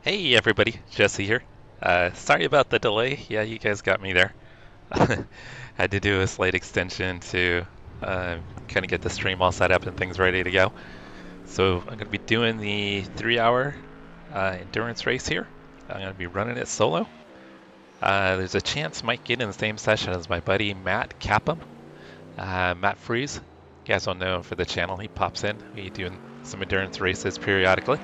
Hey everybody, Jesse here. Sorry about the delay. Yeah, you guys got me there. Had to do a slight extension to kind of get the stream all set up and things ready to go. So I'm going to be doing the 3-hour endurance race here. I'm going to be running it solo. There's a chance I might get in the same session as my buddy Matt Capham, Matt Freeze. You guys don't know him for the channel. He pops in. We doing some endurance races periodically.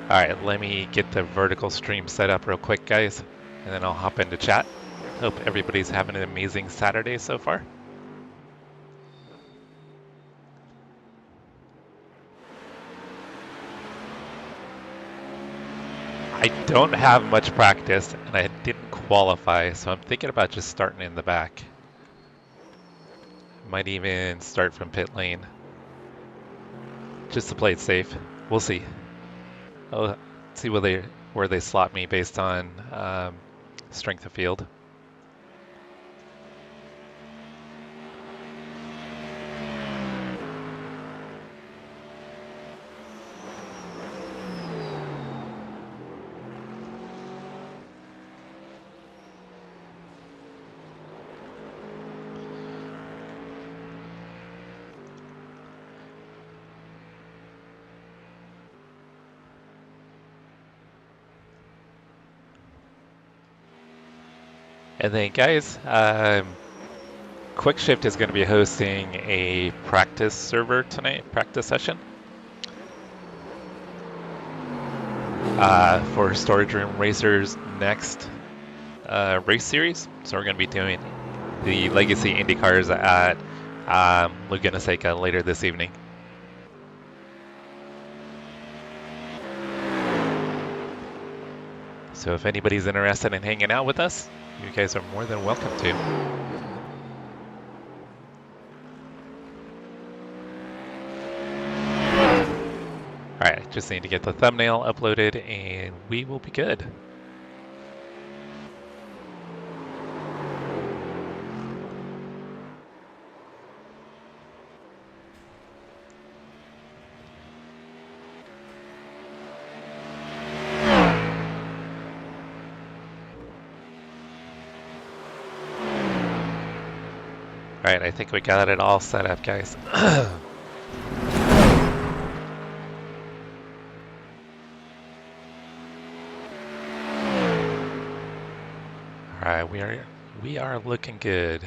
Alright, let me get the vertical stream set up real quick, guys, and then I'll hop into chat. Hope everybody's having an amazing Saturday so far. I don't have much practice, and I didn't qualify, so I'm thinking about just starting in the back. Might even start from pit lane, just to play it safe. We'll see. I'll see where they slot me based on strength of field. And then guys, Quick Shift is going to be hosting a practice server tonight, practice session. For Storage Room Racers next race series. So we're going to be doing the Legacy IndyCars at Laguna Seca later this evening. So if anybody's interested in hanging out with us, you guys are more than welcome to. Alright, just need to get the thumbnail uploaded and we will be good. Alright, I think we got it all set up, guys. Alright, we are looking good.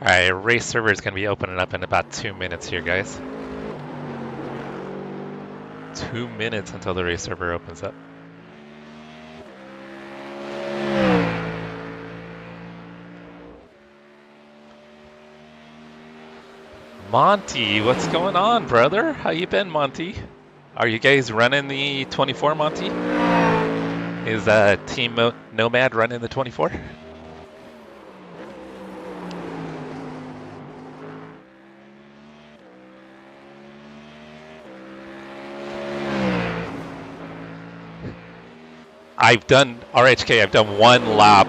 Alright, race server is going to be opening up in about 2 minutes here, guys. 2 minutes until the race server opens up. Monty, what's going on, brother? How you been, Monty? Are you guys running the 24, Monty? Is Team Nomad running the 24? I've done RHK, I've done 1 lap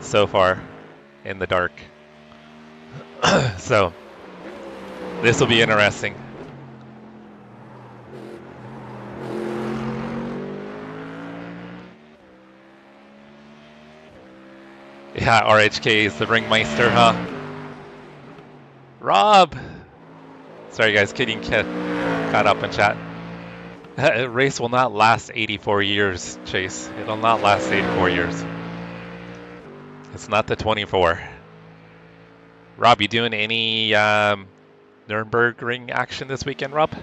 so far in the dark. So this will be interesting. Yeah, RHK is the ringmeister, huh? Rob! Sorry guys, getting caught up in chat. A race will not last 84 years, Chase. It'll not last 84 years. It's not the 24. Rob, you doing any Nurburgring action this weekend, Rob?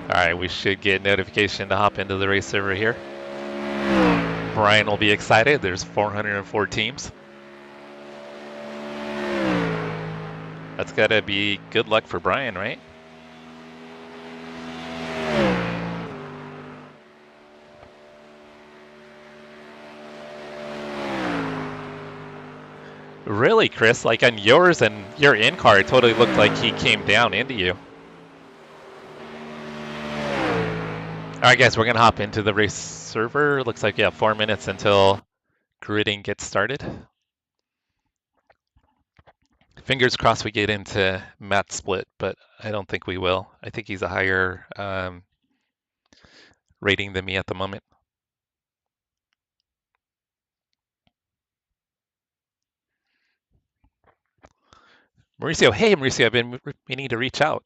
Alright, we should get notification to hop into the race server here. Brian will be excited. There's 404 teams. That's gotta be good luck for Brian, right? Really, Chris? Like on yours and your in-car, it totally looked like he came down into you. Alright guys, we're gonna hop into the race server. Looks like we have 4 minutes until gridding gets started. Fingers crossed we get into Matt's split, but I don't think we will. I think he's a higher rating than me at the moment. Mauricio, hey Mauricio, I've been meaning to reach out.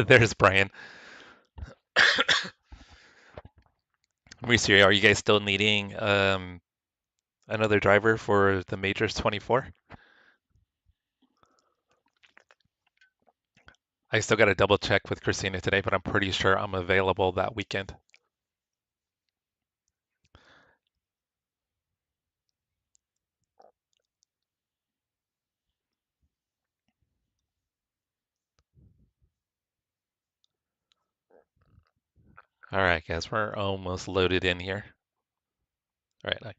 There's Brian. Mauricio, are you guys still needing another driver for the Majors 24? I still got to double check with Christina today, but I'm pretty sure I'm available that weekend. All right, guys, we're almost loaded in here. All right,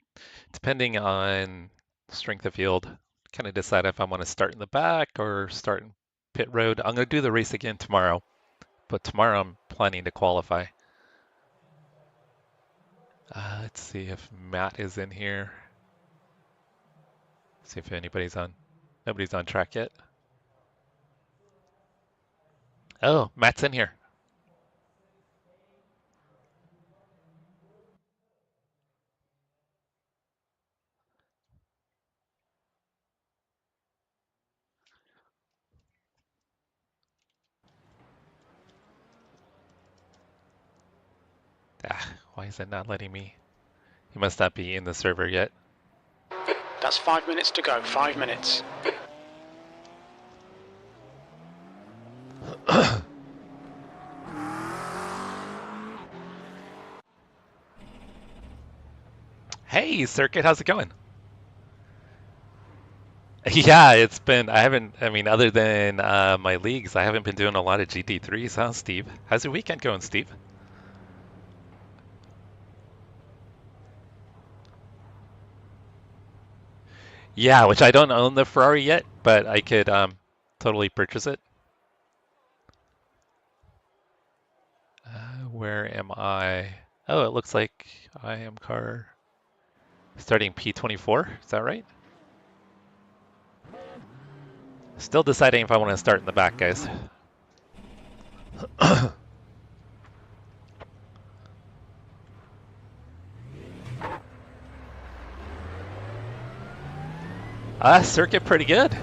depending on strength of field, kind of decide if I want to start in the back or start in pit road. I'm going to do the race again tomorrow, but tomorrow I'm planning to qualify. Let's see if Matt is in here. See if anybody's on. Nobody's on track yet. Oh, Matt's in here. Why is it not letting me? He must not be in the server yet. That's 5 minutes to go, 5 minutes. Hey, Circuit, how's it going? Yeah, it's been, I mean, other than my leagues, I haven't been doing a lot of GT3s, huh, Steve? How's your weekend going, Steve? Yeah, which I don't own the Ferrari yet, but I could totally purchase it. Where am I? Oh, it looks like I am car starting P24. Is that right? Still deciding if I want to start in the back, guys. Circuit pretty good.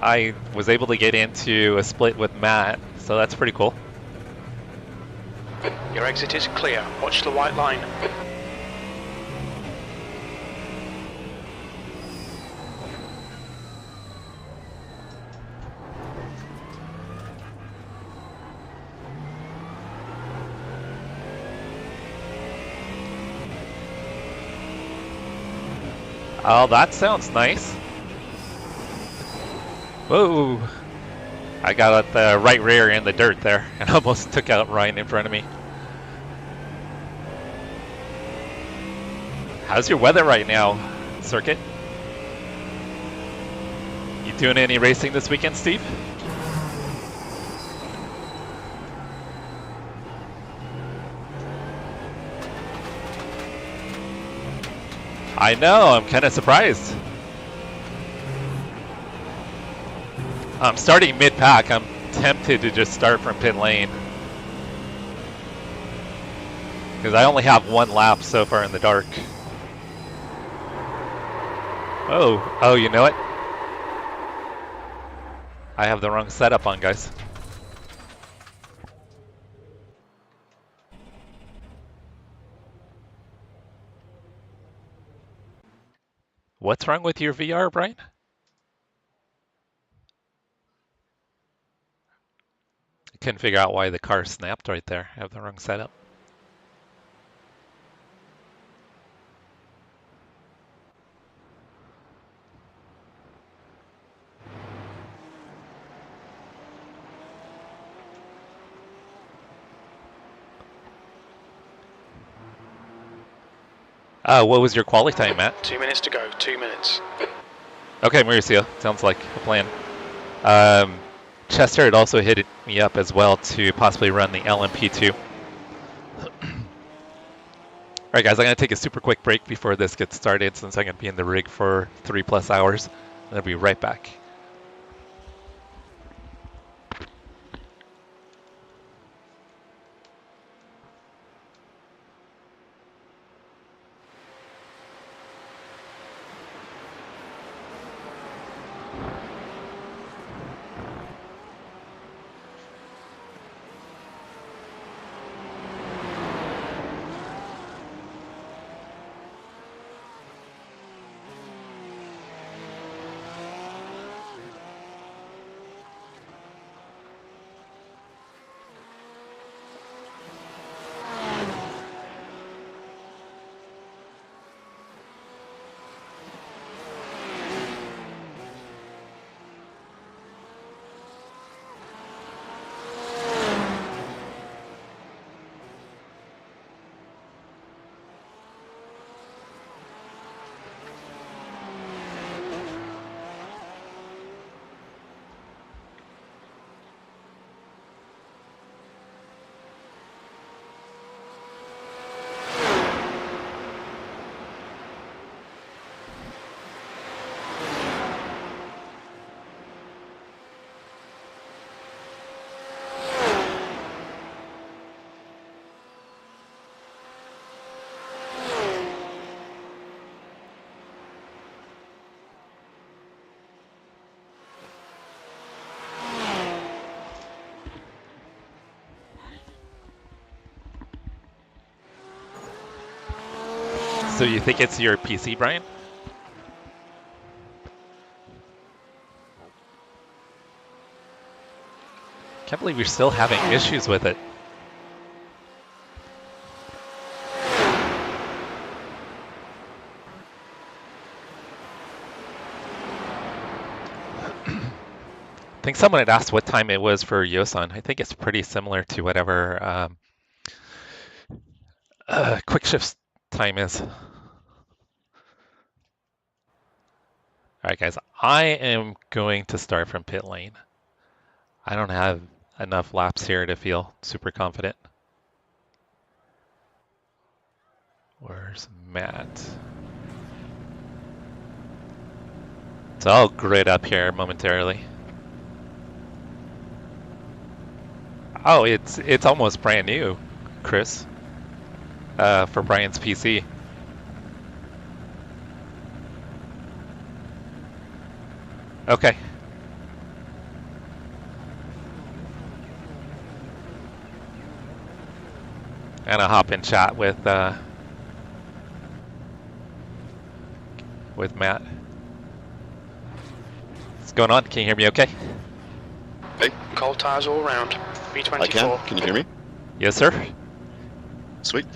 I was able to get into a split with Matt, so that's pretty cool. Your exit is clear. Watch the white line. Oh, that sounds nice. Whoa. I got at the right rear in the dirt there and almost took out Ryan in front of me. How's your weather right now, Circuit? You doing any racing this weekend, Steve? I know, I'm kind of surprised. I'm starting mid-pack. I'm tempted to just start from pit lane. Because I only have one lap so far in the dark. Oh, you know it? I have the wrong setup on, guys. What's wrong with your VR, Brian? I couldn't figure out why the car snapped right there. I have the wrong setup. What was your quality time, Matt? 2 minutes to go, 2 minutes. Okay, Mauricio, sounds like a plan. Chester had also hit me up as well to possibly run the LMP2. Alright guys, I'm going to take a super quick break before this gets started since I'm going to be in the rig for 3+ hours. And I'll be right back. So you think it's your PC, Brian? Can't believe you're still having issues with it. I think someone had asked what time it was for Yosan. I think it's pretty similar to whatever quick shift time is. All right, guys, I am going to start from pit lane. I don't have enough laps here to feel super confident. Where's Matt? So I'll grid up here momentarily. Oh, it's almost brand new, Chris, for Brian's PC. Okay. And I'll hop in chat with Matt. What's going on? Can you hear me okay? Hey. Cold tires all around. P54. I can. Can you hear me? Yes, sir. Sweet.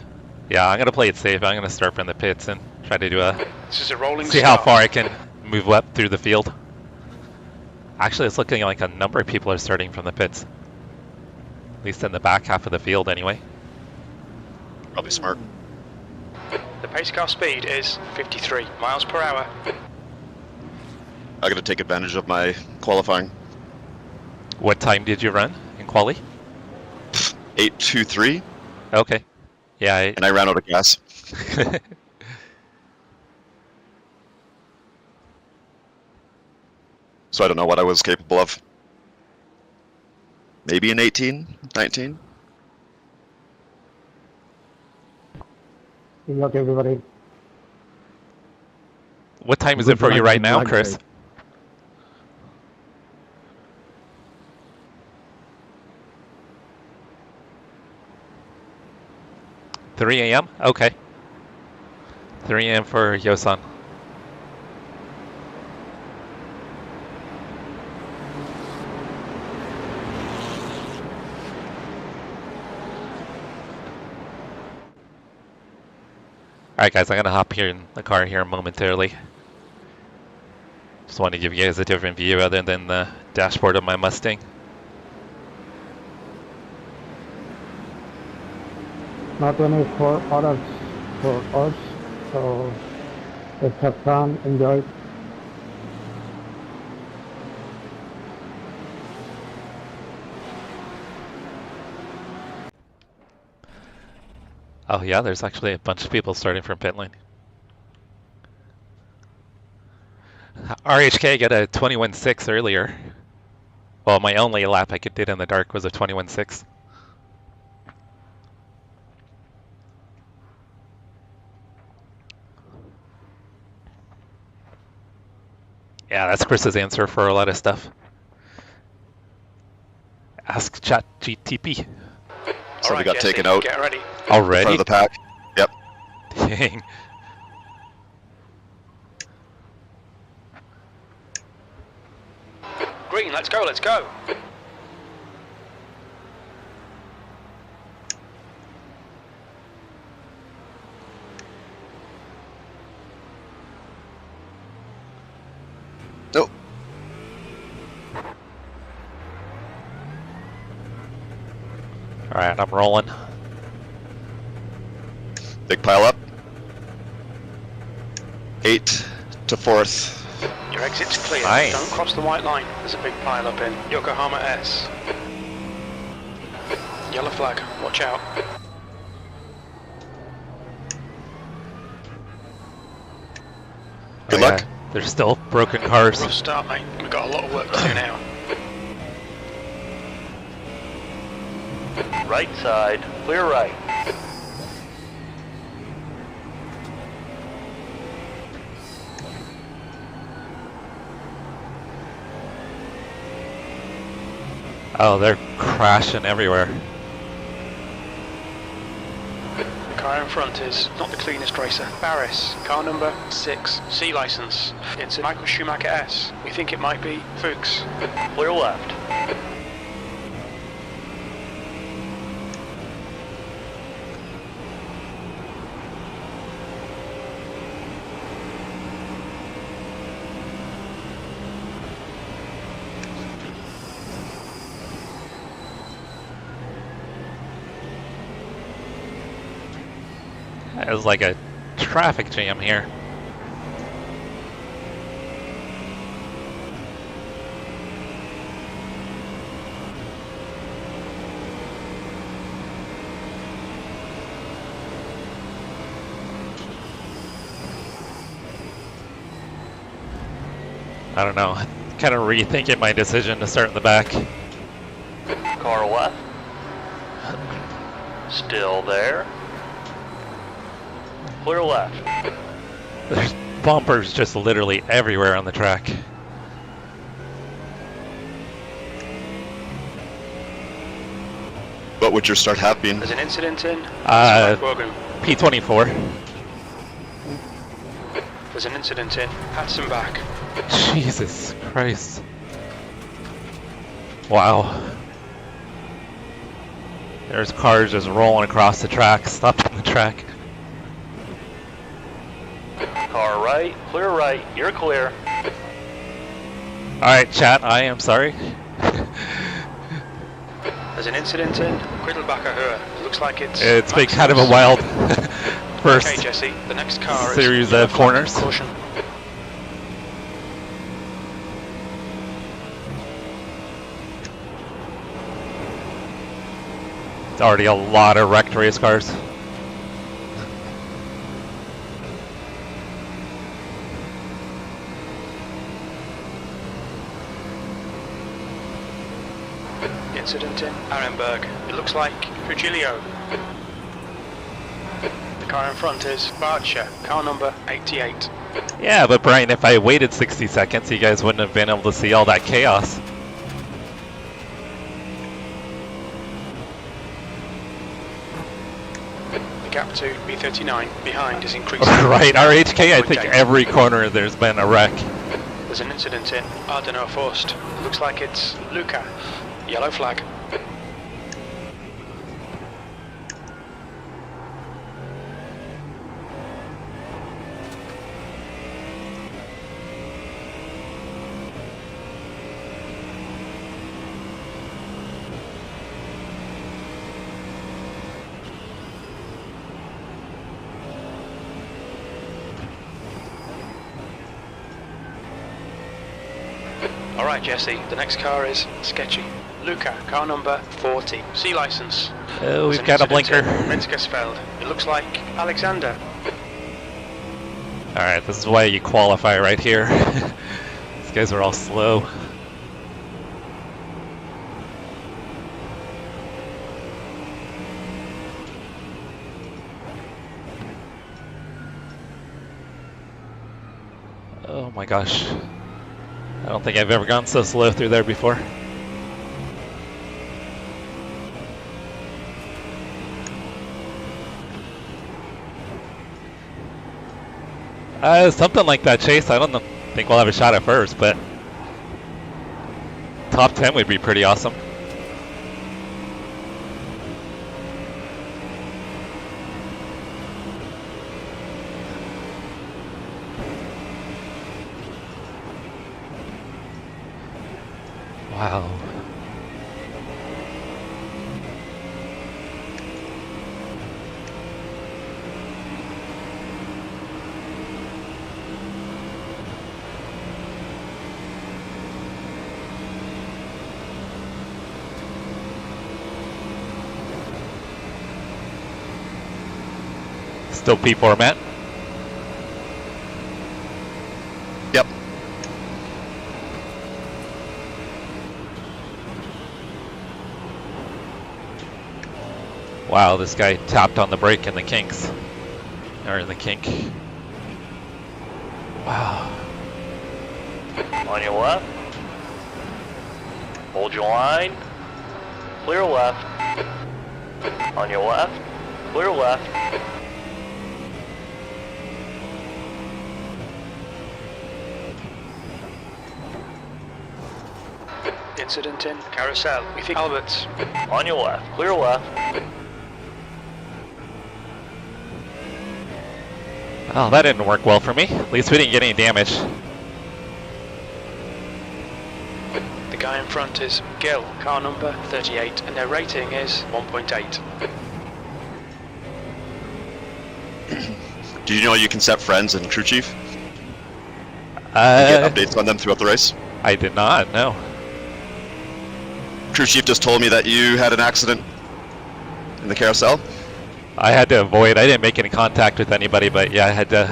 Yeah, I'm gonna play it safe. I'm gonna start from the pits and try to do This is a rolling see start. how far I can move up through the field. Actually, it's looking like a number of people are starting from the pits. At least in the back half of the field, anyway. Probably smart. The pace car speed is 53 miles per hour. I got to take advantage of my qualifying. What time did you run in quali? 8:23. Okay. Yeah. And I ran out of gas. So I don't know what I was capable of. Maybe an 18, 19. Good luck, everybody. What time is it for you right now, Chris? $3 a.m.? Okay. 3 a.m. for Yosan. Alright guys, I'm going to hop here in the car here momentarily. Just want to give you guys a different view other than the dashboard of my Mustang. Not only for others, for us, So let's have fun, enjoy. Oh yeah, there's actually a bunch of people starting from pit lane. RHK got a 21.6 earlier. Well, my only lap I did in the dark was a 21.6. Yeah, that's Chris's answer for a lot of stuff. Ask ChatGTP. Somebody got Jesse, taken out. Get ready. Already? Front of the pack. Yep. Dang. Green, let's go, let's go. Nope. Alright, I'm rolling. Big pile up. 8 to 4th. Your exit's clear. Nice. Don't cross the white line. There's a big pile up in Yokohama S. Yellow flag, watch out. Good Oh, luck. yeah. There's still broken cars. Rough start, mate. We've got a lot of work to do now. Right side, clear right. Oh, they're crashing everywhere. The car in front is not the cleanest racer. Barris, car number 6, C license. It's a Michael Schumacher S. We think it might be Fuchs. Clear left. It was like a traffic jam here. I don't know. Kind of rethinking my decision to start in the back. Car left. Still there. Clear left. There's bumpers just literally everywhere on the track. What would your start have been? There's an incident in Nurburgring. P24. There's an incident in Hudson back. Jesus Christ. Wow. There's cars just rolling across the track, stopping the track. Car right, clear right, you're clear. Alright, chat, I am sorry. There's an incident in Quiddelbacher Höhe. Looks like It's been kind of a wild first Okay, Jesse, the next car series is of corners. Caution. It's already a lot of wrecked race cars. Incident in Arenberg. It looks like Fugilio. The car in front is Barcia, car number 88. Yeah, but Brian, if I waited 60 seconds, you guys wouldn't have been able to see all that chaos. The gap to B39 behind is increasing. Right, RHK, I think every corner there's been a wreck. There's an incident in Ardeno Forst. Looks like it's Luca. Yellow flag. All right, Jesse, the next car is sketchy. Luca, car number 40. C license. Oh, we've There's got a an blinker. incident in Ritzgersfeld. It looks like Alexander. Alright, this is why you qualify right here. These guys are all slow. Oh my gosh. I don't think I've ever gone so slow through there before. Something like that, Chase. I don't think we'll have a shot at first, but top 10 would be pretty awesome. Wow. Still P format. Yep. Wow, this guy tapped on the brake in the kinks. Or in the kink. Wow. On your left. Hold your line. Clear left. On your left. Clear left. Incident in Carousel. We think Alberts. On your left. Clear left. Oh, that didn't work well for me. At least we didn't get any damage. The guy in front is Gil, car number 38, and their rating is 1.8. Do you know you can set friends and crew chief? Get updates on them throughout the race? I did not, no. Crew chief just told me that you had an accident in the carousel. I had to avoid, I didn't make any contact with anybody, but yeah, I had to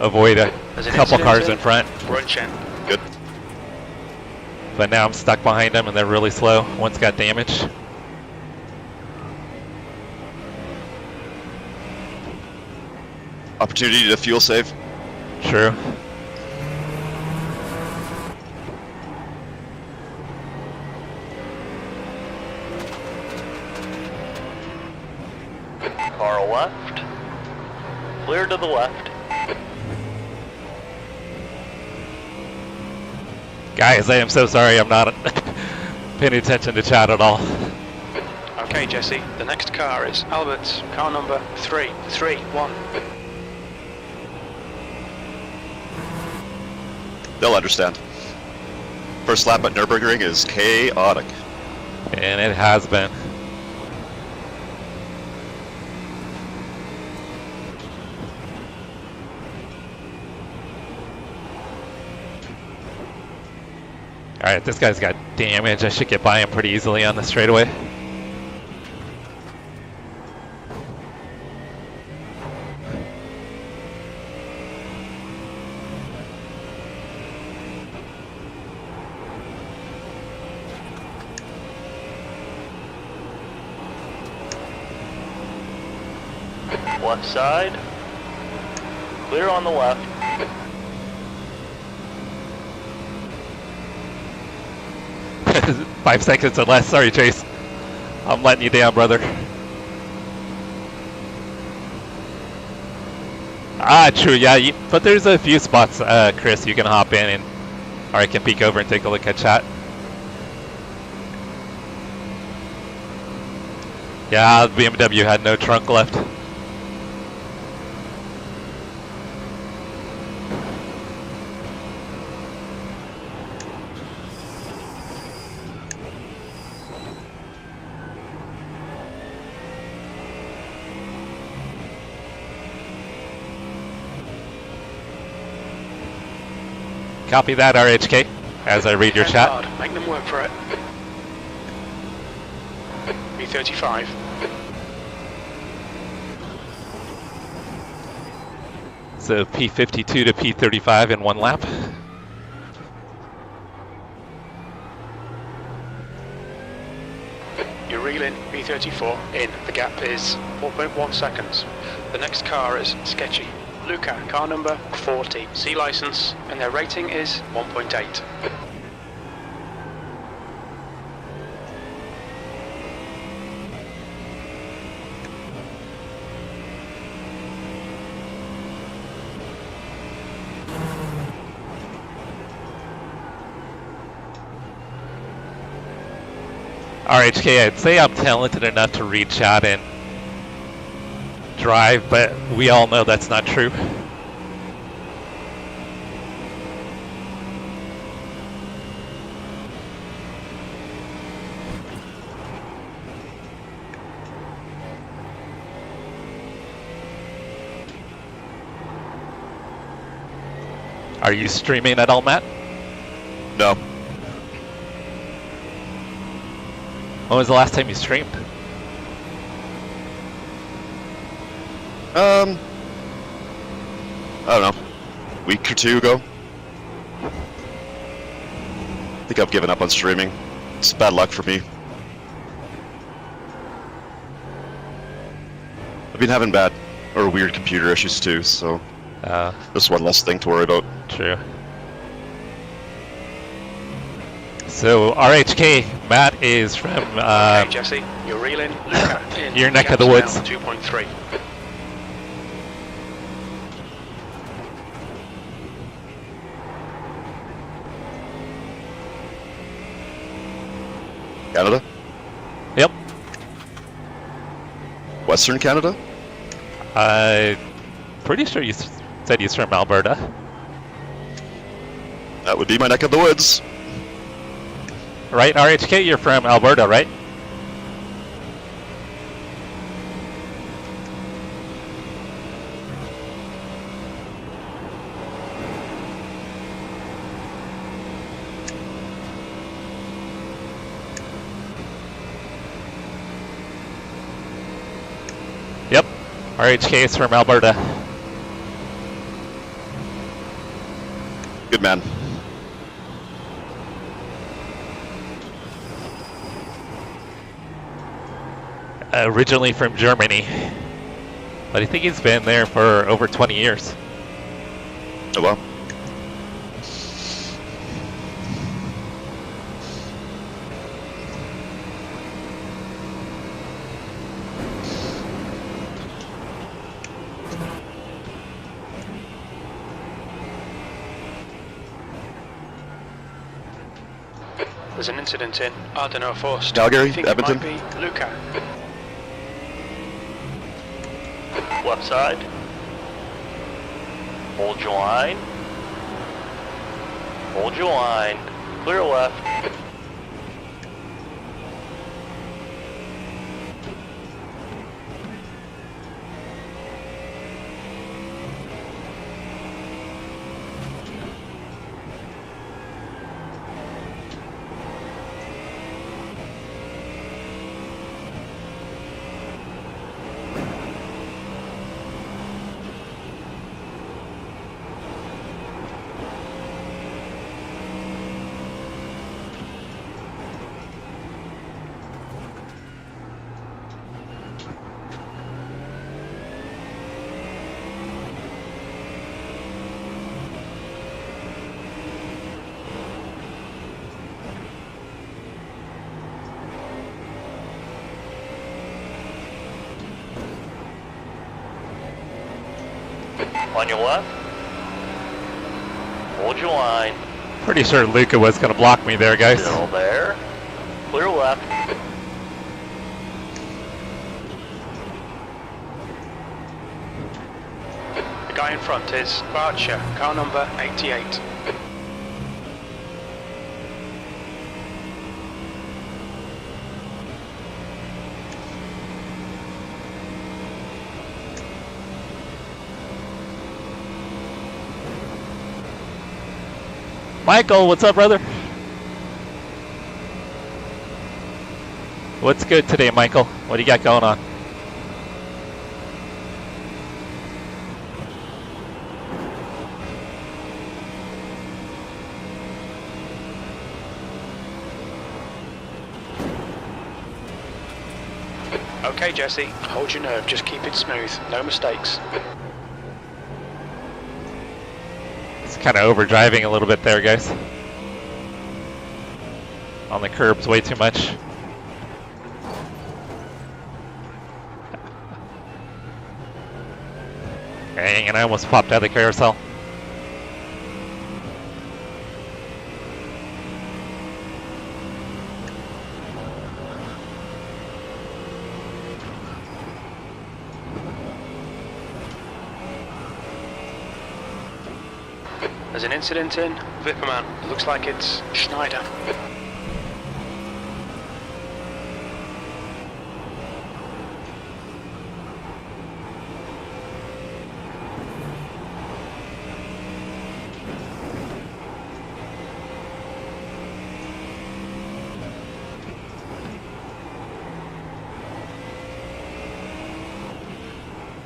avoid a There's an couple incident cars in in front. Brunchen. Good. But now I'm stuck behind them and they're really slow. One's got damage. Opportunity to fuel save. True. Car left. Clear to the left. Guys, I am so sorry I'm not paying attention to chat at all. Okay, Jesse, the next car is Alberts, car number 331. They'll understand. First lap at Nurburgring is chaotic. And it has been. Alright, this guy's got damage. I should get by him pretty easily on the straightaway. Left side. Clear on the left. 5 seconds or less. Sorry, Chase. I'm letting you down, brother. Ah, true. Yeah, but there's a few spots, Chris, you can hop in and, or I can peek over and take a look at chat. Yeah, the BMW had no trunk left. Copy that, RHK. as I read your Head chat. hard. Make them work for it. P35. So P52 to P35 in 1 lap. You're reeling P34 in. The gap is 4.1 seconds. The next car is sketchy. Luca, car number 40, C license, and their rating is 1.8. RHK, I'd say I'm talented enough to read chat and drive, but we all know that's not true. Are you streaming at all, Matt? No. When was the last time you streamed? I don't know. Week or two ago. I think I've given up on streaming. It's bad luck for me. I've been having bad or weird computer issues too, so just one less thing to worry about. True. So RHK, Matt is from Okay, Jesse, you're reeling. Luca, in. your neck of the Gap's woods. now 2.3. Canada? Yep. Western Canada? Pretty sure you said he's from Alberta. That would be my neck of the woods. Right, RHK, you're from Alberta, right? Yep, RHK is from Alberta. Good man. Originally from Germany, but I think he's been there for over 20 years. Oh well. There's an incident in Ardeno Forst. Calgary, I think Edmonton. it might be Luca. Left side. Hold your line. Hold your line. Clear left. On your left. Hold your line. Pretty sure Luca was going to block me there, guys. Still there. Clear left. The guy in front is Archer, car number 88. Michael, what's up, brother? What's good today, Michael? What do you got going on? Okay, Jesse, hold your nerve, just keep it smooth, no mistakes. It's kind of overdriving a little bit there, guys. On the curbs way too much. Dang, and I almost popped out of the carousel. There's an incident in Wipperman. Looks like it's Schneider.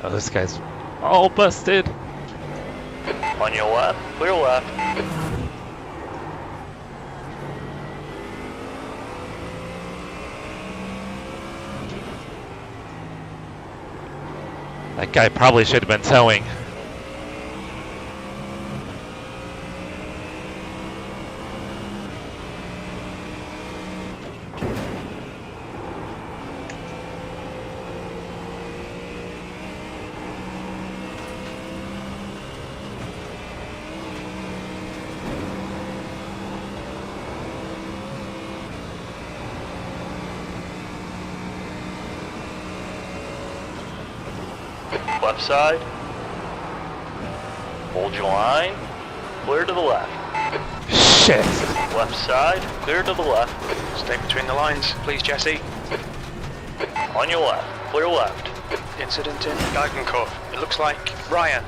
Oh, this guy's all busted. On your left, clear left. That guy probably should have been towing. Left side. Hold your line. Clear to the left. Shit. Left side. Clear to the left. Stay between the lines, please, Jesse. On your left. Clear left. Incident in Geigenkopf. It looks like Ryan.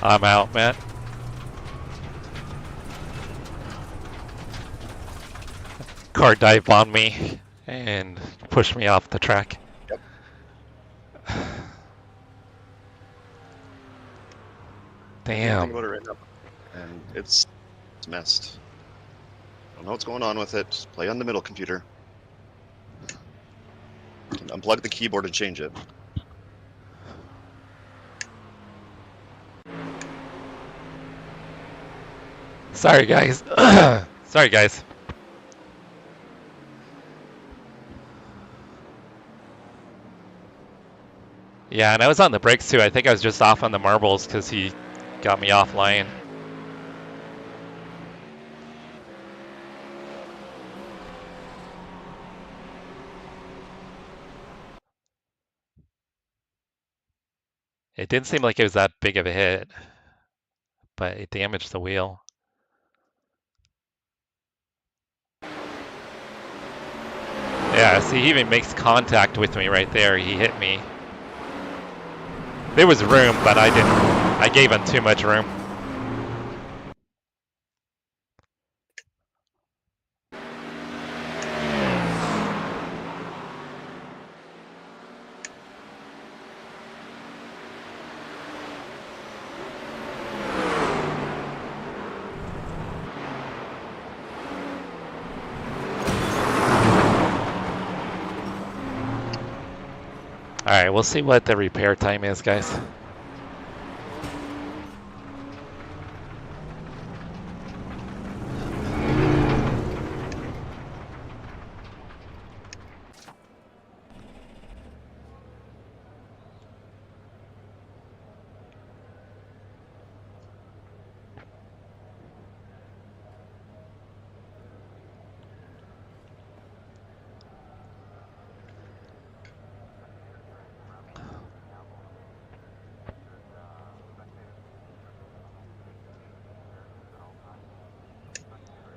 I'm out, man. Car dive bombed me and pushed me off the track. Yep. Damn. Think about it right now. And it's messed. Don't know what's going on with it. Just play on the middle computer. You can unplug the keyboard and change it. Sorry, guys. Sorry, guys. Yeah, and I was on the brakes too. I think I was just off on the marbles because he got me offline. It didn't seem like it was that big of a hit, but it damaged the wheel. Yeah, see, he even makes contact with me right there. He hit me. There was room, but I didn't. I gave him too much room. Alright, we'll see what the repair time is, guys.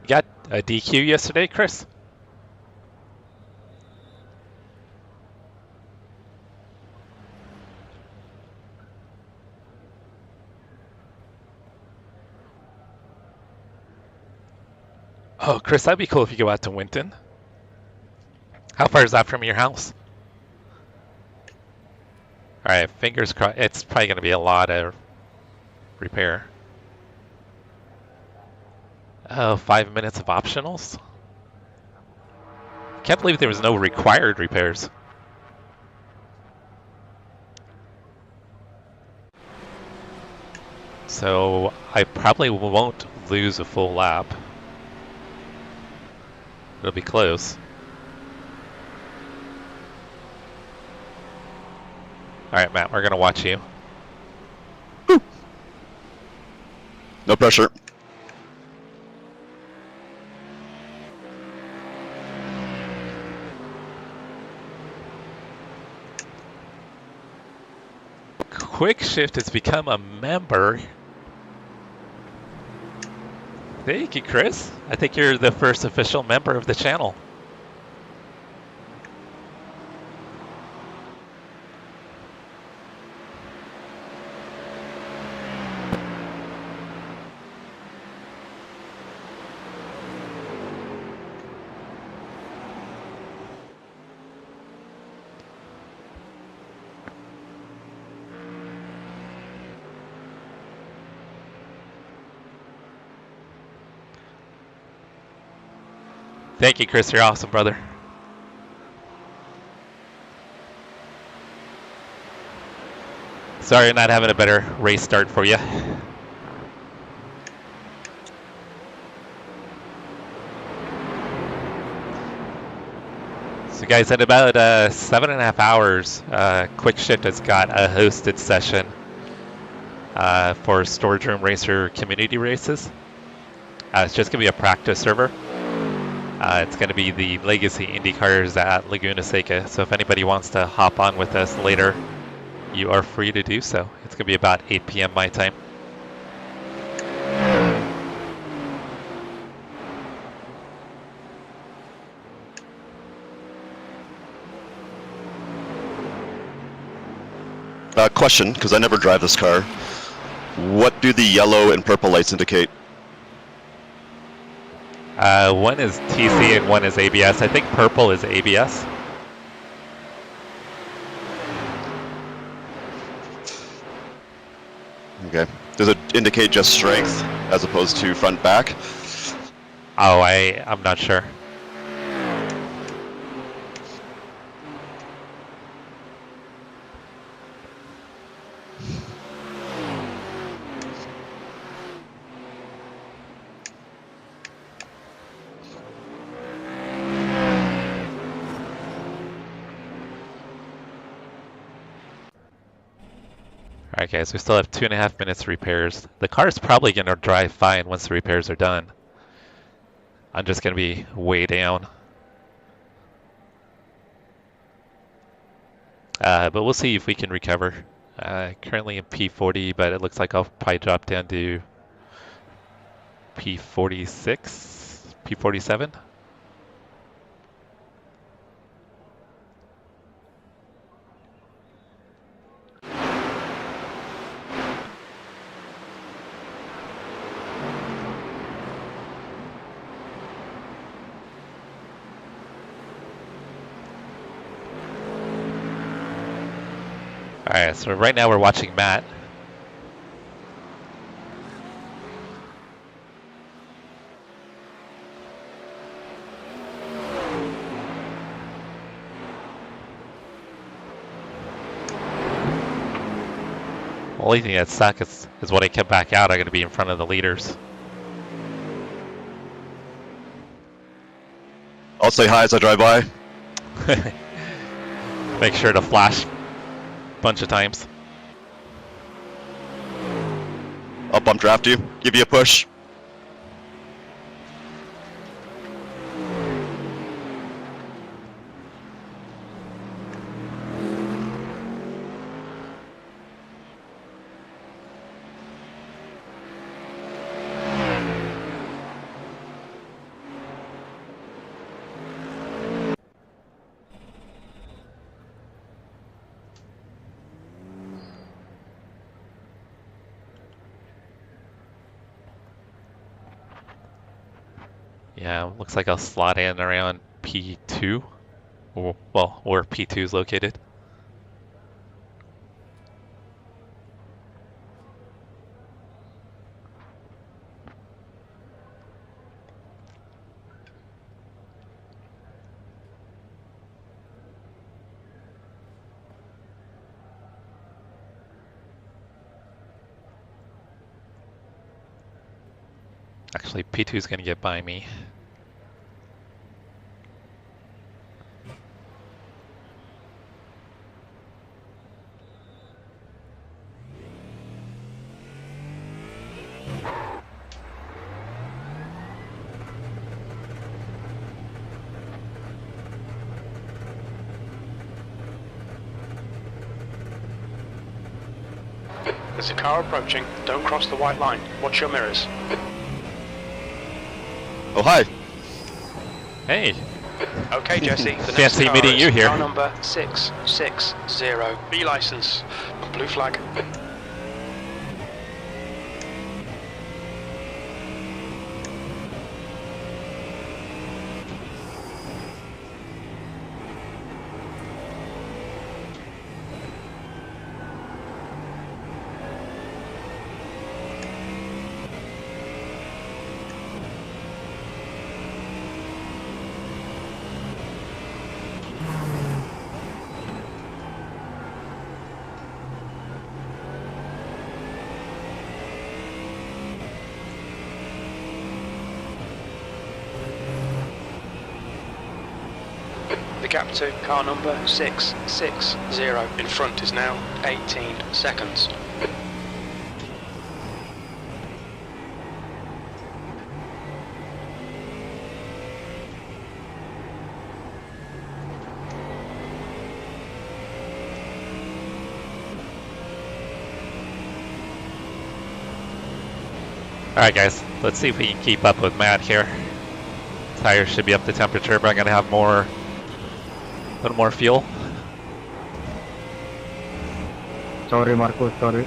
You got a DQ yesterday, Chris? Oh, Chris, that'd be cool if you go out to Winton. How far is that from your house? Alright, fingers crossed. It's probably going to be a lot of repair. Oh, 5 minutes of optionals? Can't believe there was no required repairs. So I probably won't lose a full lap. It'll be close. Alright, Matt, we're gonna watch you. Woo. No pressure. Quick Shift has become a member. Thank you, Chris. I think you're the first official member of the channel. Thank you, Chris. You're awesome, brother. Sorry, not having a better race start for you. So, guys, in about 7.5 hours, Quick Shift has got a hosted session for Storage Room Racer community races. It's just going to be a practice server. It's going to be the Legacy IndyCars at Laguna Seca. So if anybody wants to hop on with us later, you are free to do so. It's going to be about 8 p.m. my time. Question, because I never drive this car. What do the yellow and purple lights indicate? One is TC and one is ABS. I think purple is ABS. Okay. Does it indicate just strength as opposed to front back? Oh, I'm not sure. Alright guys, we still have 2.5 minutes repairs. The car is probably going to drive fine once the repairs are done. I'm just going to be way down. But we'll see if we can recover. Currently in P40, but it looks like I'll probably drop down to P46, P47. Alright, so right now we're watching Matt. Only thing that sucks is when I come back out, I'm going to be in front of the leaders. I'll say hi as I drive by. Make sure to flash bunch of times. I'll bump draft you, give you a push. Yeah, looks like I'll slot in around P2. well, where P2 is located. Actually, P2 is going to get by me. There's a car approaching. Don't cross the white line. Watch your mirrors. Oh, hi. Hey, Okay, Jesse. The next Fancy car meeting is you here. car number 660. B license. Blue flag. The gap to car number 660 in front is now 18 seconds. alright guys, let's see if we can keep up with Matt here. Tires should be up to temperature, but I'm going to have a little more fuel. Sorry, Marco, sorry.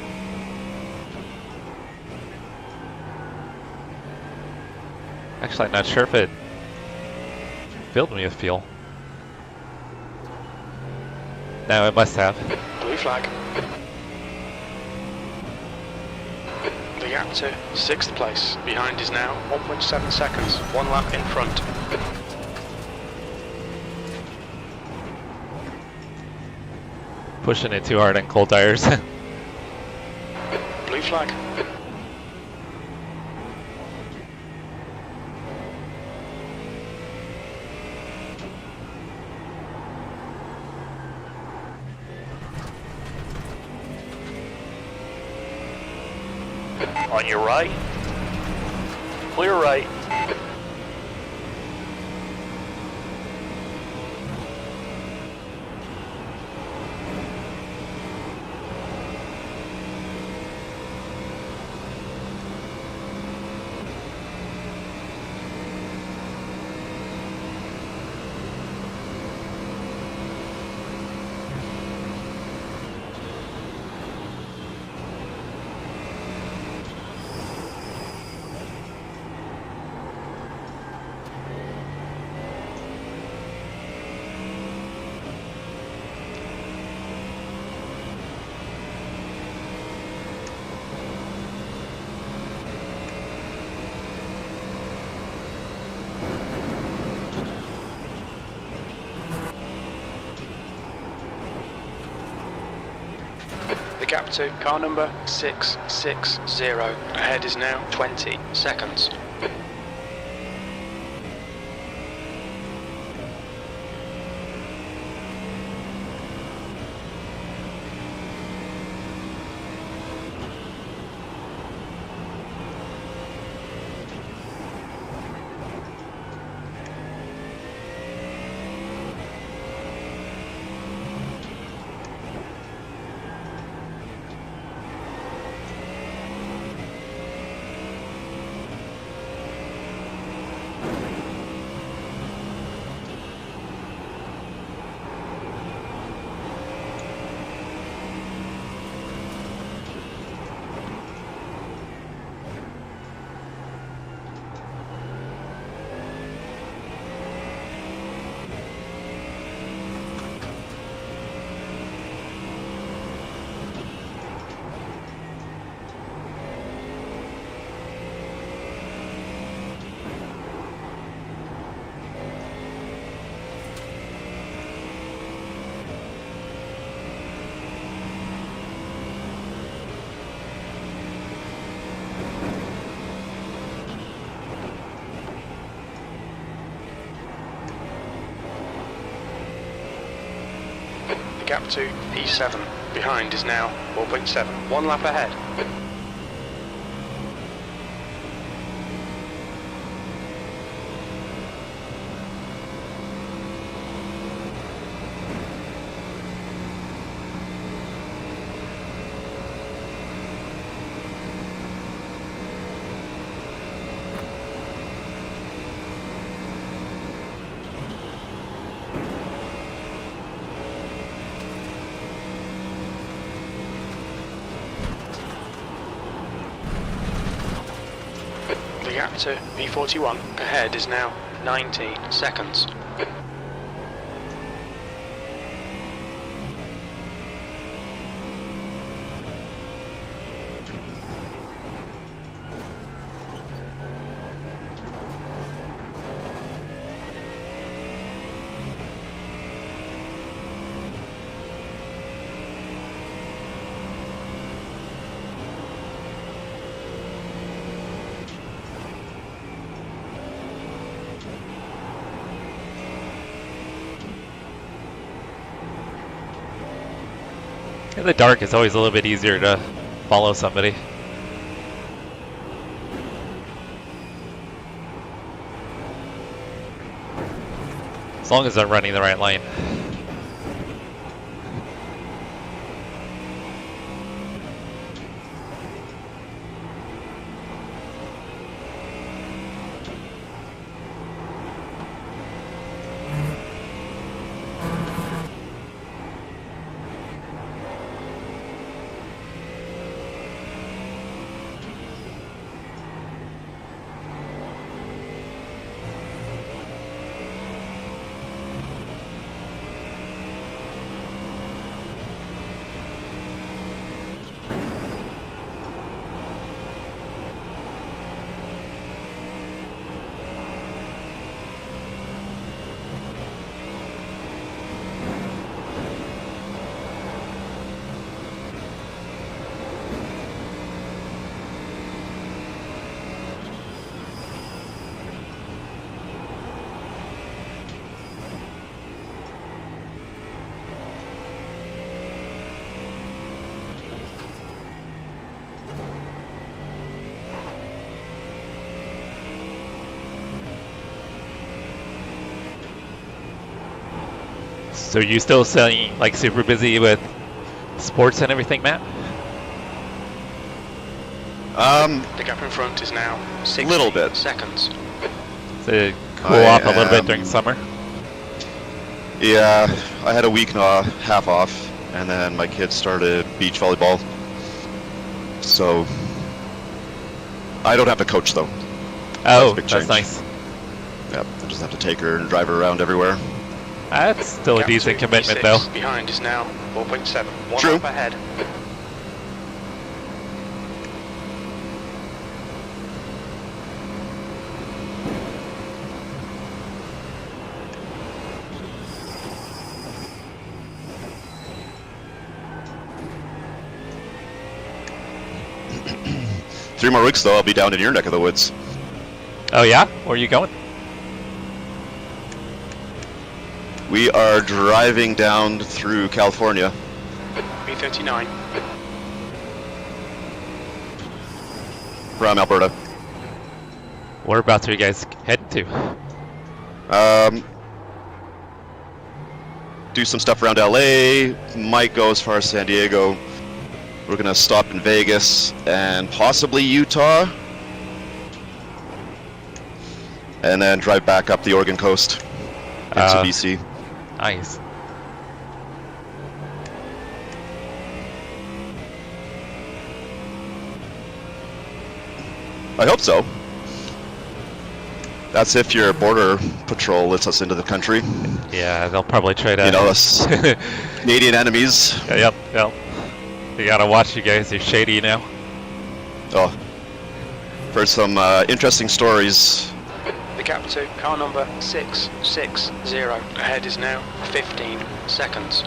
Actually, I'm not sure if it filled me with fuel. No, it must have. Blue flag. The gap to 6th place. Behind is now 1.7 seconds. 1 lap in front. Pushing it too hard on cold tires. Blue flag. On your right. Clear right. The gap to car number 660. Ahead is now 20 seconds. gap to P7. Behind is now 4.7. 1 lap ahead. The gap to P41 ahead is now 19 seconds. In the dark, it's always a little bit easier to follow somebody. As long as they're running the right lane. So you still selling like super busy with sports and everything, Matt? The gap in front is now 60 little bit. seconds. To cool off a little bit during summer? Yeah, I had a week and a half off, and then my kids started beach volleyball. So I don't have to coach though. Oh, a big that's change. nice. Yep, I just have to take her and drive her around everywhere. That's still a Gap decent to commitment, P6. though. Behind is now 4.7. 1 True. lap ahead. Three more weeks though, I'll be down in your neck of the woods. Oh yeah? Where are you going? We are driving down through California. P39. From Alberta. Whereabouts are you guys heading to? Do some stuff around LA, might go as far as San Diego. We're gonna stop in Vegas and possibly Utah. And then drive back up the Oregon coast into BC. Nice. I hope so. That's if your border patrol lets us into the country. Yeah, they'll probably try to... You know, us Canadian enemies. Yep. They gotta watch you guys. They're shady, you know. Oh, for some interesting stories. The gap to car number 660 ahead is now 15 seconds.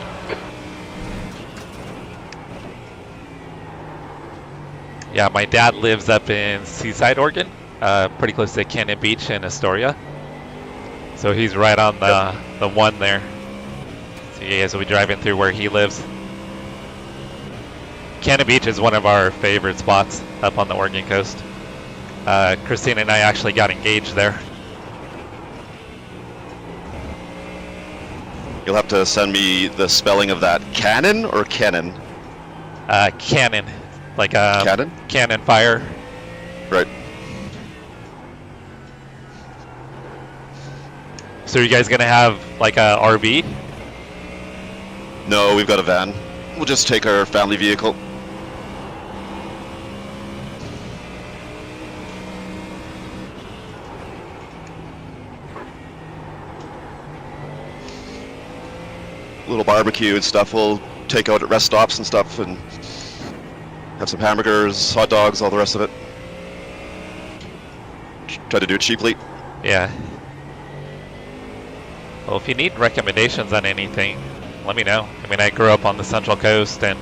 Yeah, my dad lives up in Seaside, Oregon, pretty close to Cannon Beach and Astoria. So he's right on the one there. So you guys will be driving through where he lives. Cannon Beach is one of our favorite spots up on the Oregon coast. Christina and I actually got engaged there. You'll have to send me the spelling of that. Cannon or cannon? Cannon, like Cannon? cannon fire. Right. So are you guys gonna have like a RV? No, we've got a van. We'll just take our family vehicle. Little barbecue and stuff we'll take out at rest stops and stuff, and have some hamburgers, hot dogs, all the rest of it. Try to do it cheaply. Yeah. Well, if you need recommendations on anything, let me know. I mean, I grew up on the Central Coast and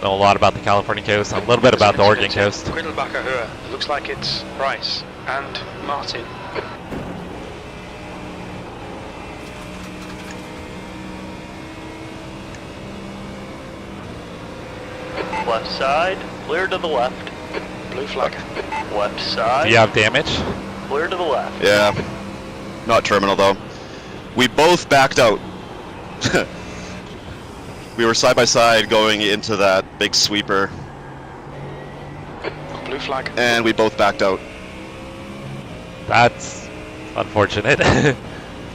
know a lot about the California coast, and a little bit about the Oregon coast. Quiddleback Ahura. It looks like it's Bryce and Martin. Left side, clear to the left. Blue flag. Left side, Do you have damage? clear to the left. Yeah. Not terminal though. We both backed out. We were side by side going into that big sweeper, Blue flag. and we both backed out. That's unfortunate.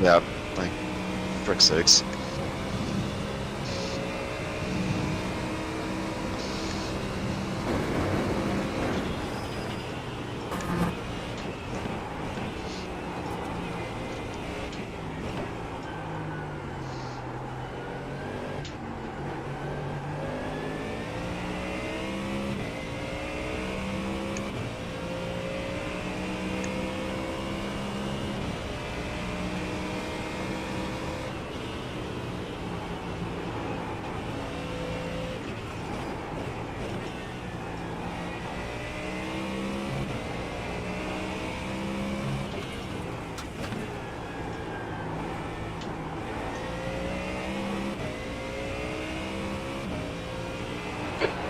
Yeah, like, frick's sakes.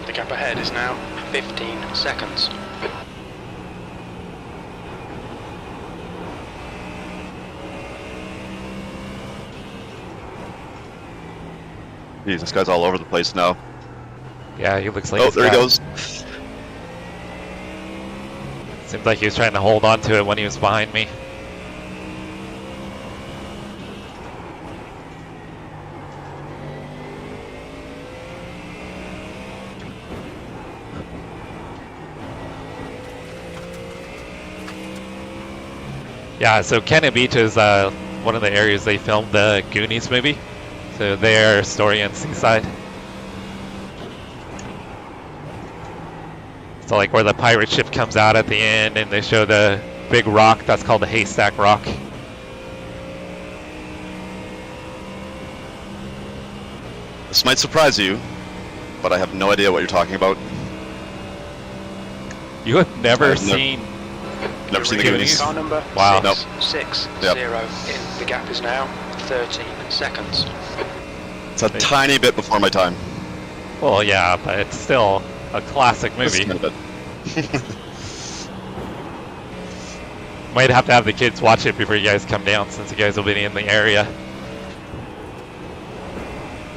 The gap ahead is now 15 seconds. Jeez, this guy's all over the place now. Yeah, he looks like Oh, he's there he got- goes. Seems like he was trying to hold on to it when he was behind me. Yeah, so Cannon Beach is one of the areas they filmed the Goonies movie. So their story in Seaside. So like where the pirate ship comes out at the end and they show the big rock, that's called the Haystack Rock. This might surprise you, but I have no idea what you're talking about. You have never I've seen... Never seen the Goonies? Goonies. Car number Wow. Nope. 660 Yep. in. The gap is now 13 seconds. It's a tiny bit before my time. Well, yeah, but it's still a classic Just movie. a bit. Might have to have the kids watch it before you guys come down, since you guys will be in the area.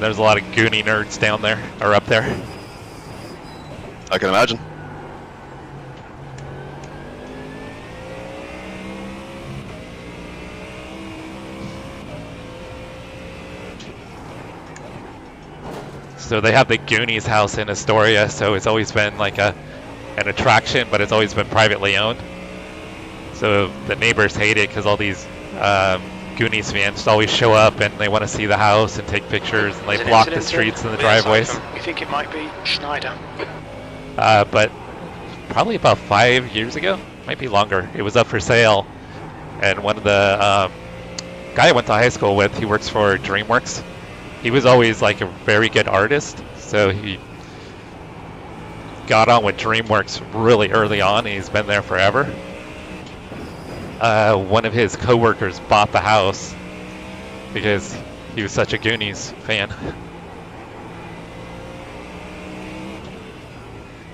There's a lot of Goonie nerds down there, or up there. I can imagine. So they have the Goonies house in Astoria, so it's always been like an attraction, but it's always been privately owned. So the neighbors hate it because all these Goonies fans always show up and they want to see the house and take pictures, and they There's an block the incident streets and the rear side driveways. from- We think it might be Schneider. But probably about 5 years ago, might be longer, it was up for sale. And one of the guy I went to high school with, he works for DreamWorks. He was always like a very good artist, so he got on with DreamWorks really early on, and he's been there forever. One of his coworkers bought the house because He was such a Goonies fan.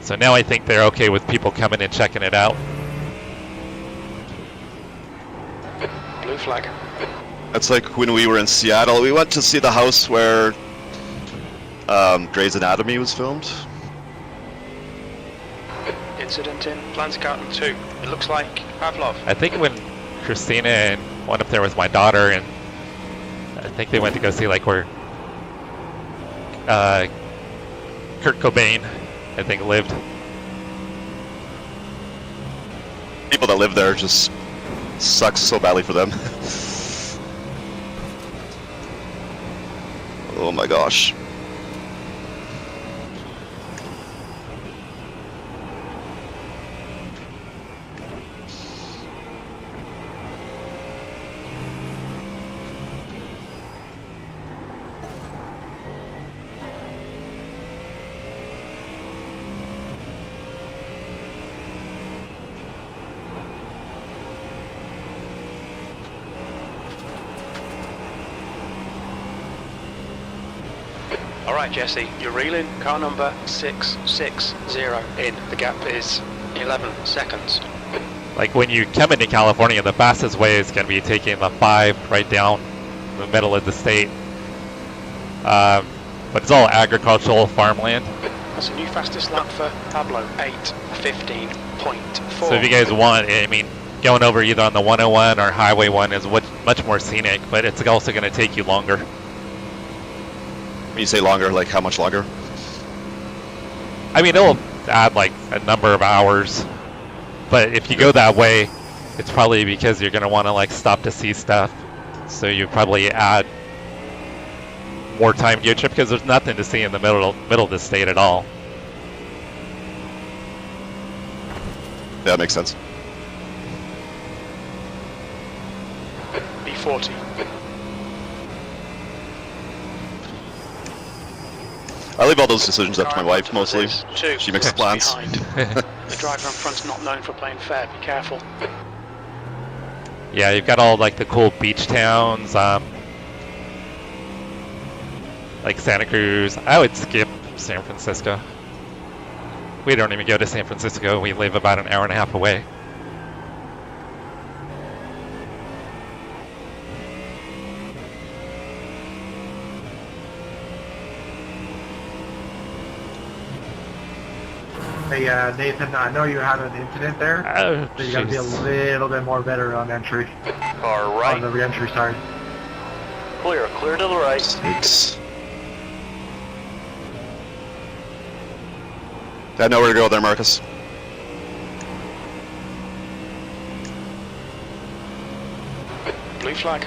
So now I think they're okay with people coming and checking it out. Blue flag. That's like when we were in Seattle. We went to see the house where Grey's Anatomy was filmed. Incident in Plantsgarten 2. It looks like Pavlov. I think when Christina and went up there with my daughter, and I think they went to go see like where Kurt Cobain, I think, lived. People that live there just sucks so badly for them. Oh my gosh. Alright Jesse, you're reeling car number 660 in. The gap is 11 seconds. Like when you come into California, the fastest way is going to be taking the 5 right down the middle of the state. But it's all agricultural farmland. That's a new fastest lap for Pablo, 8:15.4. So if you guys want, I mean, going over either on the 101 or Highway 1 is much more scenic, but it's also going to take you longer. When you say longer, like how much longer? I mean, it'll add like a number of hours, but if you go that way, it's probably because you're going to want to like stop to see stuff. So you probably add more time to your trip because there's nothing to see in the middle of the state at all. Yeah, that makes sense. B40. I leave all those decisions up to my wife mostly. She makes the plans. The driver in front's not known for playing fair. Be careful. Yeah, you've got all like the cool beach towns, like Santa Cruz. I would skip San Francisco. We don't even go to San Francisco. We live about an hour and a half away. Hey, Nathan, I know you had an incident there, Oh, so you got to be a little bit more better on entry. Car On right. the re-entry side. Clear to the right. It's... I know where to go there, Marcus. Blue flag.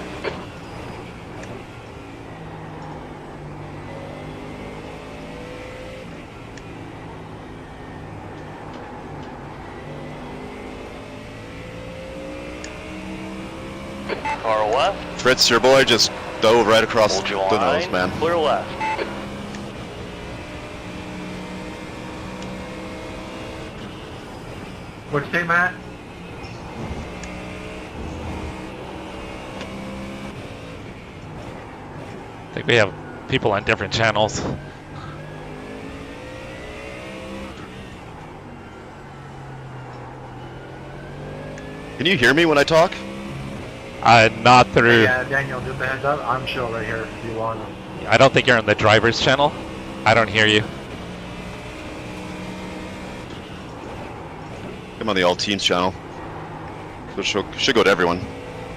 Car left. Fritz, your boy just dove right across Hold your the line. nose, man. Clear left. What'd you say, Matt? I think we have people on different channels. Can you hear me when I talk? Not through. Hey, Daniel, just a heads up. I'm chill right here if you want. I don't think you're on the driver's channel. I don't hear you. I'm on the All Teams channel. So it should go to everyone.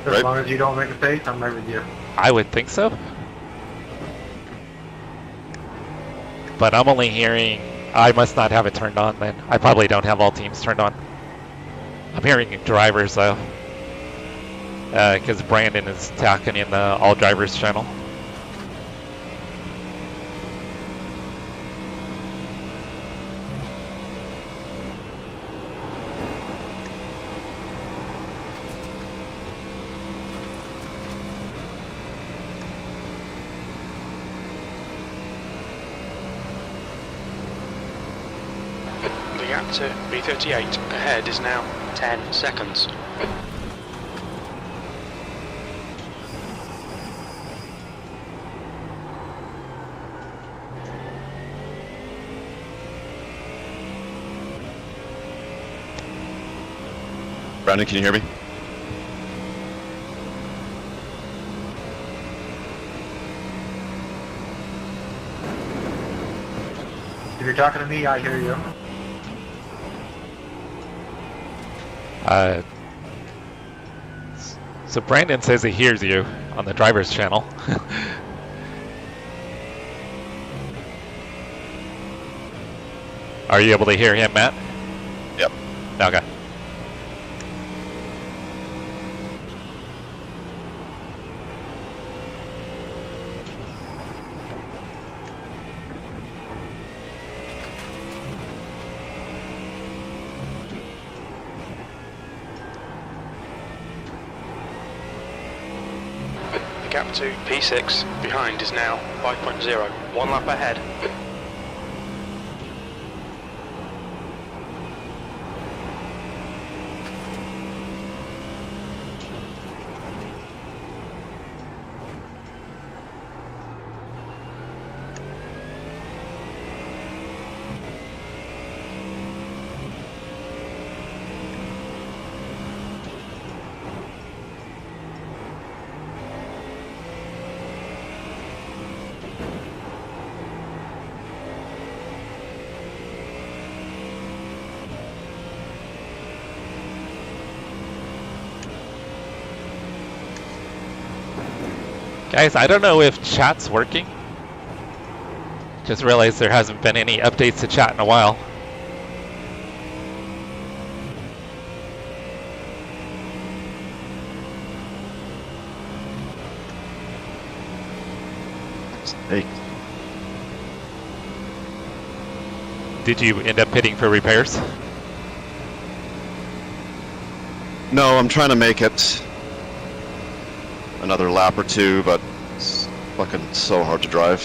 As Right. long as you don't make a face, I'm right with you. I would think so. But I'm only hearing. I must not have it turned on then. I probably don't have all teams turned on. I'm hearing drivers though. Because Brandon is talking in the all drivers channel. The gap to B38 ahead is now 10 seconds. Brandon, can you hear me? If you're talking to me, I hear you. So Brandon says he hears you on the driver's channel. Are you able to hear him, Matt? Yep. Okay. The gap to P6 behind is now 5.0. 1 lap ahead. Guys, I don't know if chat's working. Just realized there hasn't been any updates to chat in a while. Hey, Did you end up hitting for repairs? no, I'm trying to make it another lap or two, but it's fucking so hard to drive.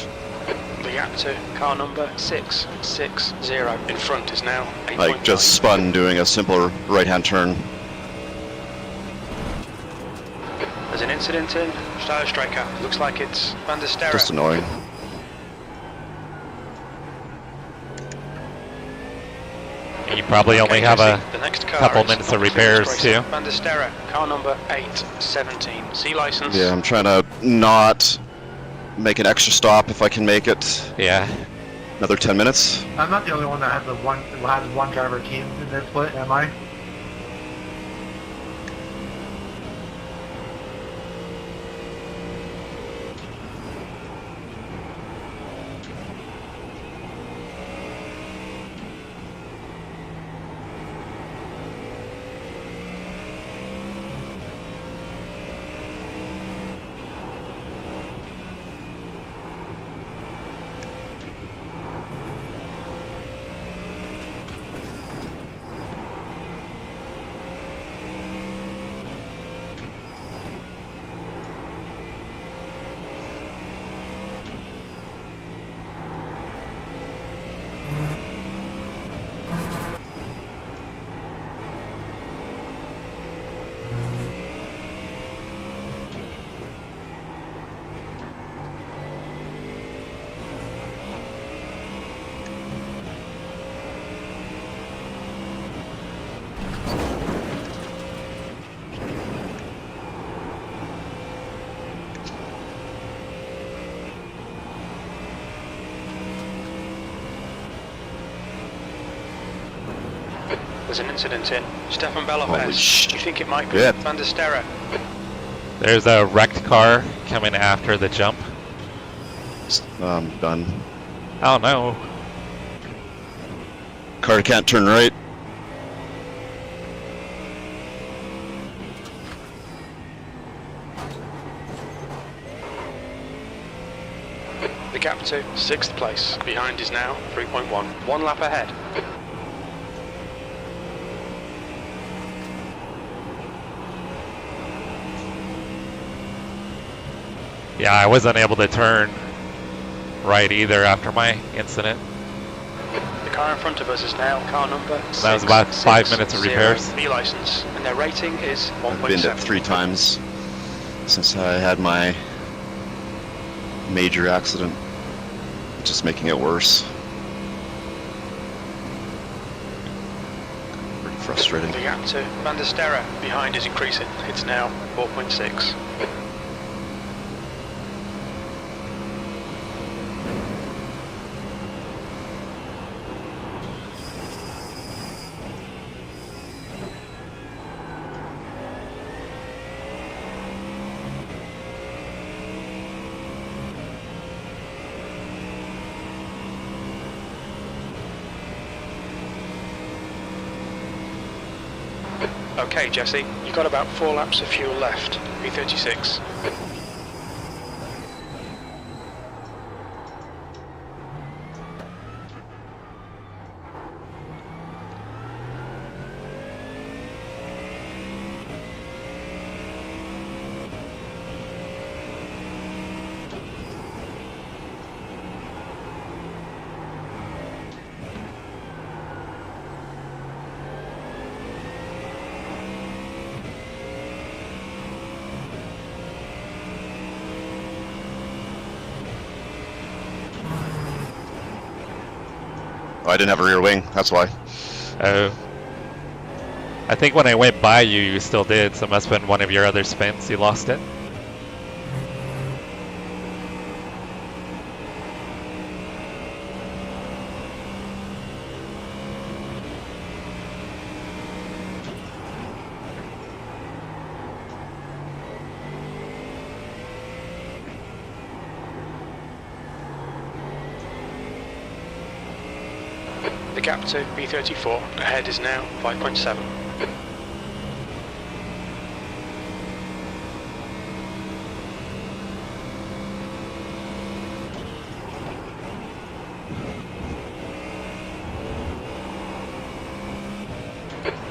The gap to car number 660 in front is now 8.9. Like, just spun doing a simple right-hand turn. There's an incident in Steyerstrecke. Looks like it's Van der Sterre. Just annoying. You probably only Okay, have Jesse, a the next car couple is minutes of opposite repairs Trakracer. too. Van der Sterre, car number 817. C license. Yeah, I'm trying to not make an extra stop if I can make it. Yeah. Another 10 minutes. I'm not the only one that has one driver team in this split, am I? There's an incident in Stefan Holy Belopez. shit. You think it might be Yeah. Van der Sterre? There's a wrecked car coming after the jump. Done. Oh no. Car can't turn right. The gap to 6th place. Behind is now 3.1. 1 lap ahead. Yeah, I wasn't able to turn right either after my incident. The car in front of us is now car number That was about 5 minutes of repairs. B license, and their rating is I've been to 1.7. 3 times since I had my major accident. Just making it worse. Pretty The frustrating. The gap to Van der Sterre behind is increasing. It's now 4.6. Okay, Jesse, you've got about 4 laps of fuel left. P36. Oh, I didn't have a rear wing, that's why. Oh. I think when I went by you, you still did, so it must have been one of your other spins. You lost it. The gap to P34 ahead is now 5.7.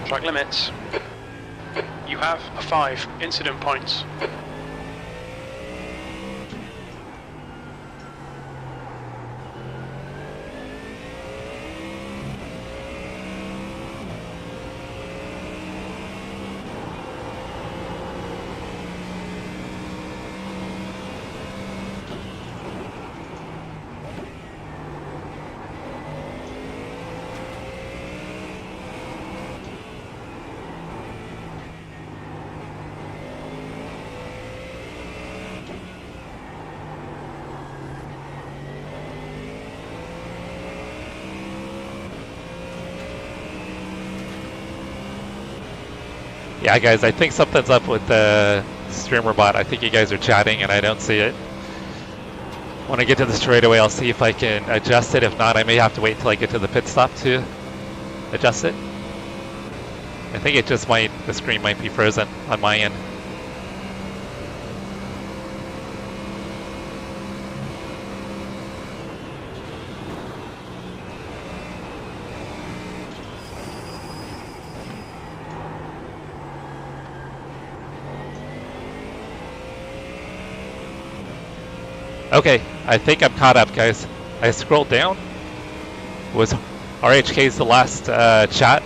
Track limits. You have 5 incident points. Yeah, guys, I think something's up with the streamer bot. I think you guys are chatting and I don't see it. When I get to the straightaway, I'll see if I can adjust it. If not, I may have to wait until I get to the pit stop to adjust it. I think it just might, the screen might be frozen on my end. Okay, I think I'm caught up, guys. I scrolled down. Was RHK's the last chat?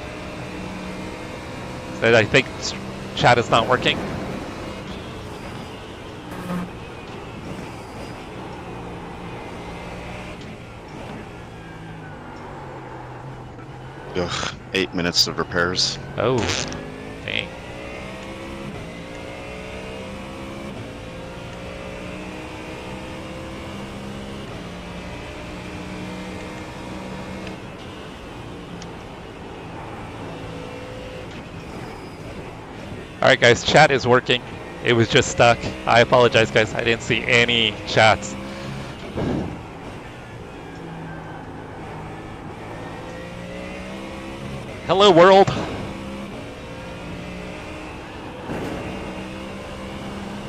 Said I think chat is not working. Ugh, 8 minutes of repairs. Oh, dang. Alright guys, chat is working. It was just stuck. I apologize guys, I didn't see any chats. Hello world!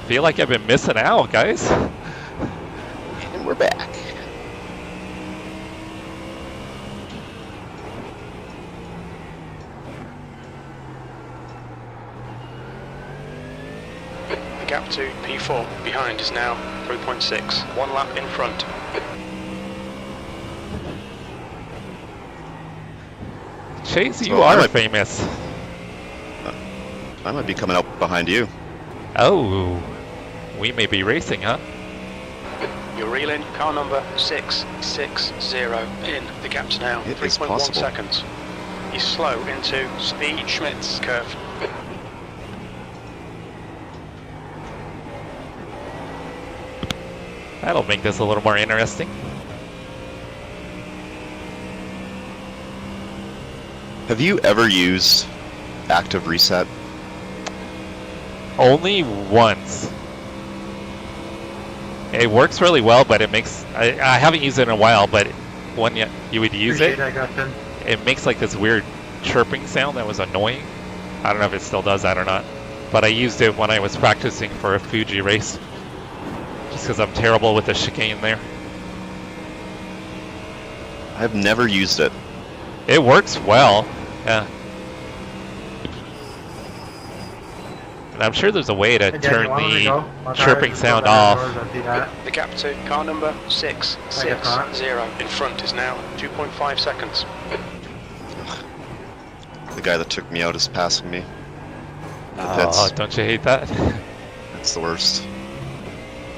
Feel like I've been missing out, guys. And we're back. The gap to P4 behind is now 3.6. 1 lap in front. Chase, you Oh, are I might- famous. I might be coming up behind you. Oh, we may be racing, huh? You're reeling car number 660 in. The gap's now It is 3.1 possible. seconds. He's slow into the Schmitz curve. That'll make this a little more interesting. Have you ever used active reset? Only once. It works really well, but it makes... I haven't used it in a while, but when you would use Appreciate it, that, Justin. it makes like this weird chirping sound that was annoying. I don't know if it still does that or not. But I used it when I was practicing for a Fuji race. Just because I'm terrible with the chicane there. I've never used it. It works well, yeah. And I'm sure there's a way to Hey, turn Daniel, why don't we the go? My tires chirping just sound go back off. indoors, I see that. The gap to car number 660 in front is now 2.5 seconds. The guy that took me out is passing me. Oh, don't you hate that? That's the worst.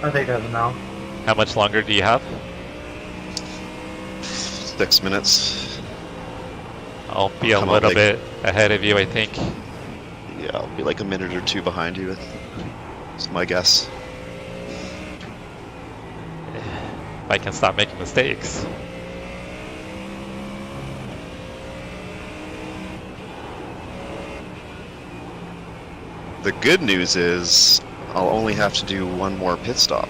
I think that's a no. How much longer do you have? 6 minutes. I'll be a Come on, little big. bit ahead of you, I think. Yeah, I'll be like a minute or two behind you. That's my guess. If I can stop making mistakes. The good news is I'll only have to do one more pit stop.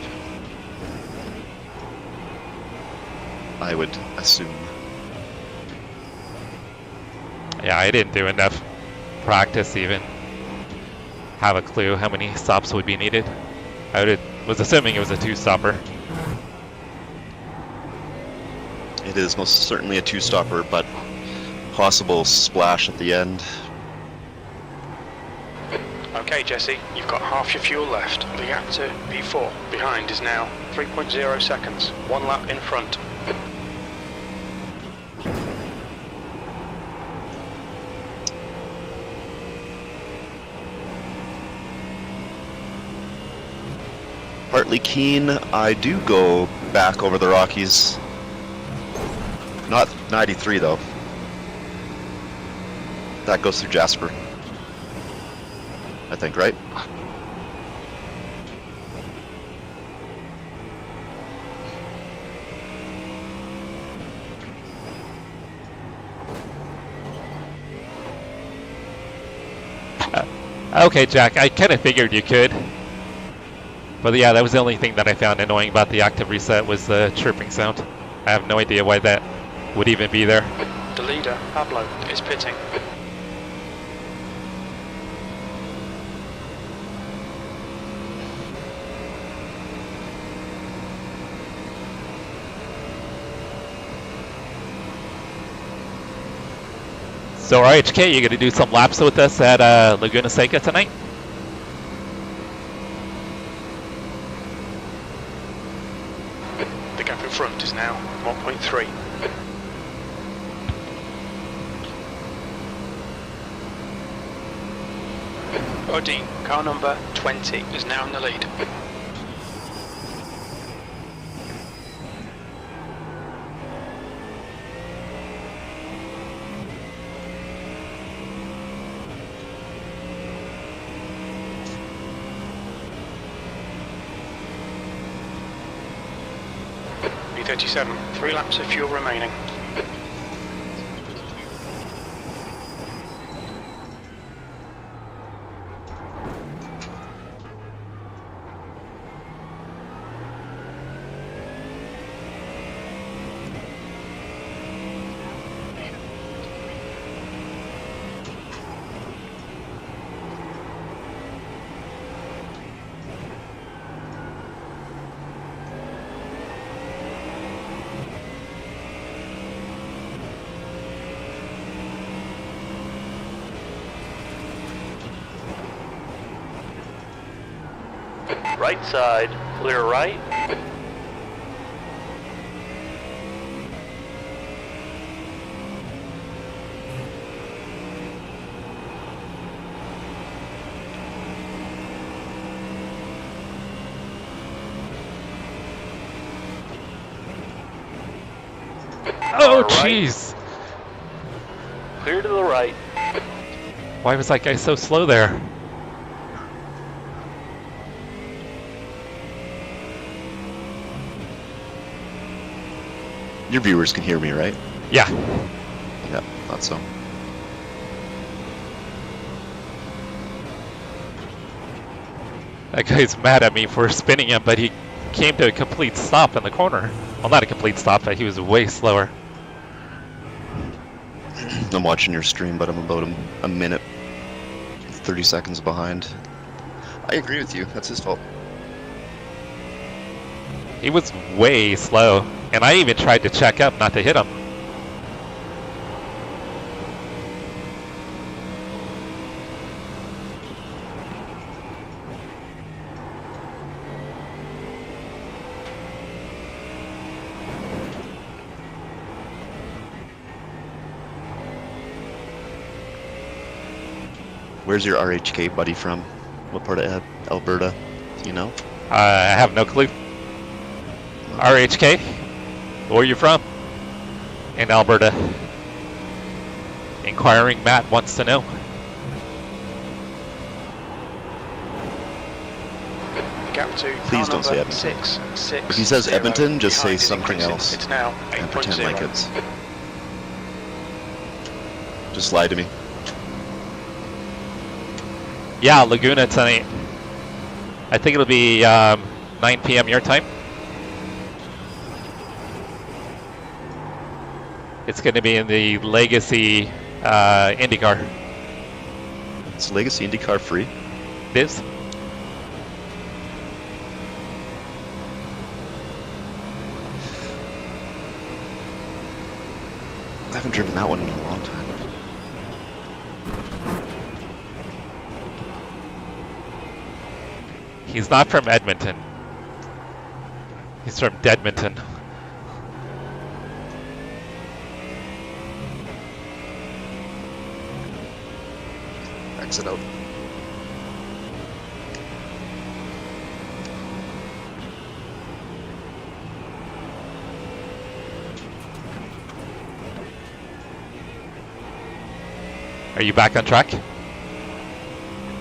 I would assume. Yeah, I didn't do enough practice to even have a clue how many stops would be needed. Was assuming it was a 2-stopper. It is most certainly a 2-stopper, but possible splash at the end. Okay, Jesse, you've got half your fuel left. The gap to P4 behind is now 3.0 seconds. 1 lap in front. Partly keen, I do go back over the Rockies. Not 93 though. That goes through Jasper. I think, right? Okay, Jack, I kind of figured you could. But yeah, that was the only thing that I found annoying about the active reset was the chirping sound. I have no idea why that would even be there. The leader, Pablo, is pitting. So RHK, you gonna do some laps with us at Laguna Seca tonight? The gap in front is now 1.3. Audi, car number 20, is now in the lead. P37, 3 laps of fuel remaining. Right side, clear right. Oh, All right. jeez. Clear Clear to the right. Why was that guy so slow there? Your viewers can hear me, right? Yeah. Yeah, thought so. That guy's mad at me for spinning him, but he came to a complete stop in the corner. Well, not a complete stop, but he was way slower. I'm watching your stream, but I'm about a minute, 30 seconds behind. I agree with you. That's his fault. He was way slow, and I even tried to check up not to hit him. Where's your RHK buddy from? What part of Alberta? Do you know? I have no clue. RHK? Where are you from? In Alberta. Inquiring Matt wants to know. Gap 2. Please don't say Edmonton. If he says Edmonton, just say something else. It's now And pretend 8.0. like it's... Just lie to me. Yeah, Laguna tonight. I think it'll be 9 p.m. your time. It's going to be in the Legacy IndyCar. Is Legacy IndyCar free? It is. I haven't driven that one in a long time. He's not from Edmonton. He's from Deadmonton. Exit out. Are you back on track?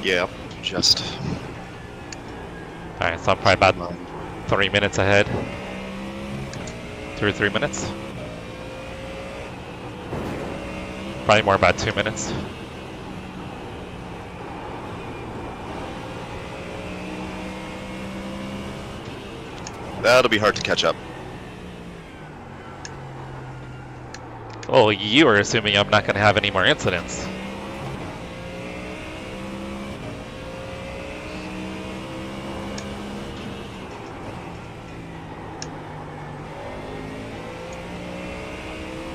Yeah, just... Alright, so I'm probably about 3 minutes ahead. 2 or 3 minutes. Probably more about 2 minutes. That'll be hard to catch up. Oh, you are assuming I'm not going to have any more incidents.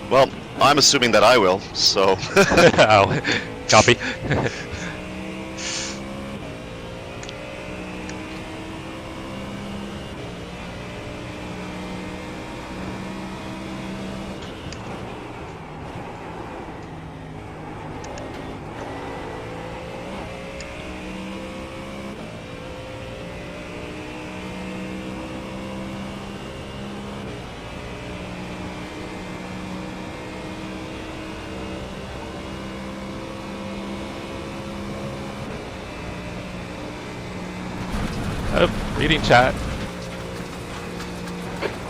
Well, I'm assuming that I will, so... Oh, copy. Oh, reading chat.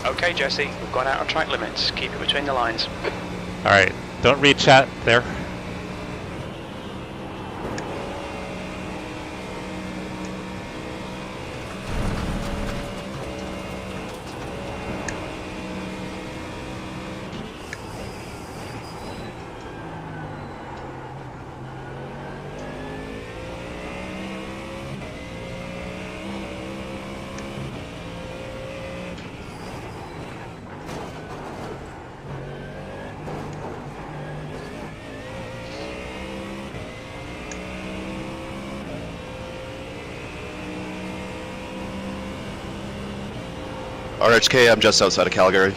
Okay, Jesse, we've gone out of track limits. Keep it between the lines. Alright, don't read chat there. RHK, I'm just outside of Calgary.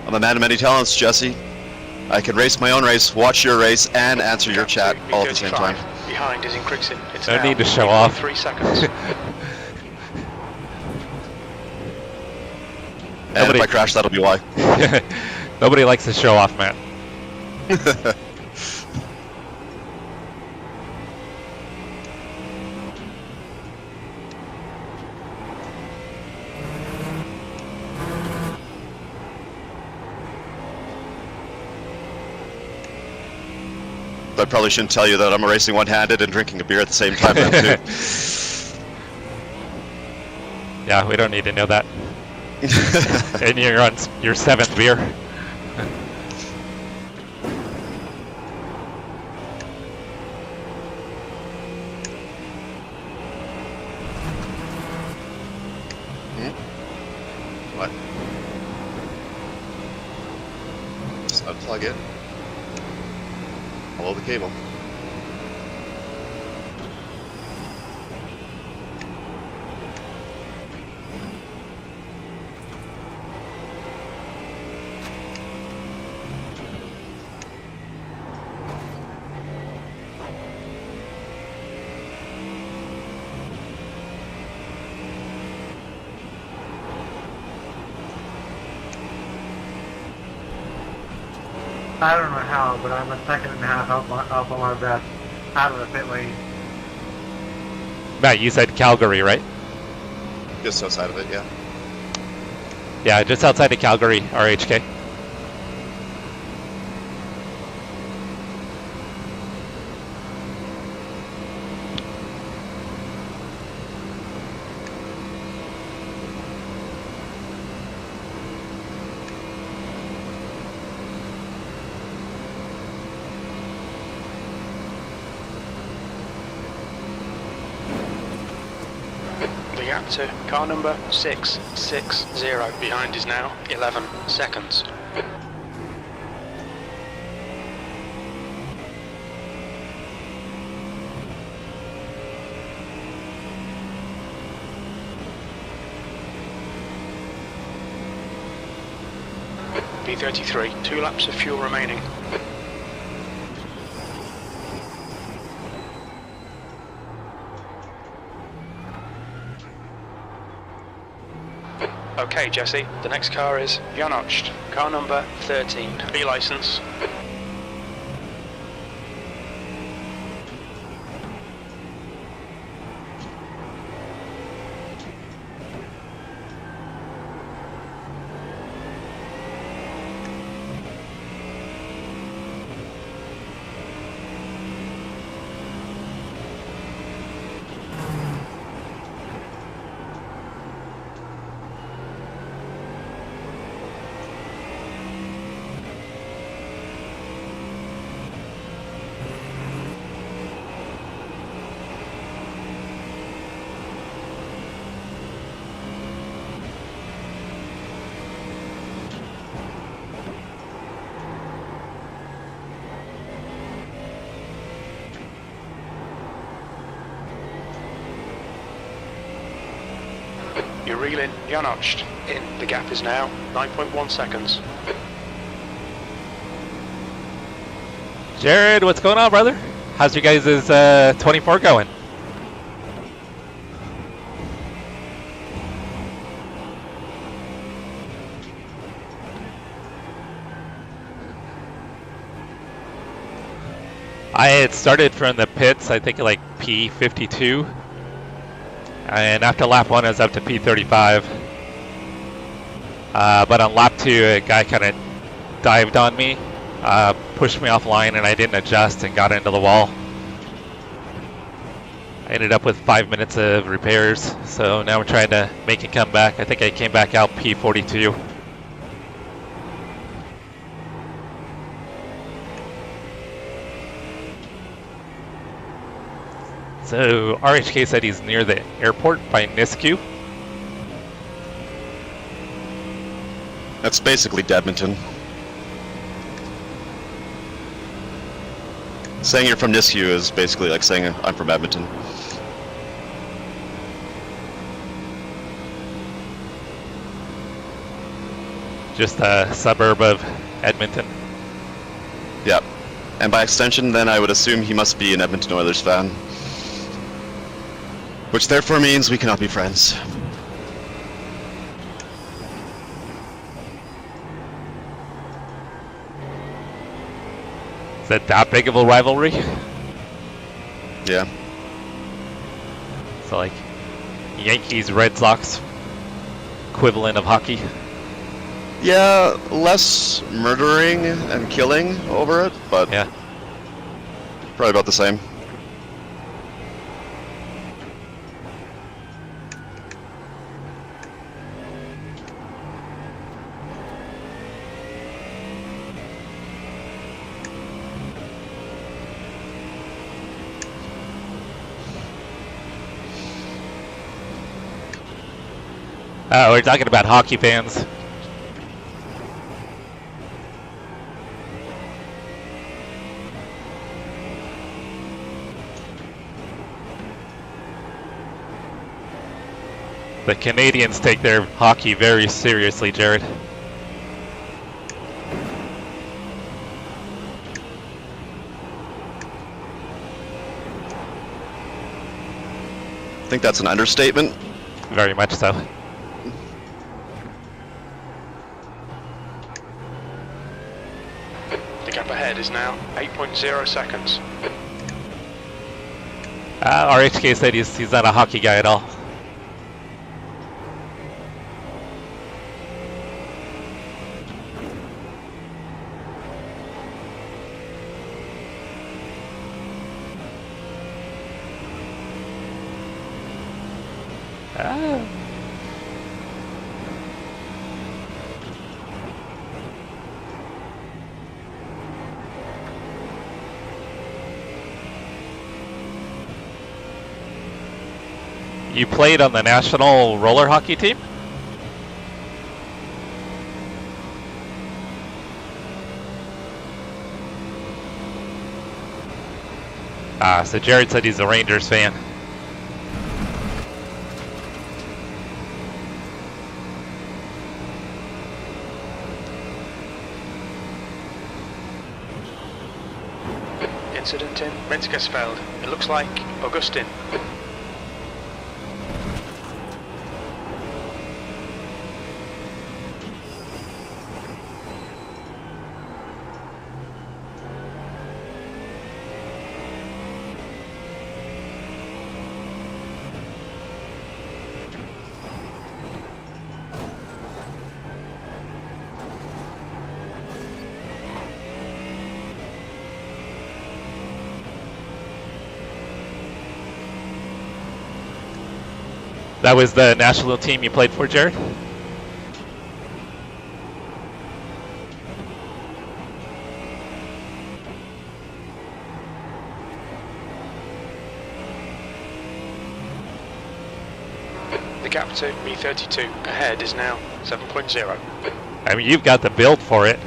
I'm a man of many talents, Jesse. I can race my own race, watch your race, and answer your chat all at the same time. Behind is increasing. It's No now need to show off. 3 seconds. And if I crash, that'll be why. Nobody likes to show off, man. I probably shouldn't tell you that I'm racing one-handed and drinking a beer at the same time then too. Yeah, we don't need to know that. And you're on your 7th beer. What? Just unplug it. Follow the cable. I don't know how, but I'm a second and a half up on my best out of the pit lane. Matt, you said Calgary, right? Just outside of it, yeah. Yeah, just outside of Calgary, RHK. To car number 660. Behind is now 11 seconds. P33, 2 laps of fuel remaining. Okay, Jesse, the next car is Janoched, car number 13, B license. You're reeling, Janoched. In, the gap is now 9.1 seconds. Jared, what's going on, brother? How's your guys' 24 going? I had started from the pits, I think like P52. And after lap 1, I was up to P35. But on lap 2, a guy kind of dived on me, pushed me offline, and I didn't adjust and got into the wall. I ended up with 5 minutes of repairs, so now we're trying to make it come back. I think I came back out P42. So RHK said he's near the airport by Nisku. That's basically Edmonton. Saying you're from Nisku is basically like saying I'm from Edmonton. Just a suburb of Edmonton. Yep. And by extension, then I would assume he must be an Edmonton Oilers fan. Which therefore means we cannot be friends. Is that big of a rivalry? Yeah. So like Yankees, Red Sox equivalent of hockey. Yeah, less murdering and killing over it, but Yeah. probably about the same. Oh, we're talking about hockey fans. The Canadians take their hockey very seriously, Jared. I think that's an understatement. Very much so. The gap ahead is now 8.0 seconds. RHK said he's not a hockey guy at all. You played on the national roller hockey team? So Jared said he's a Rangers fan. Incident in Rinskersfeld. It looks like Augustin. That was the national team you played for, Jared? The gap to B32 ahead is now 7.0. I mean, you've got the build for it.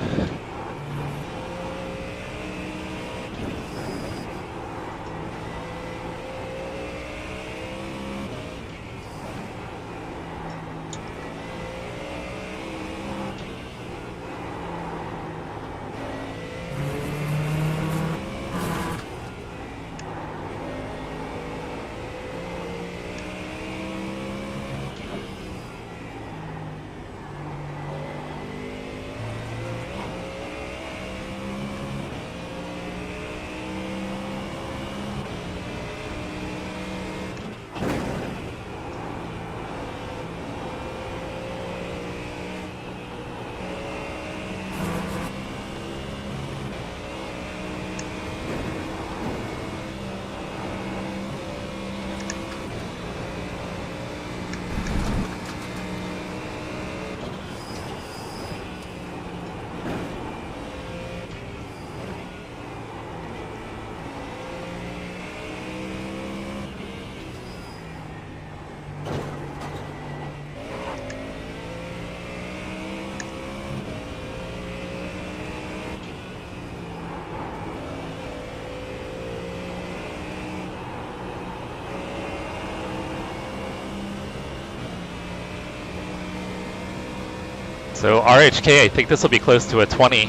So RHK, I think this will be close to a 20.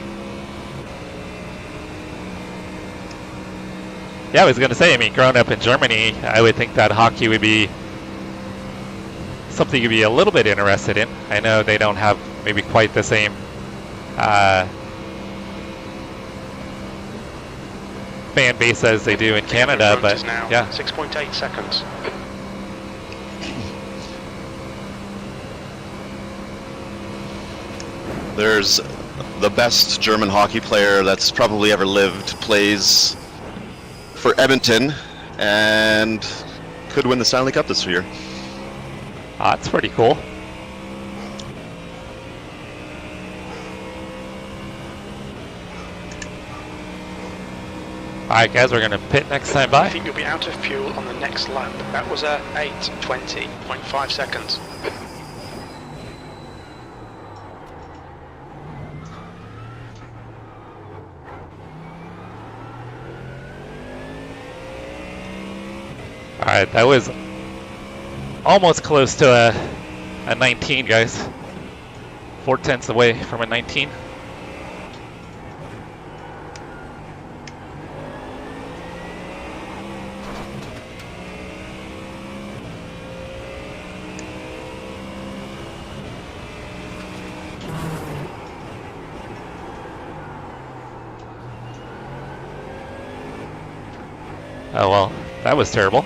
Yeah, I was going to say, I mean, growing up in Germany, I would think that hockey would be something you'd be a little bit interested in. I know they don't have maybe quite the same fan base as they do in Canada, Front but is now yeah. 6.8 seconds. There's the best German hockey player that's probably ever lived, plays for Edmonton, and could win the Stanley Cup this year. That's pretty cool. Alright guys, we're going to pit next time I by. think you'll be out of fuel on the next lap. That was a 8:20.5 seconds. Alright, that was almost close to a 19, guys. 4/10 away from a 19. Oh well, that was terrible.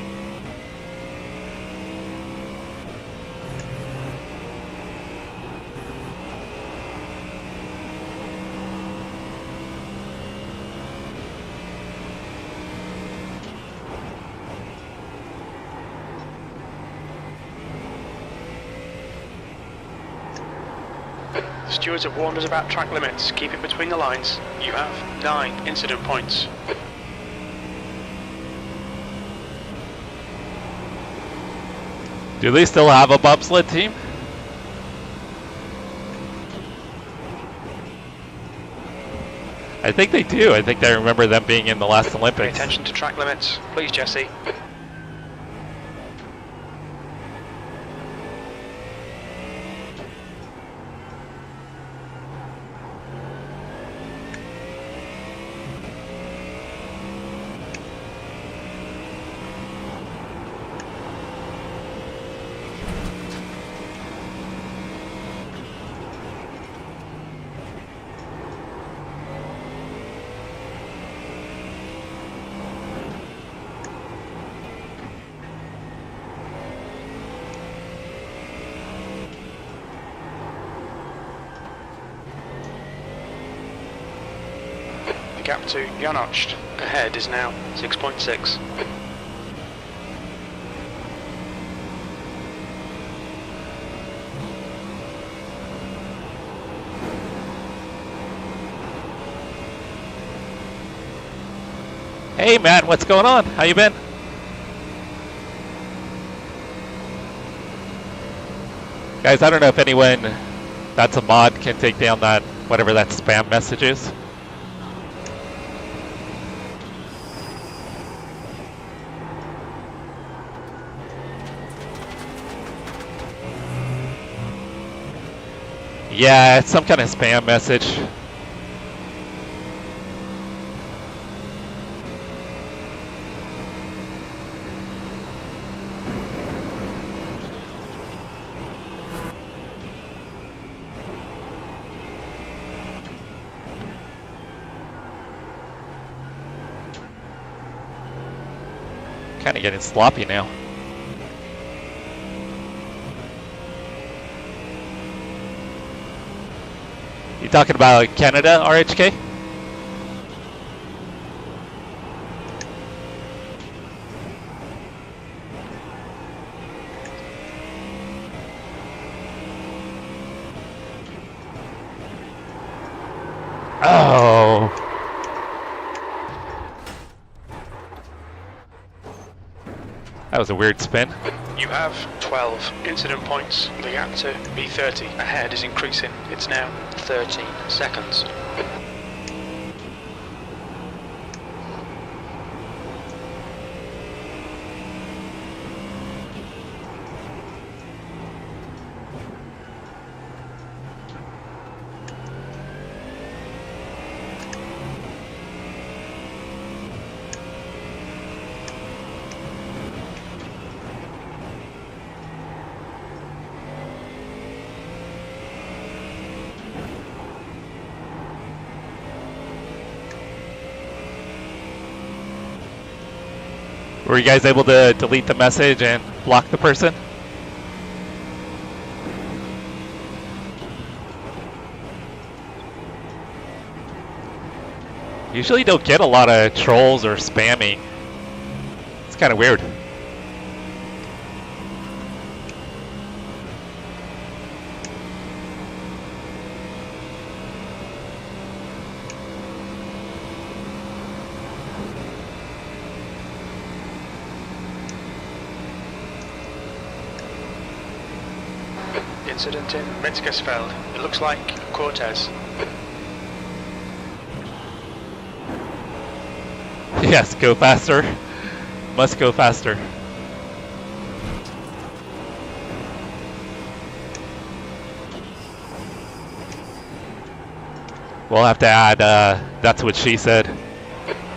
Stewards have warned us about track limits. Keep it between the lines. You have 9 incident points. Do they still have a bobsled team? I think they do. I think I remember them being in the last Pay Olympics. attention to track limits. Please, Jesse. Gap to Janocht ahead is now 6.6. Hey Matt, what's going on? How you been? Guys, I don't know if anyone that's a mod can take down that, whatever that spam message is. Yeah, it's some kind of spam message. Kind of getting sloppy now. You talking about Canada, RHK? Oh. That was a weird spin. You have 12 incident points. The gap to B30 ahead is increasing. It's now 13 seconds. Were you guys able to delete the message and block the person? Usually don't get a lot of trolls or spamming. It's kind of weird. Incident in Metzgersfeld. It looks like Cortez. Yes, go faster. Must go faster. We'll have to add, that's what she said.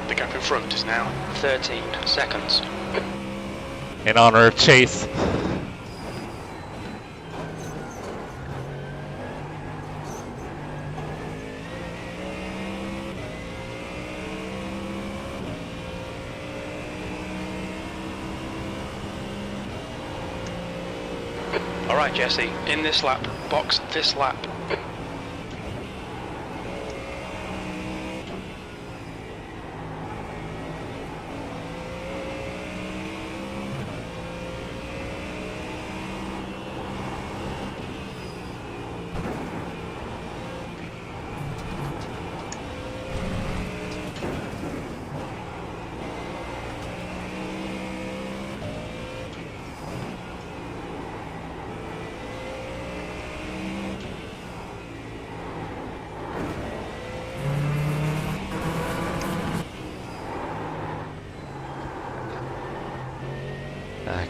The gap in front is now 13 seconds. In honor of Chase. Alright Jesse, in this lap, box this lap.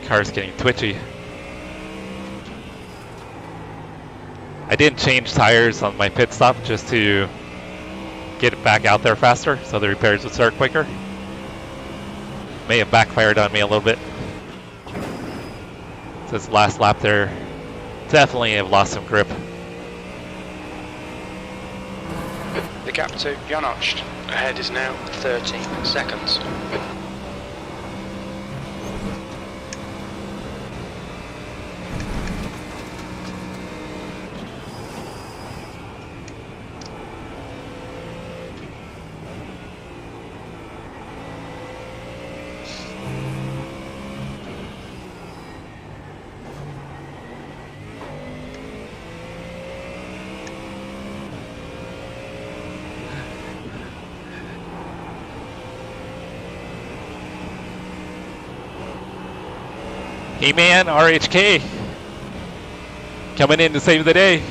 Car's getting twitchy. I didn't change tires on my pit stop just to get it back out there faster so the repairs would start quicker. May have backfired on me a little bit. This last lap there, definitely have lost some grip. The gap to Janocht ahead is now 13 seconds. Hey man, RHK, coming in to save the day.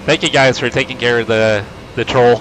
Thank you guys for taking care of the troll.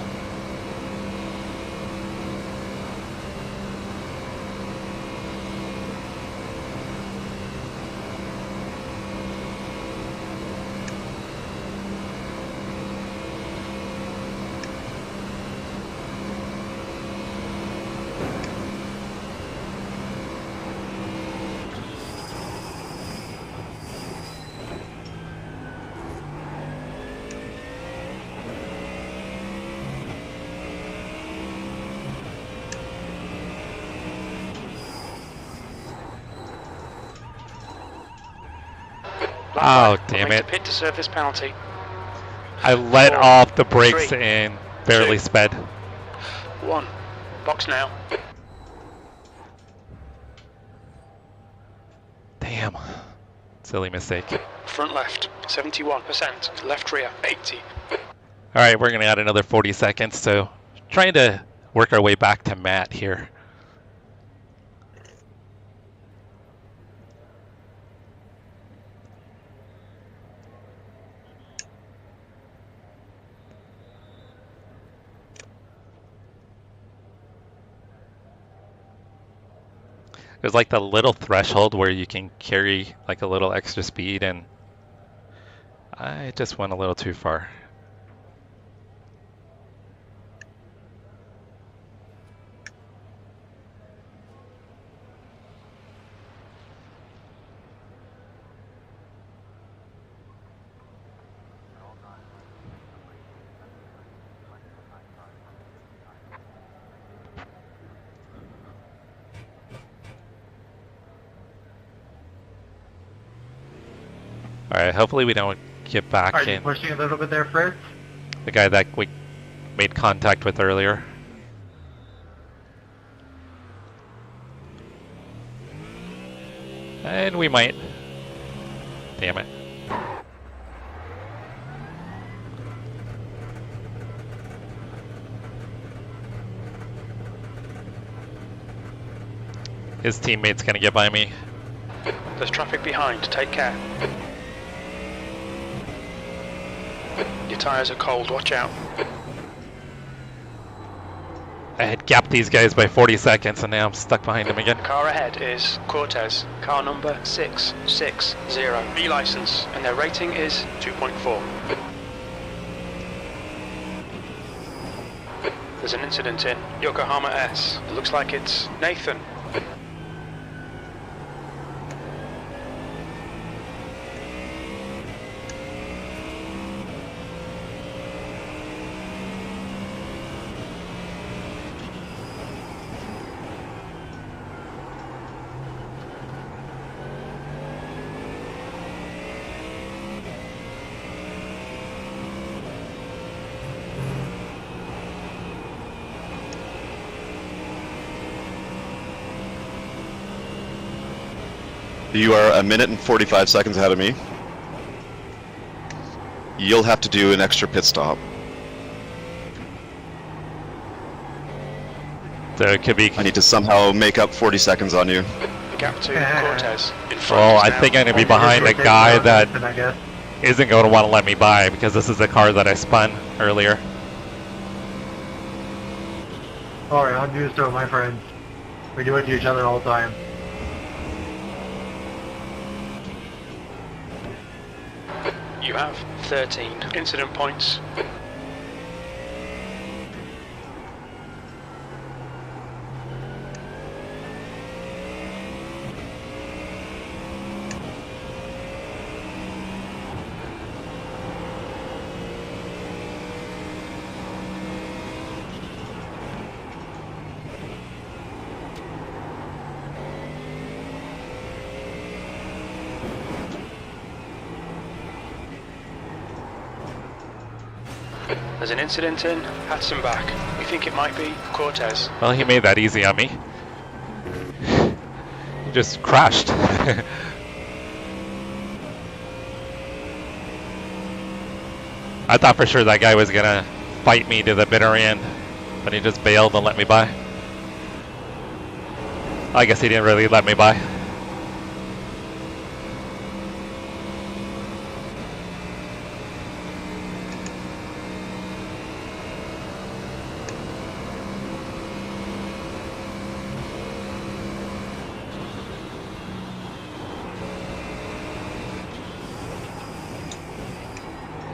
Oh, damn it. Pit to serve this penalty. I let 4, off the brakes 3, and barely 2, sped. 1. Box now. Damn. Silly mistake. Front left, 71%. Left rear, 80. Alright, we're going to add another 40 seconds, so trying to work our way back to Matt here. There's like the little threshold where you can carry like a little extra speed, and I just went a little too far. Alright, hopefully we don't get back Are you in. pushing a little bit there, Fritz? The guy that we made contact with earlier. And we might. Damn it. His teammate's gonna get by me. There's traffic behind, take care. Your tyres are cold, watch out. I had gapped these guys by 40 seconds and now I'm stuck behind them again. Car ahead is Cortez, car number 660, E-license, and their rating is 2.4. There's an incident in Yokohama S. It looks like it's Nathan. You are 1 minute and 45 seconds ahead of me. You'll have to do an extra pit stop. So it could be. I need to somehow make up 40 seconds on you. The gap to Cortez. In front Well, is I now think I'm gonna be behind a guy that I guess. isn't going to want to let me by because this is the car that I spun earlier. Alright, I'm used to it, my friend. We do it to each other all the time. You have 13 incident points. There's an incident in Hudson back. We think it might be Cortez. Well, he made that easy on me. He just crashed. I thought for sure that guy was gonna fight me to the bitter end, but he just bailed and let me by. I guess he didn't really let me by.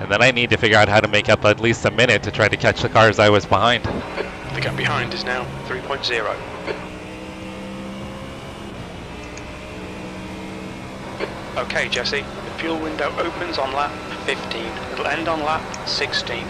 And then I need to figure out how to make up at least a minute to try to catch the cars I was behind. The gap behind is now 3.0. Okay, Jesse. The fuel window opens on lap 15. It'll end on lap 16.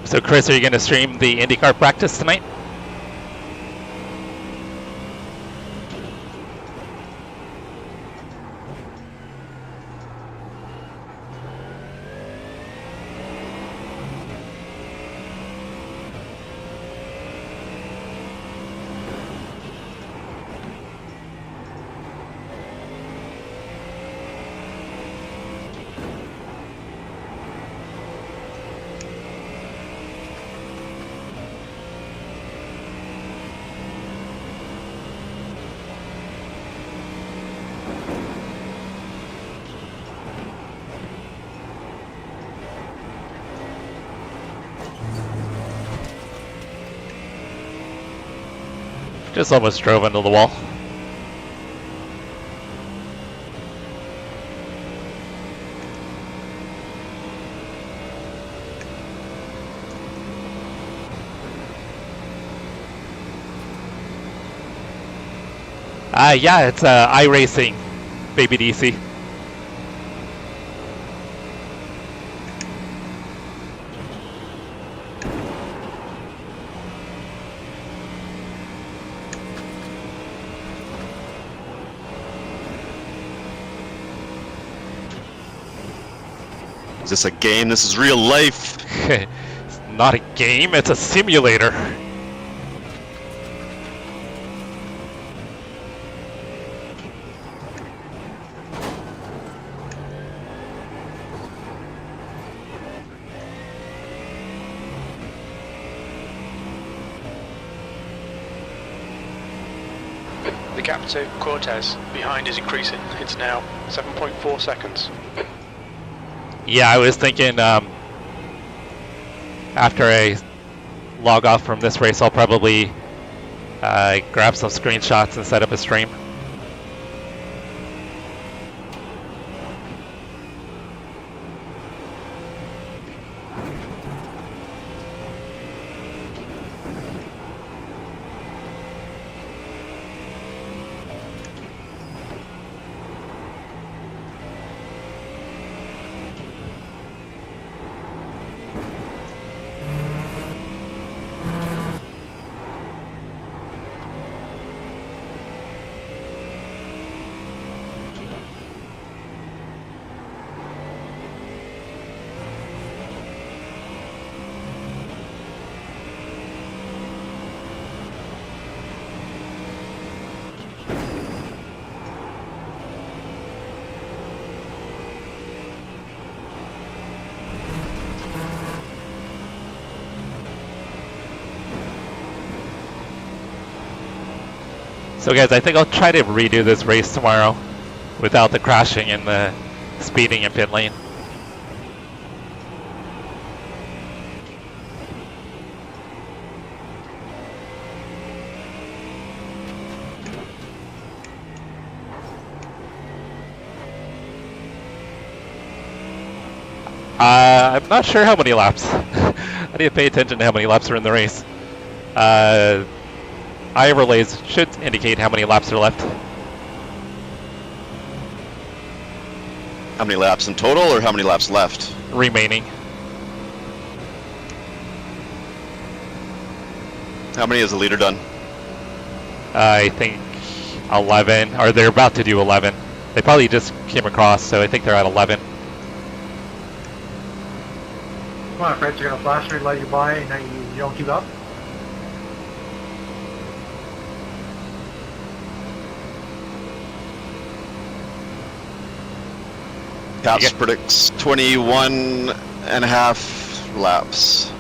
So Chris, are you going to stream the IndyCar practice tonight? Just almost drove into the wall. Yeah, it's iRacing, baby DC. Is this a game? This is real life. It's not a game, it's a simulator. The gap to Cortez behind is increasing. It's now 7.4 seconds. Yeah, I was thinking after I log off from this race, I'll probably grab some screenshots and set up a stream. So guys, I think I'll try to redo this race tomorrow without the crashing and the speeding in pit lane. I'm not sure how many laps. I need to pay attention to how many laps are in the race. iRelays should indicate how many laps are left. How many laps in total, or how many laps left? Remaining. How many has the leader done? I think 11, or they're about to do 11. They probably just came across, so I think they're at 11. Come on, Fred, you're gonna flash me, let you by, and then you don't keep up? Caps predicts 21 and a half laps.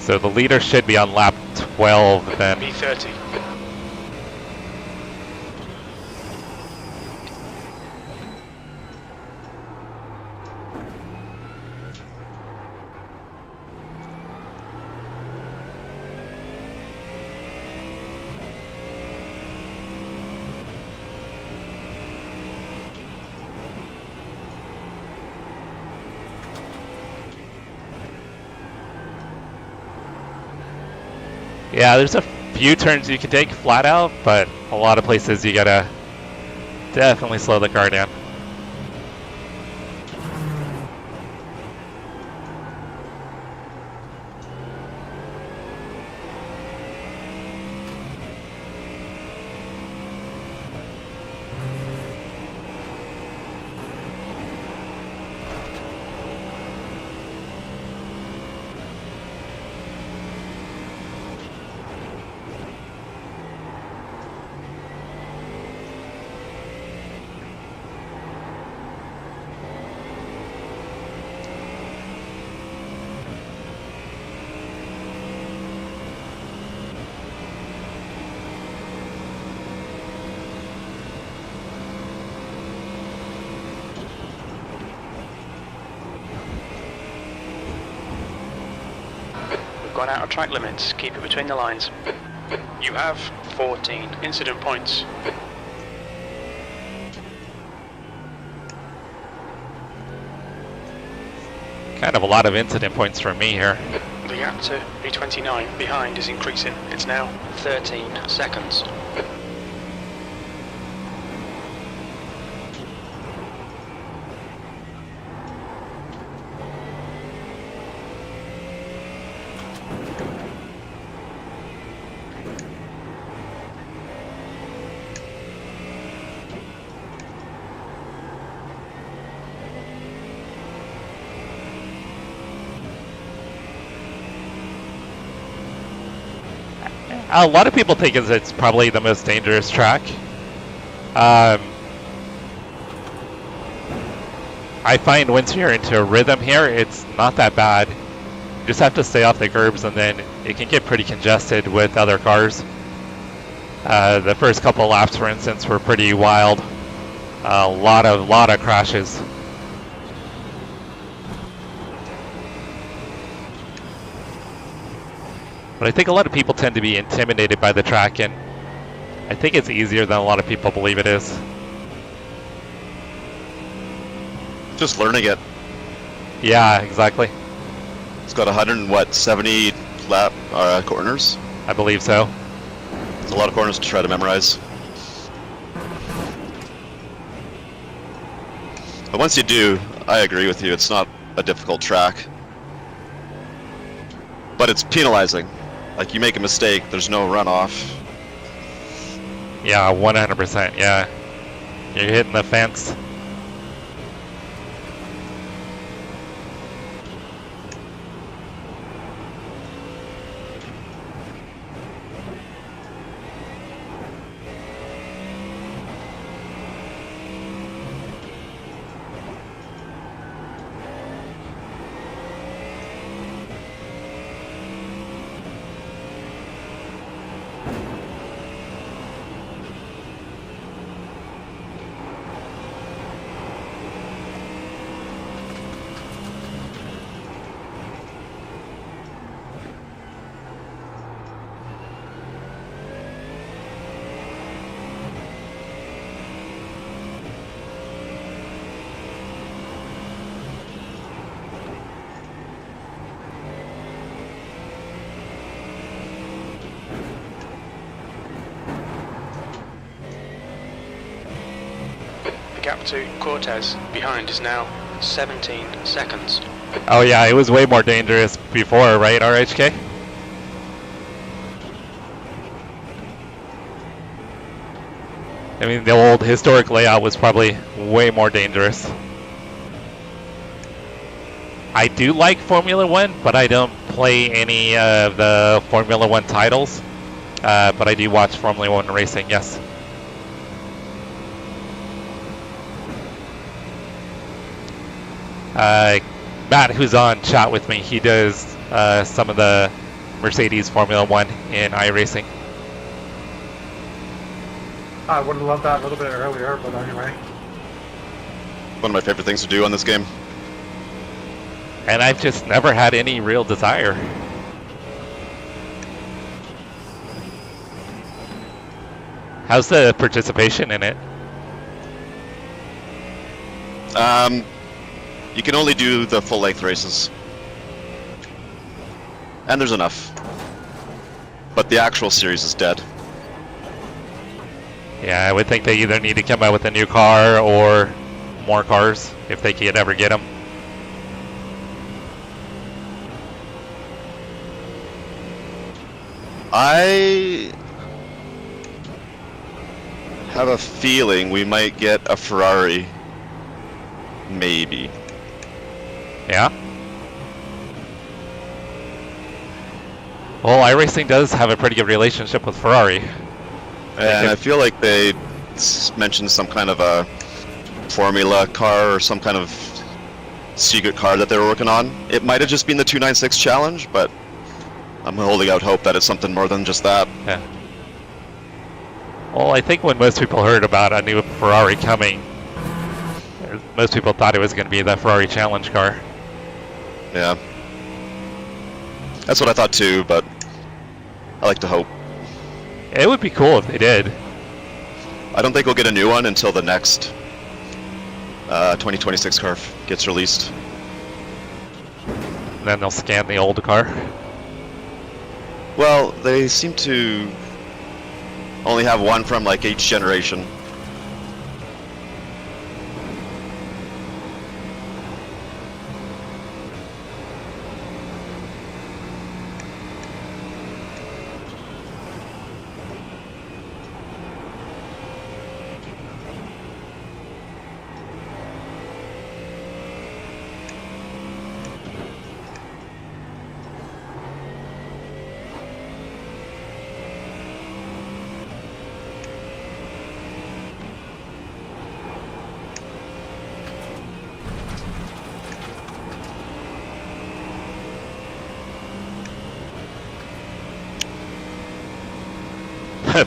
So the leader should be on lap 12 then. B30. Yeah, there's a few turns you can take flat out, but a lot of places you gotta definitely slow the car down. run out of track limits. Keep it between the lines. You have 14 incident points. Kind of a lot of incident points for me here. The gap to P29 behind is increasing. It's now 13 seconds. A lot of people think it's probably the most dangerous track. I find once you're into a rhythm here, it's not that bad. You just have to stay off the curbs, and then it can get pretty congested with other cars. The first couple laps, for instance, were pretty wild. A lot of crashes. But I think a lot of people tend to be intimidated by the track, and I think it's easier than a lot of people believe it is. Just learning it. Yeah, exactly. It's got 170 lap corners. I believe so. It's a lot of corners to try to memorize. But once you do, I agree with you, it's not a difficult track. But it's penalizing. Like, you make a mistake, there's no runoff. Yeah, 100%, yeah. You're hitting the fence. Gap to Cortez behind is now 17 seconds. Oh yeah, it was way more dangerous before, right, RHK? I mean, the old historic layout was probably way more dangerous. I do like Formula One, but I don't play any of the Formula One titles. But I do watch Formula One racing, yes. Matt, who's on chat with me, he does some of the Mercedes Formula One in iRacing. I would have loved that a little bit earlier, but anyway. One of my favorite things to do on this game. And I've just never had any real desire. How's the participation in it? You can only do the full-length races. And there's enough. But the actual series is dead. Yeah, I would think they either need to come out with a new car or more cars, if they could ever get them. I have a feeling we might get a Ferrari. Maybe. Yeah? Well, iRacing does have a pretty good relationship with Ferrari. And I feel like they mentioned some kind of a formula car or some kind of secret car that they were working on. It might have just been the 296 challenge, but I'm holding out hope that it's something more than just that. Yeah. Well, I think when most people heard about a new Ferrari coming, most people thought it was going to be the Ferrari challenge car. Yeah. That's what I thought too, but I like to hope. It would be cool if they did. I don't think we'll get a new one until the next 2026 car gets released. And then they'll scan the old car. Well, they seem to only have one from like each generation.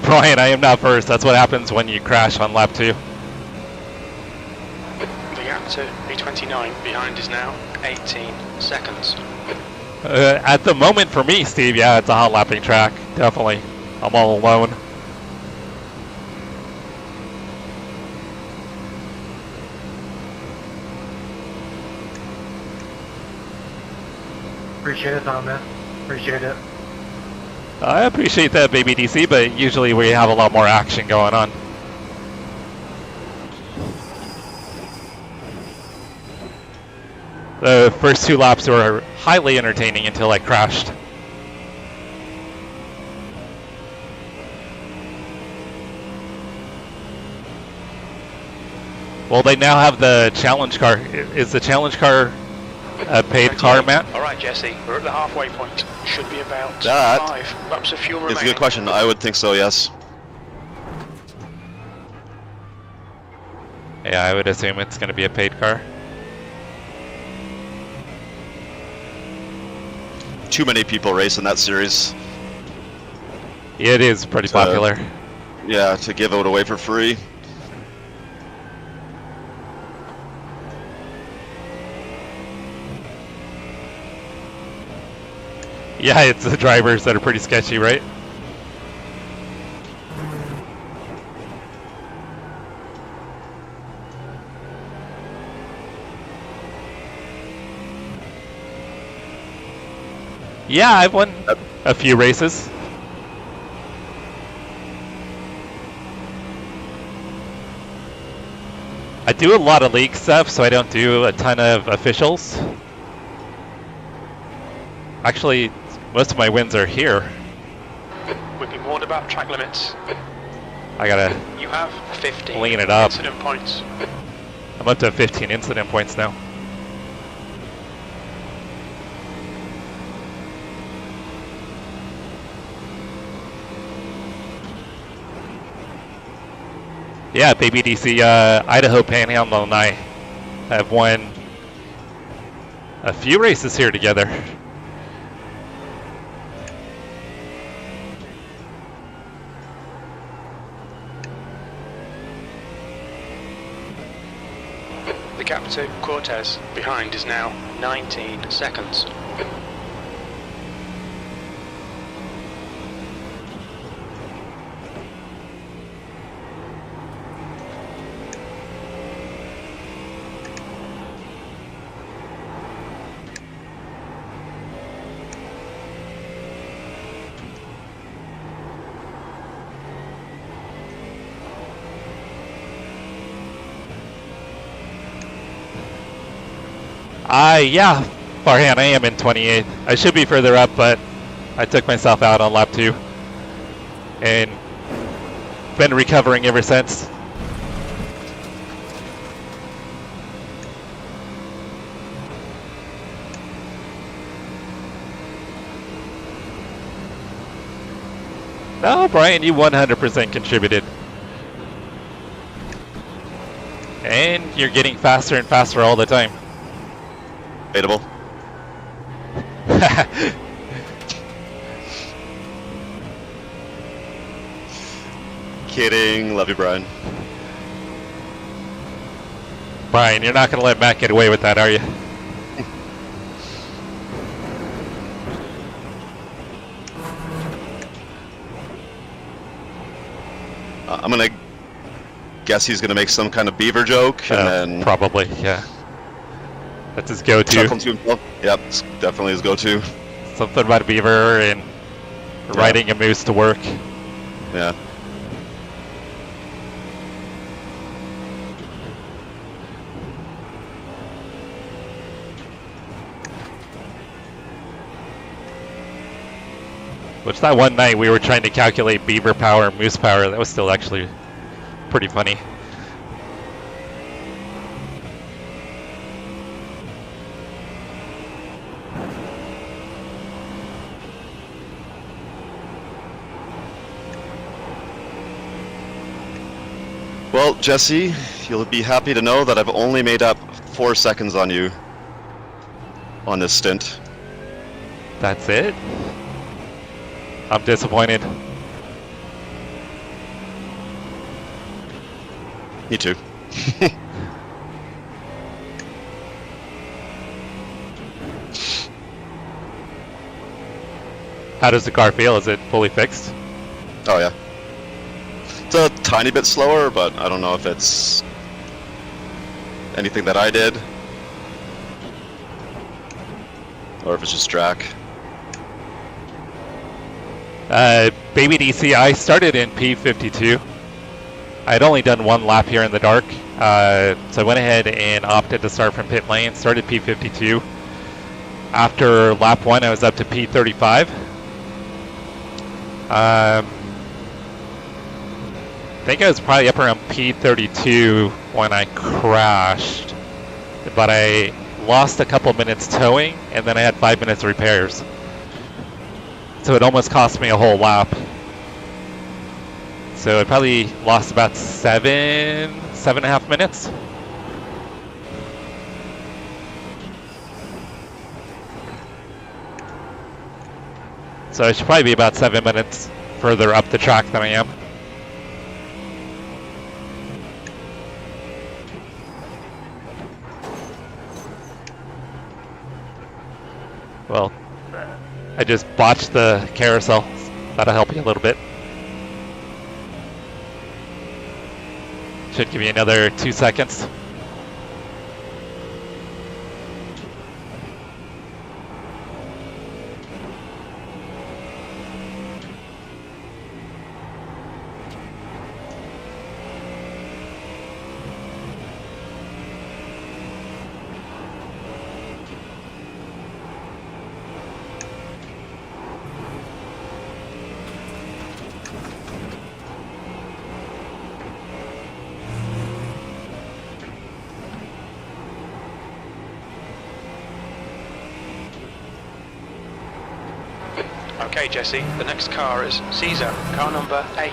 Brian, I am not first. That's what happens when you crash on lap 2. The gap to P29 behind is now 18 seconds. At the moment for me, Steve, yeah, it's a hot lapping track. Definitely. I'm all alone. Appreciate it, Thomas. Appreciate it. I appreciate that, baby DC, but usually we have a lot more action going on. The first 2 laps were highly entertaining until I crashed. Well, they now have the challenge car. Is the challenge car a paid car, Matt? Alright, Jesse, we're at the halfway point. Should be about That 5 laps of fuel It's remaining. a good question. I would think so, yes. Yeah, I would assume it's going to be a paid car. Too many people race in that series. It is pretty popular. Yeah, to give it away for free. Yeah, it's the drivers that are pretty sketchy, right? Yeah, I've won a few races. I do a lot of league stuff, so I don't do a ton of officials. Actually, most of my wins are here. We've been warned about track limits. I gotta You have 15 lean it up. incident points. I'm up to 15 incident points now. Yeah, baby DC, Idaho Panhandle and I have won a few races here together. The gap to Cortez behind is now 19 seconds. Yeah, Farhan, I am in 28th. I should be further up, but I took myself out on lap 2. And been recovering ever since. No, Brian, you 100% contributed. And you're getting faster and faster all the time. Debatable. Kidding. Love you, Brian. Brian, you're not going to let Matt get away with that, are you? I'm gonna guess he's gonna make some kind of beaver joke, and then probably, yeah. That's his go-to. chuckle to himself. Yep, it's definitely his go-to. Something about a beaver and riding a moose to work. Yeah. Which that one night we were trying to calculate beaver power and moose power. That was still actually pretty funny. Well, Jesse, you'll be happy to know that I've only made up 4 seconds on you on this stint. That's it? I'm disappointed. Me too. How does the car feel? Is it fully fixed? Oh yeah. It's a tiny bit slower, but I don't know if it's anything that I did or if it's just track. Baby DC, I started in P52. I had only done 1 lap here in the dark, so I went ahead and opted to start from pit lane, started P52. After lap 1, I was up to P35. I think I was probably up around P32 when I crashed, but I lost a couple minutes towing, and then I had 5 minutes of repairs. So it almost cost me a whole lap. So I probably lost about 7.5 minutes. So I should probably be about 7 minutes further up the track than I am. Well, I just botched the carousel. That'll help you a little bit. Should give you another 2 seconds. Okay, Jesse, the next car is Caesar, car number 8.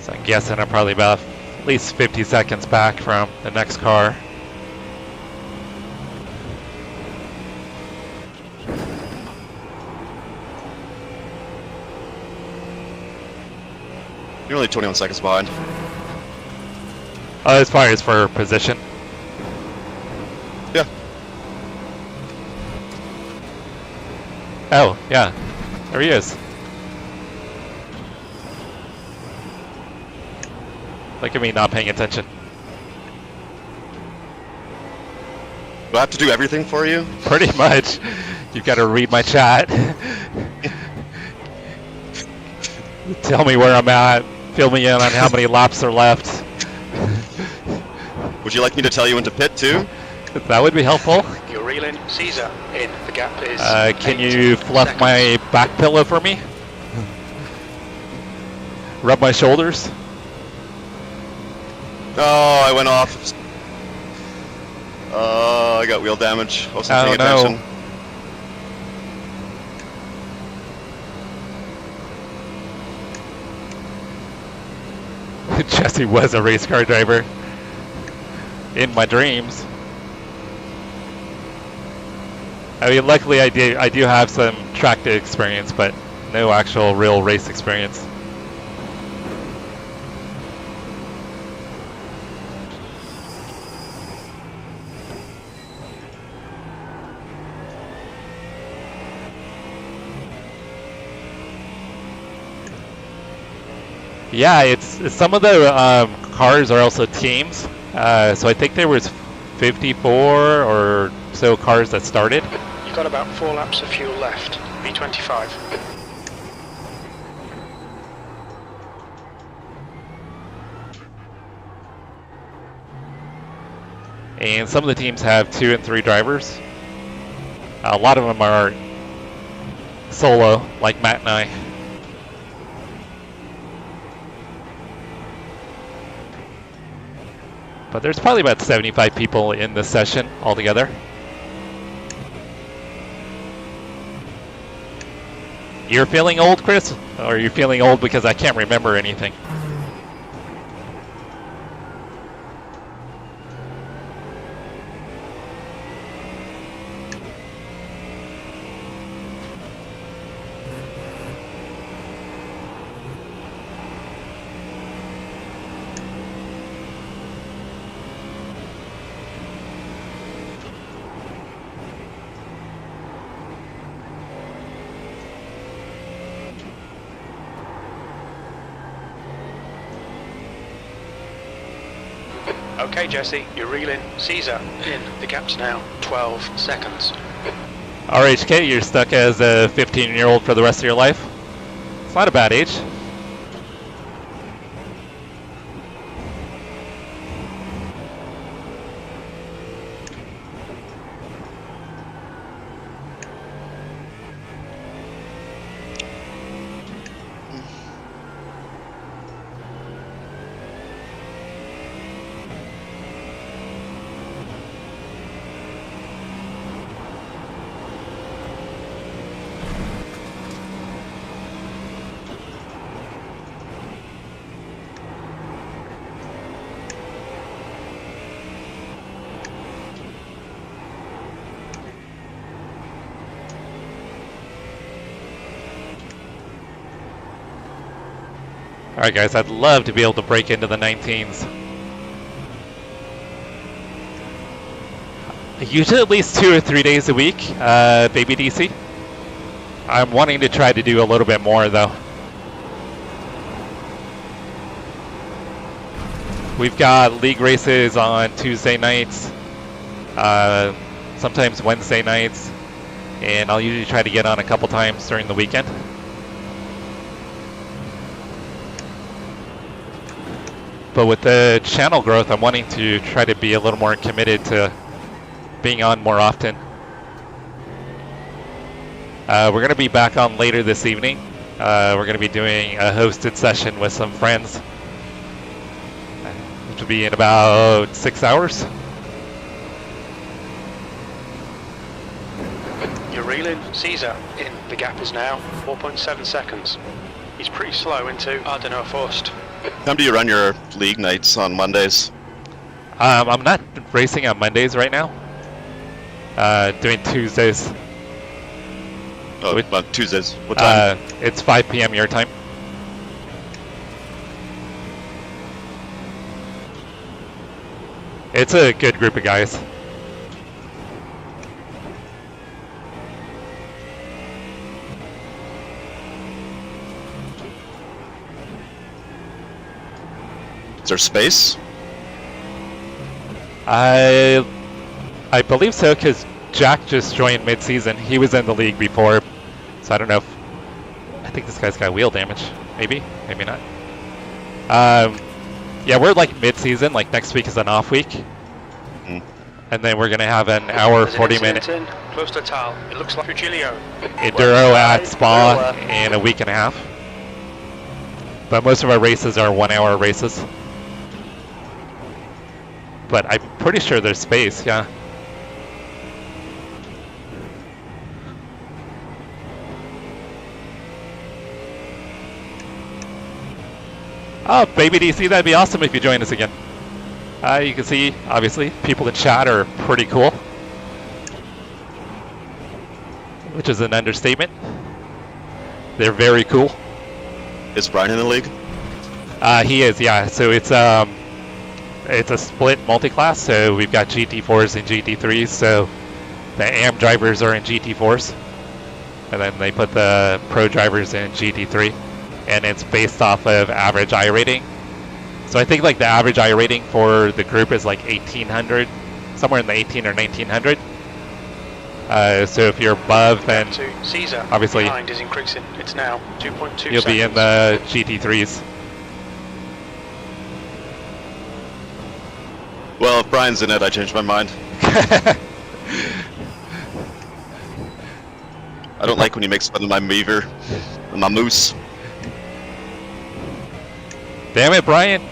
So I'm guessing I'm probably about at least 50 seconds back from the next car. You're only 21 seconds behind. As far as for position. Yeah. Oh, yeah. There he is. Look at me not paying attention. Do I have to do everything for you? Pretty much. You've got to read my chat. Tell me where I'm at. Fill me in on how many laps are left. Would you like me to tell you when to pit too? That would be helpful. You're reeling Caesar in. The gap is Can 8 you fluff seconds. my back pillow for me? Rub my shoulders? Oh, I went off. I got wheel damage. Wasn't paying no. attention. Jesse was a race car driver. In my dreams. I mean, luckily I do have some track day experience, but no actual real race experience. Yeah, it's some of the cars are also teams. So I think there was 54 or so cars that started. You've got about 4 laps of fuel left. B25. And some of the teams have 2 and 3 drivers. A lot of them are solo, like Matt and I. But there's probably about 75 people in this session altogether. You're feeling old, Chris? Or are you feeling old because I can't remember anything? Okay, Jesse, you're reeling. Caesar in. The gap's now 12 seconds. RHK, you're stuck as a 15-year-old for the rest of your life. It's not a bad age. Alright guys, I'd love to be able to break into the 19s. Usually at least 2 or 3 days a week, baby DC. I'm wanting to try to do a little bit more though. We've got league races on Tuesday nights, sometimes Wednesday nights, and I'll usually try to get on a couple times during the weekend. But with the channel growth, I'm wanting to try to be a little more committed to being on more often. We're going to be back on later this evening. We're going to be doing a hosted session with some friends, which will be in about 6 hours. You're reeling. Caesar in. The gap is now 4.7 seconds. He's pretty slow into Ardeno first. Time do you run your league nights on Mondays? I'm not racing on Mondays right now. Doing Tuesdays. Oh, on Tuesdays. What time? It's 5 p.m. your time. It's a good group of guys. Is there space? I believe so, because Jack just joined mid-season. He was in the league before, so I don't know if... I think this guy's got wheel damage. Maybe, maybe not. Yeah, we're like mid-season, like next week is an off week. Mm. And then we're going to have an hour, 40-minute close to Tal. It looks like Virgilio. enduro at Spa in a week and a half. But most of our races are 1 hour races. But I'm pretty sure there's space, yeah. Oh, baby DC, that'd be awesome if you join us again. You can see, obviously, people in chat are pretty cool. Which is an understatement. They're very cool. Is Brian in the league? He is, yeah. So it's a split multi-class, so we've got GT4s and GT3s, so the AM drivers are in GT4s, and then they put the pro drivers in GT3. and it's based off of average iRating. So I think like the average iRating for the group is like 1800, somewhere in the 18 or 1900. So if you're above, then To Caesar, obviously behind is increasing. It's now 2.2 you'll be in the GT3s. Well, if Brian's in it, I changed my mind. I don't like when he makes fun of my beaver and my moose. Damn it, Brian!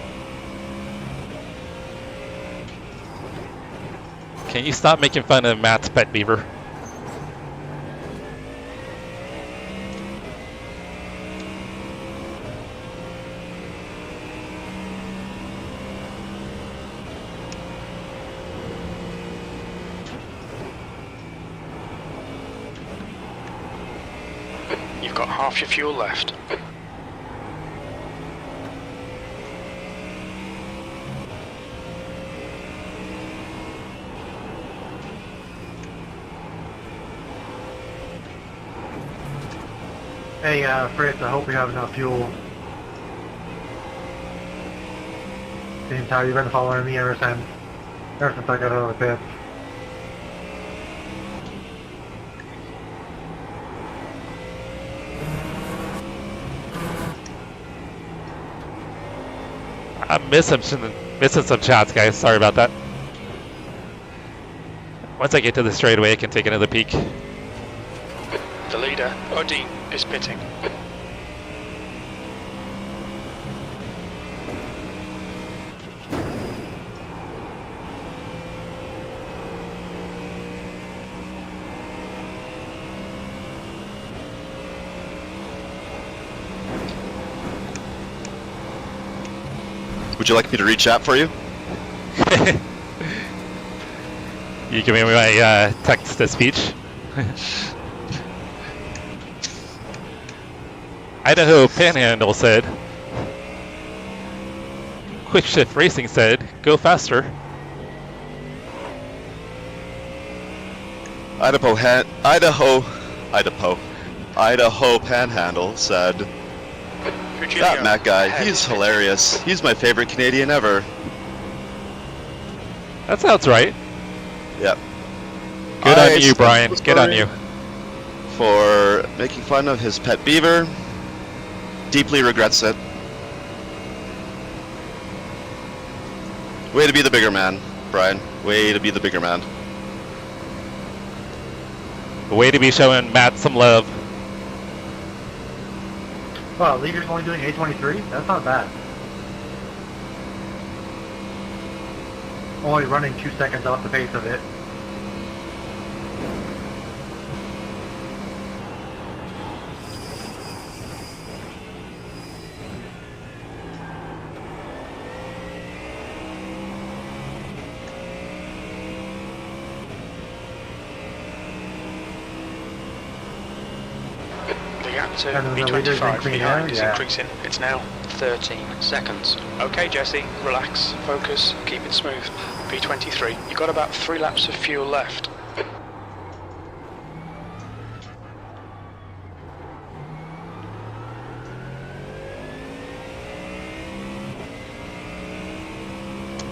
Can you stop making fun of Matt's pet beaver? You've got half your fuel left. Hey, Fritz, I hope you have enough fuel. Same time, you've been following me ever since I got out of the pit. I'm missing some chats, guys. Sorry about that. Once I get to the straightaway, I can take another peek. The leader, Audi, is pitting. Would you like me to read chat for you? You give me my text-to-speech. Idaho Panhandle said, Quick Shift Racing said, go faster. Idaho Panhandle said, that Matt guy, he's hilarious. He's my favorite Canadian ever. That sounds right. Yep. Good on you, Brian. Good on you. For making fun of his pet beaver. Deeply regrets it. Way to be the bigger man, Brian. Way to be the bigger man. Way to be showing Matt some love. Well, leader's only doing 823? That's not bad. Only running 2 seconds off the pace of it. To And then the leader's in B25 clean behind air, is yeah. increasing. It's now 13 seconds. Okay, Jesse, relax, focus, keep it smooth. B23, you've got about 3 laps of fuel left.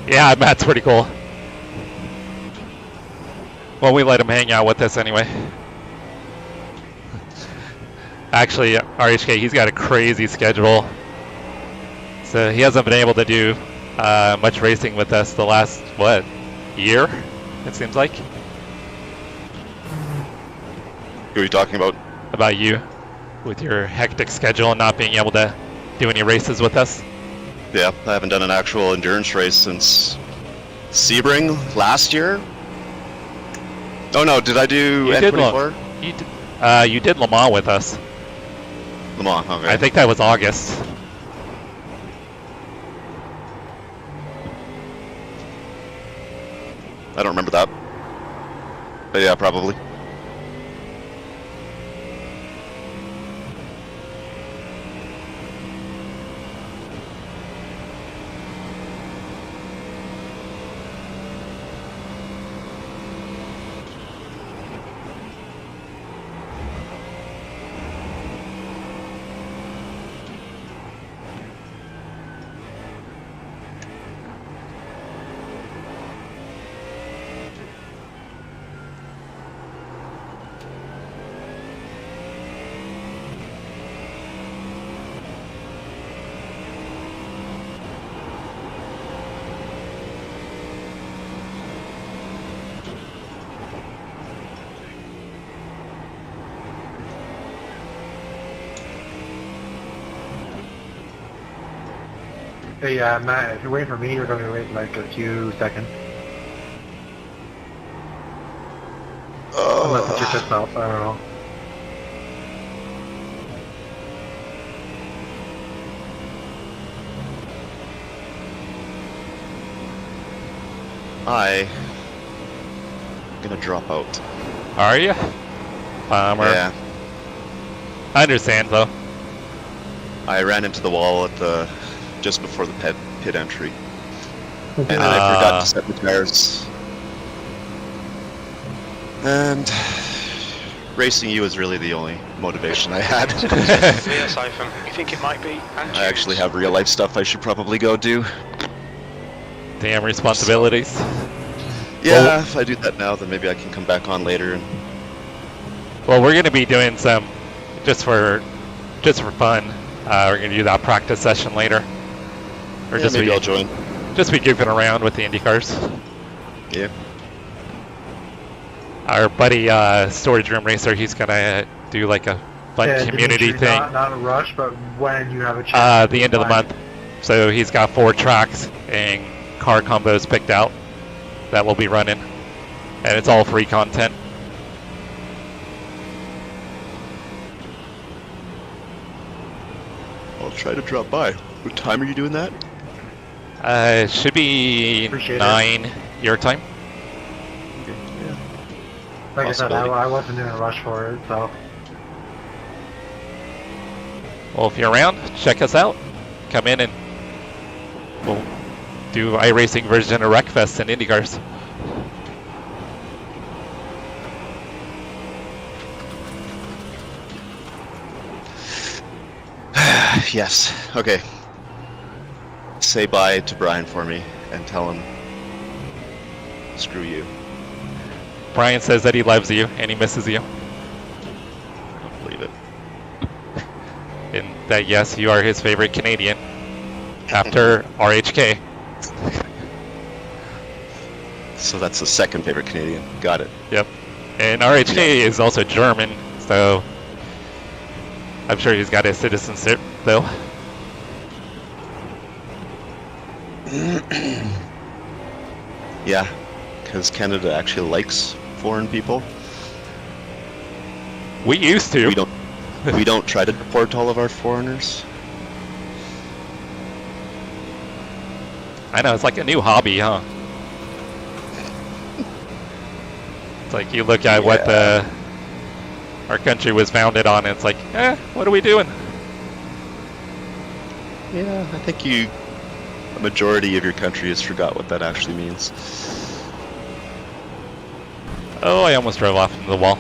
Yeah, Matt's pretty cool. Well, we let him hang out with us anyway. Actually, RHK, he's got a crazy schedule. So he hasn't been able to do much racing with us the last, what, year? It seems like. Who are you talking about? About you, with your hectic schedule and not being able to do any races with us. Yeah, I haven't done an actual endurance race since Sebring last year. Oh no, did I do N24? You did Le Mans with us. Le Mans, okay. I think that was August. I don't remember that. But yeah, probably. Yeah, Matt, if you're waiting for me, you're going to wait like a few seconds. Unless it's your pit stop, I don't know. I'm gonna drop out. Are you? Bummer. Yeah. I understand though. I ran into the wall at the just before the pit entry, and then I forgot to set the tires. And racing you is really the only motivation I had. Rear siphon. You think it might be? I actually have real life stuff I should probably go do. Damn responsibilities. Yeah, Well, if I do that now, then maybe I can come back on later. And well, we're gonna be doing some just for fun. We're gonna do that practice session later, or yeah, maybe I'll join. Just be goofing around with the Indy cars. Yeah. Our buddy Storage Room Racer, he's gonna do like a fun community Dimitri, thing. Not a rush, but when you have a chance. The end of the month. So he's got 4 tracks and car combos picked out that we'll be running, and it's all free content. I'll try to drop by. What time are you doing that? It should be Appreciate 9 your time. Yeah. Like I said, possibility. I wasn't in a rush for it, so. Well, if you're around, check us out. Come in and we'll do iRacing version of Wreckfest and IndyCars. Yes. Okay. Say bye to Brian for me and tell him screw you. Brian says that he loves you and he misses you. I don't believe it. And that, yes, you are his favorite Canadian after RHK. So that's the second favorite Canadian. Got it. Yep. And RHK is also German, so I'm sure he's got his citizenship, though. Yeah, because Canada actually likes foreign people. We used to. We don't try to deport all of our foreigners. I know, it's like a new hobby, huh? It's like you look at what our country was founded on, and it's like, what are we doing? Yeah, I think a majority of your country has forgot what that actually means. Oh, I almost drove off into the wall.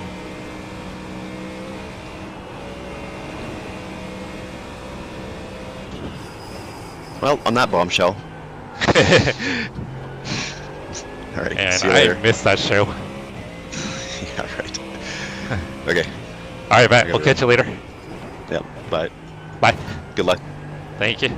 Well, on that bombshell. All right, And see you later. I missed that show. Yeah, right. Okay. All right, Matt, we'll catch you later. Yeah, bye. Bye. Good luck. Thank you.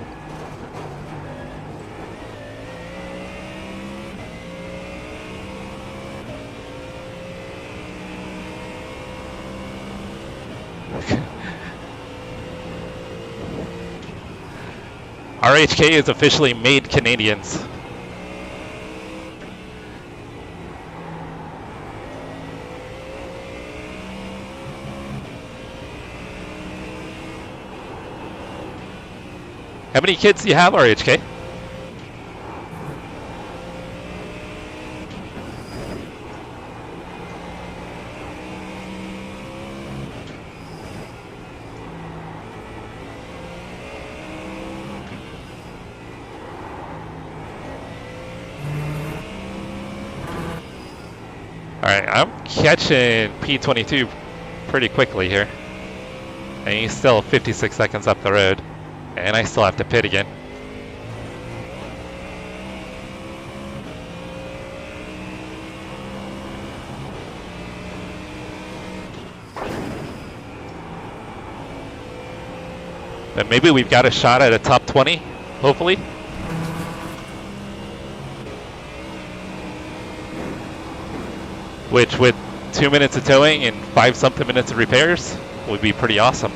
RHK is officially made Canadians. How many kids do you have, RHK? Alright, I'm catching P52 pretty quickly here. And he's still 56 seconds up the road. And I still have to pit again. Then maybe we've got a shot at a top 20, hopefully. Which with 2 minutes of towing and 5-something minutes of repairs would be pretty awesome.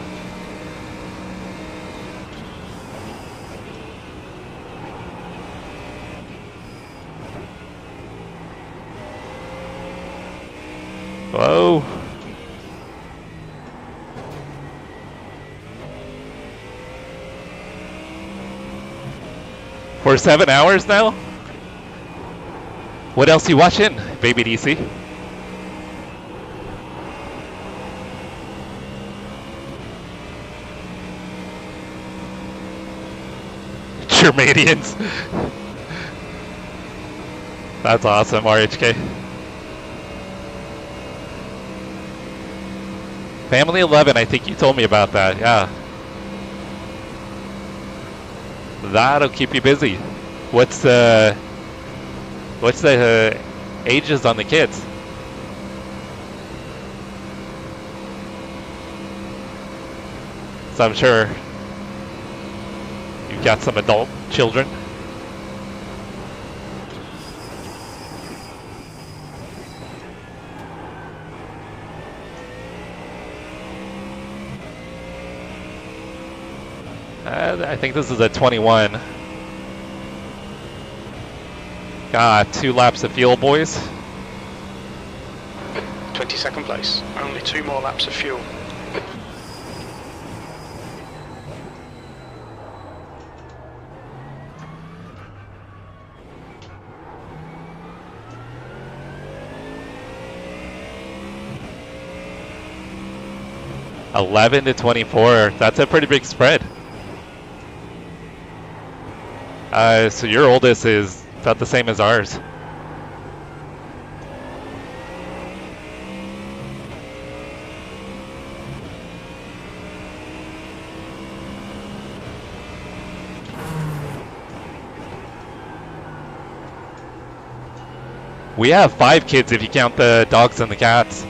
Whoa. For 7 hours now? What else you watching, baby DC? Germanians. That's awesome, RHK. Family 11, I think you told me about that, yeah. That'll keep you busy. What's the ages on the kids? So I'm sure you've got some adult children. I think this is a 21. Got 2 laps of fuel, boys. 22nd place. Only 2 more laps of fuel. $11 to $24. That's a pretty big spread. So your oldest is about the same as ours. We have 5 kids if you count the dogs and the cats.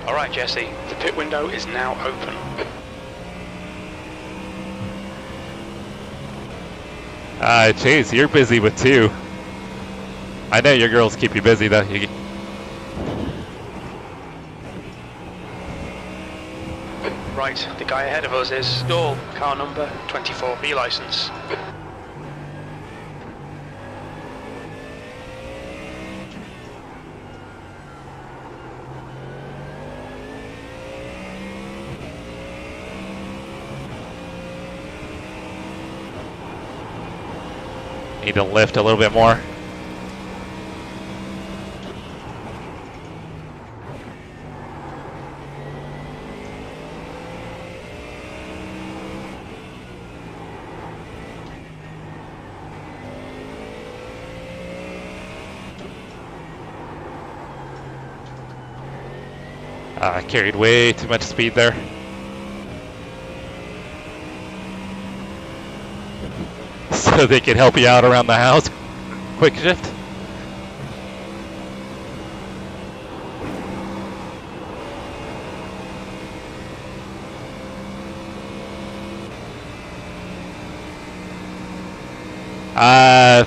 Alright Jesse, the pit window is now open. Chase, you're busy with 2. I know your girls keep you busy though. Right, the guy ahead of us is Stall, car number 24, B license. Need to lift a little bit more. I carried way too much speed there. So they can help you out around the house. Quick shift.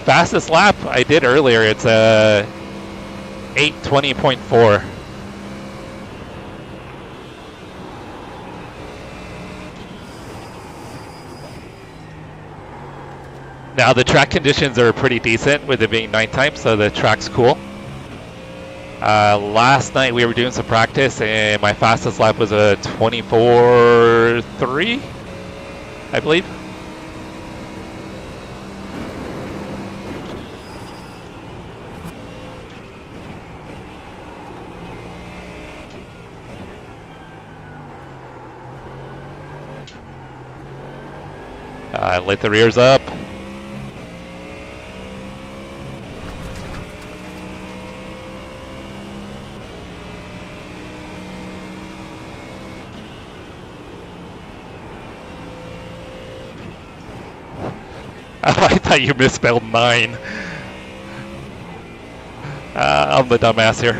Fastest lap I did earlier, it's a 8:20.4. Now the track conditions are pretty decent with it being nighttime, so the track's cool. Last night we were doing some practice and my fastest lap was a 24.3, I believe. Lit the rears up. I thought you misspelled 9. I'm the dumbass here.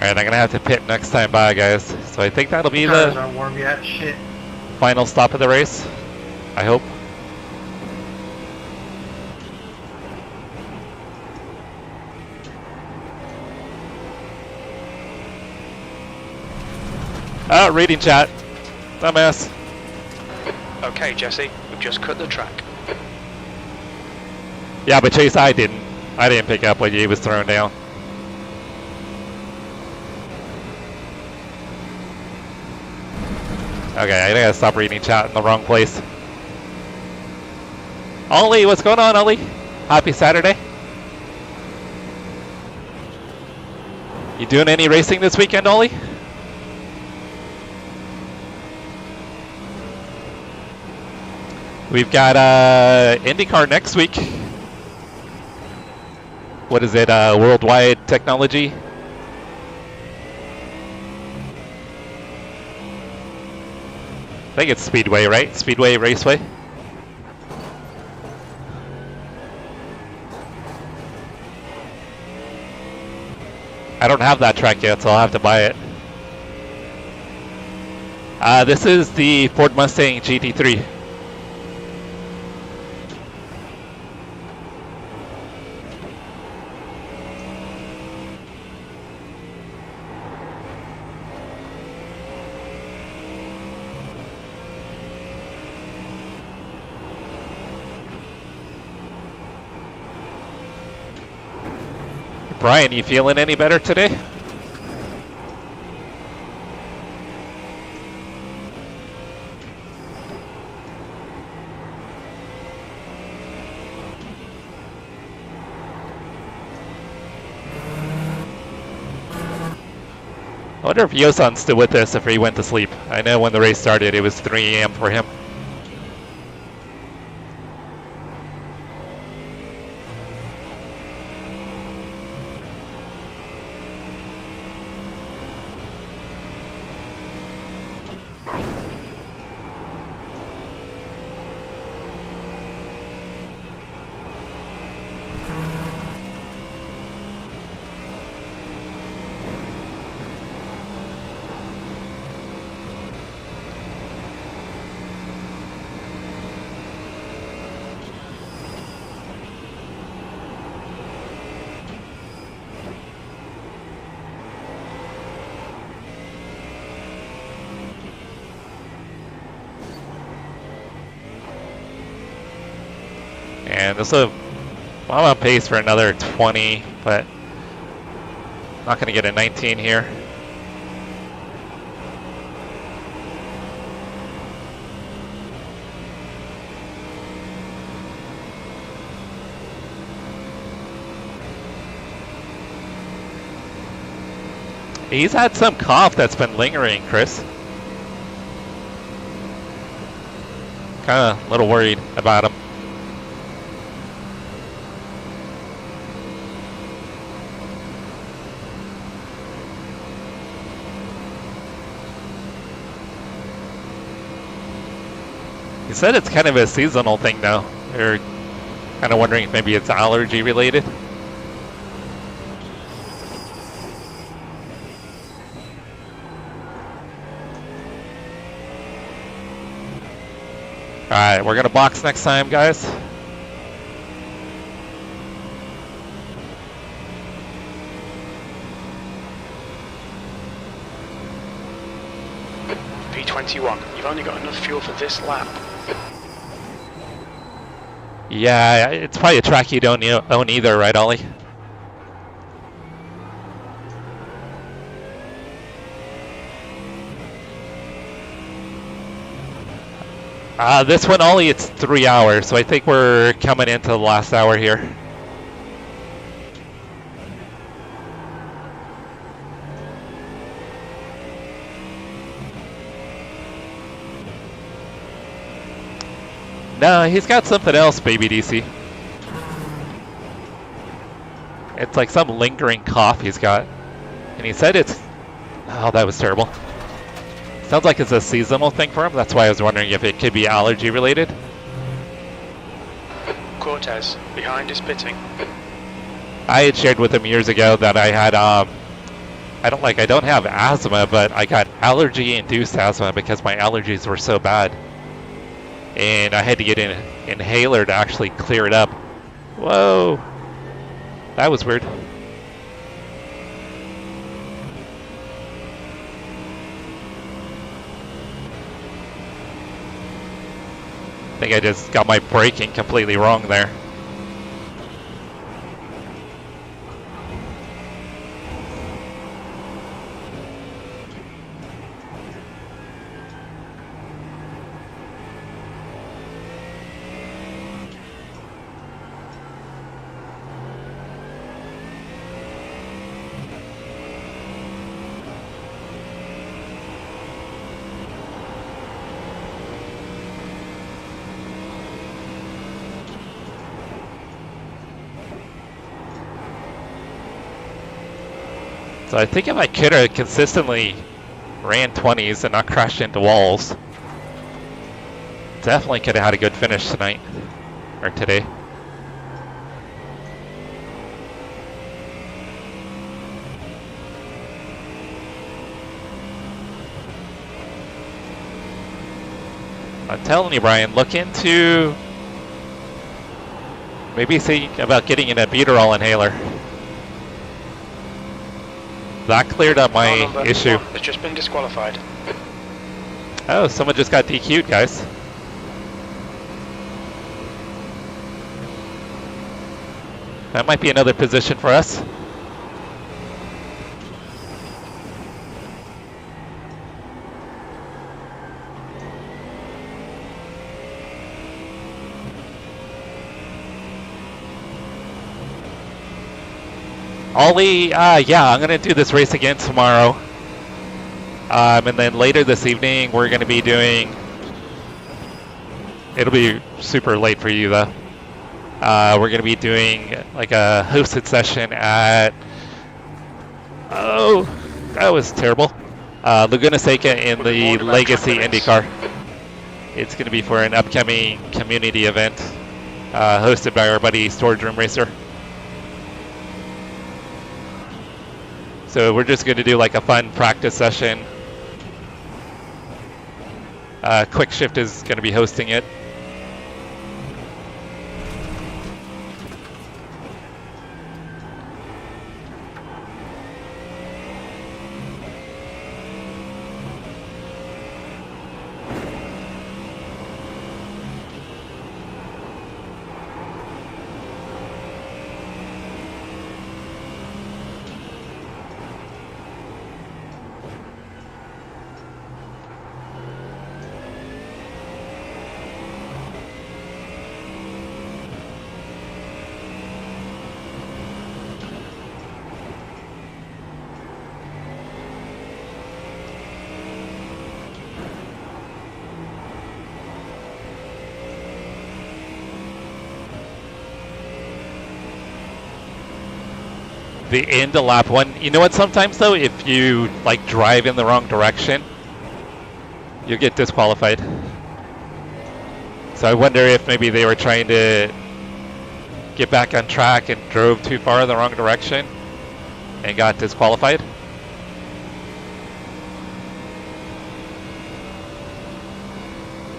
Alright, I'm gonna have to pit next time by, guys. So I think that'll be Tires the aren't warm yet. Shit. final stop of the race. I hope. Oh, reading chat. Dumbass. Okay, Jesse, we've just cut the track. Yeah, but Chase, I didn't pick up when he was thrown down. Okay, I gotta stop reading chat in the wrong place. Ollie, what's going on, Ollie? Happy Saturday. You doing any racing this weekend, Ollie? We've got IndyCar next week. What is it? Worldwide Technology. I think it's Speedway, right? Speedway Raceway. I don't have that track yet, so I'll have to buy it. This is the Ford Mustang GT3. Brian, you feeling any better today? I wonder if Yosan's still with us if he went to sleep. I know when the race started it was 3 a.m. for him. And this will, I'm on pace for another 20, but not going to get a 19 here. He's had some cough that's been lingering, Chris. Kind of a little worried about him. He said it's kind of a seasonal thing now. They're kind of wondering if maybe it's allergy related. Alright, we're going to box next time, guys. P21, you've only got enough fuel for this lap. Yeah, it's probably a track you don't own either, right, Ollie? This one, Ollie, it's 3 hours, so I think we're coming into the last hour here. No, he's got something else, baby DC. It's like some lingering cough he's got. And he said it's... Oh, that was terrible. Sounds like it's a seasonal thing for him. That's why I was wondering if it could be allergy related. Cortez, behind is pitting. I had shared with him years ago that I had I don't have asthma, but I got allergy-induced asthma because my allergies were so bad. And I had to get an inhaler to actually clear it up. Whoa! That was weird. I think I just got my braking completely wrong there. So I think if I could have consistently ran 20s and not crashed into walls, definitely could have had a good finish tonight, or today. I'm telling you, Brian, look into maybe think about getting an albuterol inhaler. That cleared up my issue. It's just been disqualified. Oh, someone just got DQ'd, guys. That might be another position for us. Ollie, yeah, I'm going to do this race again tomorrow. And then later this evening, we're going to be doing... It'll be super late for you, though. We're going to be doing like a hosted session at... Oh, that was terrible. Laguna Seca in the Legacy IndyCar. It's going to be for an upcoming community event hosted by our buddy Storage Room Racer. So we're just going to do like a fun practice session. Quick Shift is going to be hosting it. The end of lap one. You know what, sometimes though, if you like drive in the wrong direction, you'll get disqualified. So I wonder if maybe they were trying to get back on track and drove too far in the wrong direction and got disqualified.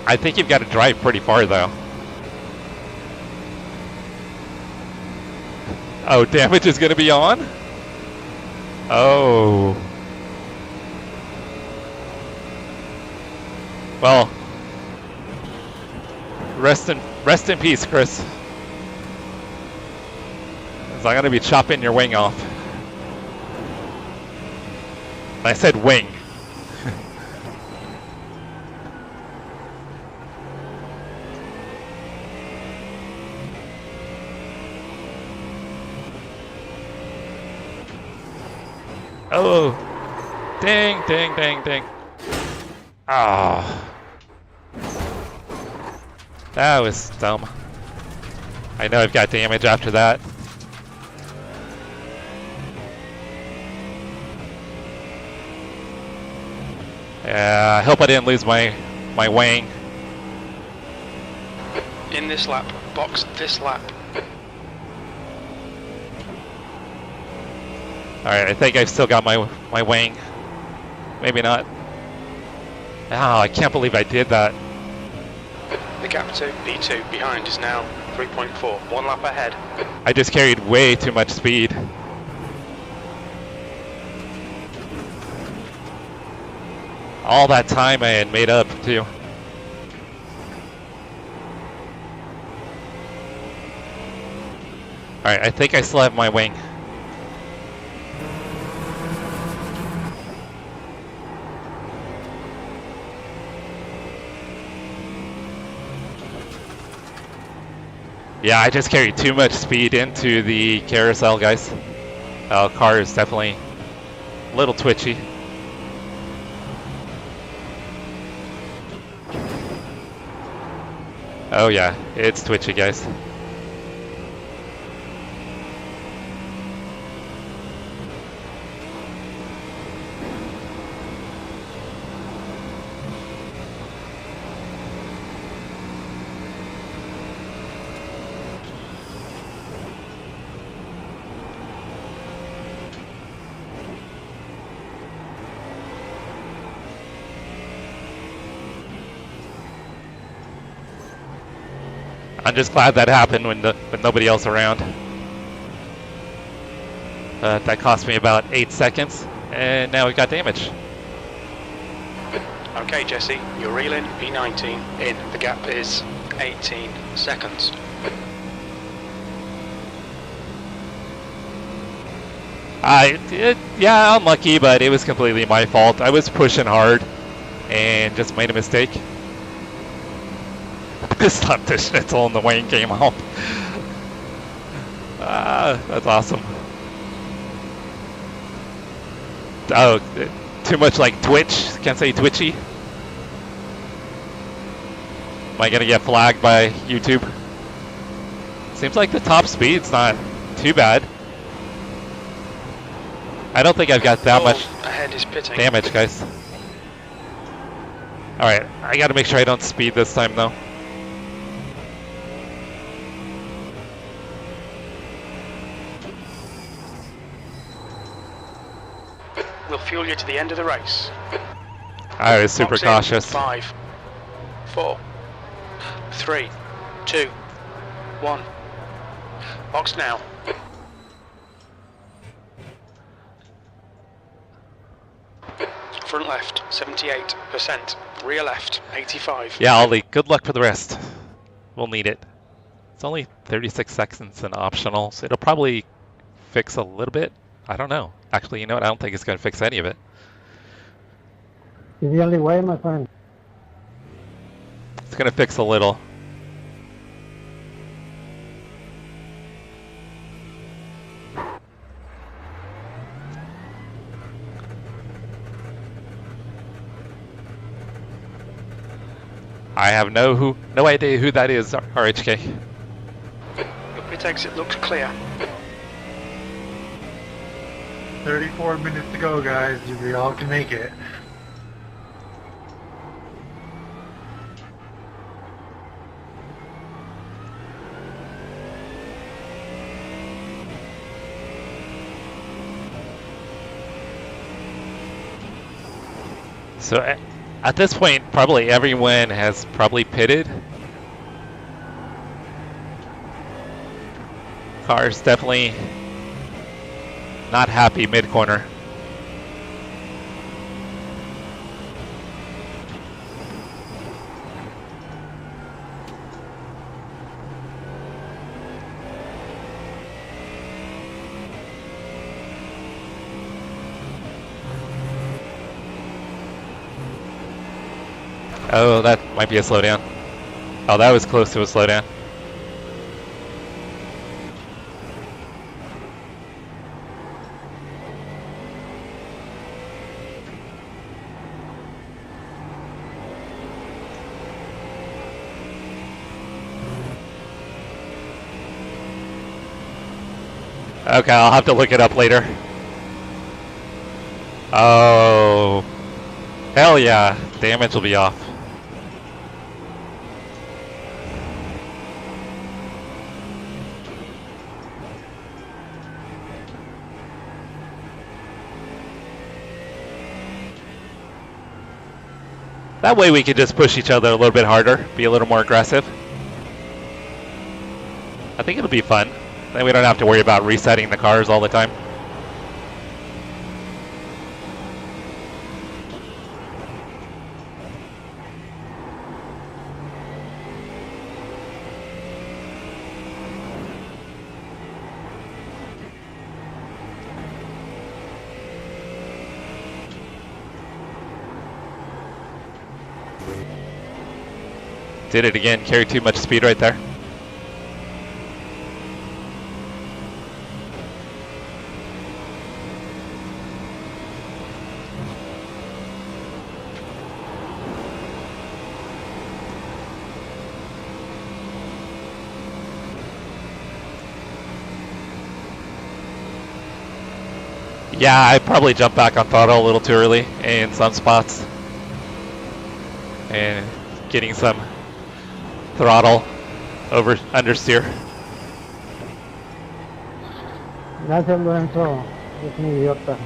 I think you've got to drive pretty far though. Oh, damage is going to be on? Oh. Well, rest in peace, Chris. 'Cause I'm going to be chopping your wing off. I said wing. Oh, ding, ding, ding, ding. Ah, that was dumb. I know I've got damage after that. Yeah, I hope I didn't lose my wing. In this lap, box this lap. Alright, I think I've still got my wing. Maybe not. Oh, I can't believe I did that. The gap to P2 behind is now 3.4, 1 lap ahead. I just carried way too much speed. All that time I had made up too. Alright, I think I still have my wing. Yeah, I just carried too much speed into the carousel, guys. Car is definitely a little twitchy. Oh yeah, it's twitchy, guys. I'm just glad that happened when nobody else around. That cost me about 8 seconds, and now we got damage. Okay, Jesse, you're reeling P19 in. The gap is 18 seconds. Yeah, unlucky, but it was completely my fault. I was pushing hard and just made a mistake. Stopped the schnitzel and the wing came out. That's awesome. Oh, too much like Twitch. Can't say twitchy. Am I gonna get flagged by YouTube? Seems like the top speed's not too bad. I don't think I've got that much ahead is pitting. damage, guys. Alright, I gotta make sure I don't speed this time though. We'll fuel you to the end of the race. I was super cautious. 5, 4, 3, 2, 1. Box now. Front left, 78%. Rear left, 85. Yeah, Ollie, good luck for the rest. We'll need it. It's only 36 seconds and optional, so it'll probably fix a little bit. I don't know. Actually, you know what? I don't think it's going to fix any of it. It's the only way, my friend. It's going to fix a little. I have no idea who that is, RHK. Your pit exit looks clear. 34 minutes to go, guys. We all can make it. So at this point, probably everyone has probably pitted. Car's definitely not happy mid-corner. Oh, that might be a slowdown. Oh, that was close to a slowdown. Okay, I'll have to look it up later. Oh, hell yeah, damage will be off. That way we could just push each other a little bit harder, be a little more aggressive. I think it'll be fun. Then we don't have to worry about resetting the cars all the time. Did it again, carried too much speed right there. Yeah, I probably jumped back on throttle a little too early in some spots. And getting some throttle over understeer. Gracias, Lorenzo. Es un idiota.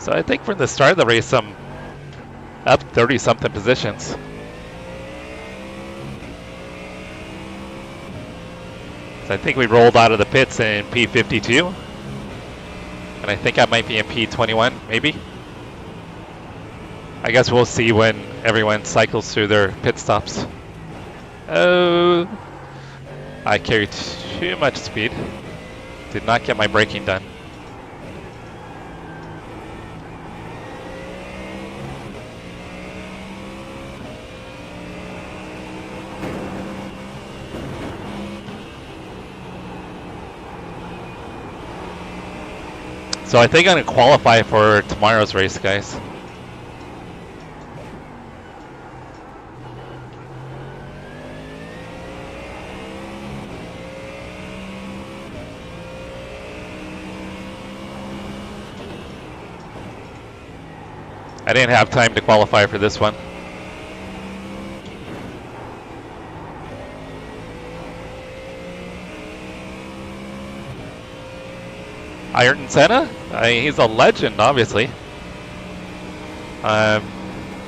So I think from the start of the race, I'm up 30-something positions. So I think we rolled out of the pits in P52. And I think I might be in P21, maybe. I guess we'll see when everyone cycles through their pit stops. Oh, I carried too much speed. Did not get my braking done. So I think I'm going to qualify for tomorrow's race, guys. I didn't have time to qualify for this one. Ayrton Senna? He's a legend, obviously. Don't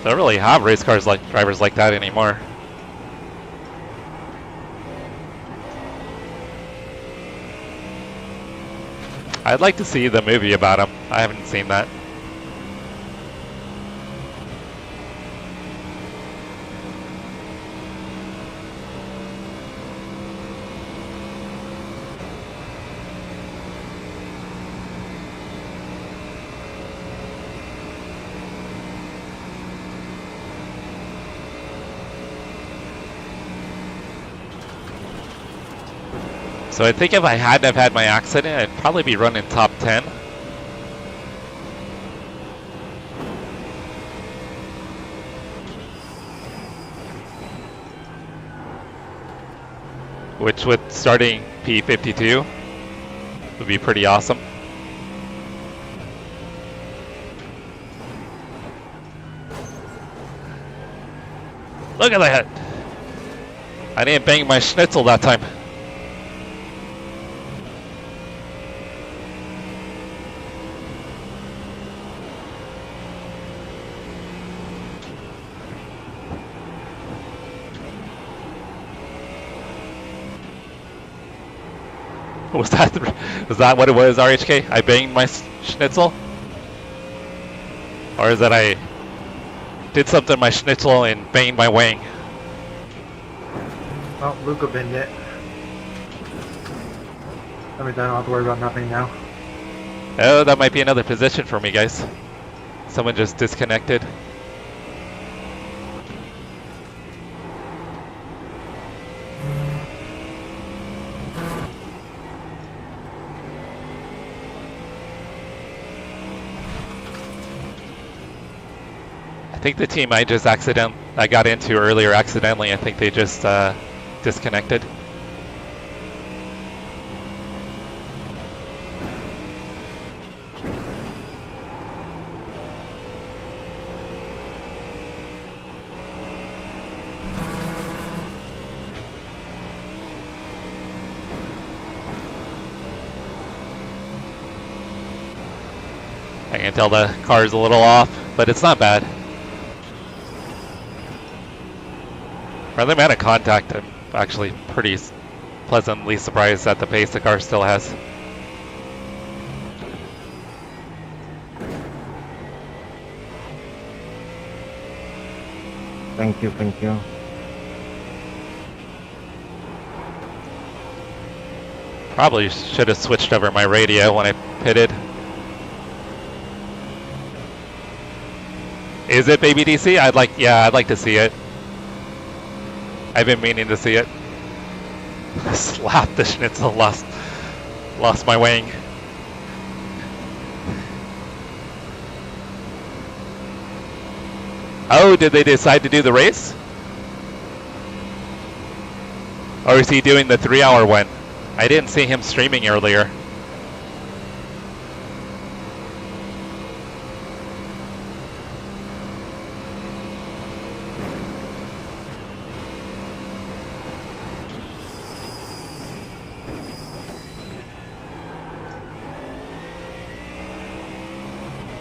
really have race cars like drivers like that anymore. I'd like to see the movie about him. I haven't seen that. So I think if I hadn't have had my accident, I'd probably be running top 10. Which with starting P52 would be pretty awesome. Look at that! I didn't bang my schnitzel that time. Was that what it was, RHK? I banged my schnitzel? Or is that I did something to my schnitzel and banged my wing? Oh, Luca binned it. I mean, I don't have to worry about nothing now. Oh, that might be another position for me, guys. Someone just disconnected. I think the team I got into earlier accidentally, I think they just disconnected. can tell the car's a little off, but it's not bad. For the amount of contact, I'm actually pretty pleasantly surprised at the pace the car still has. Thank you, thank you. Probably should have switched over my radio when I pitted. Is it Baby DC? I'd like to see it. I've been meaning to see it. Slap the schnitzel, lost my wing. Oh, did they decide to do the race? Or is he doing the 3-hour one? I didn't see him streaming earlier.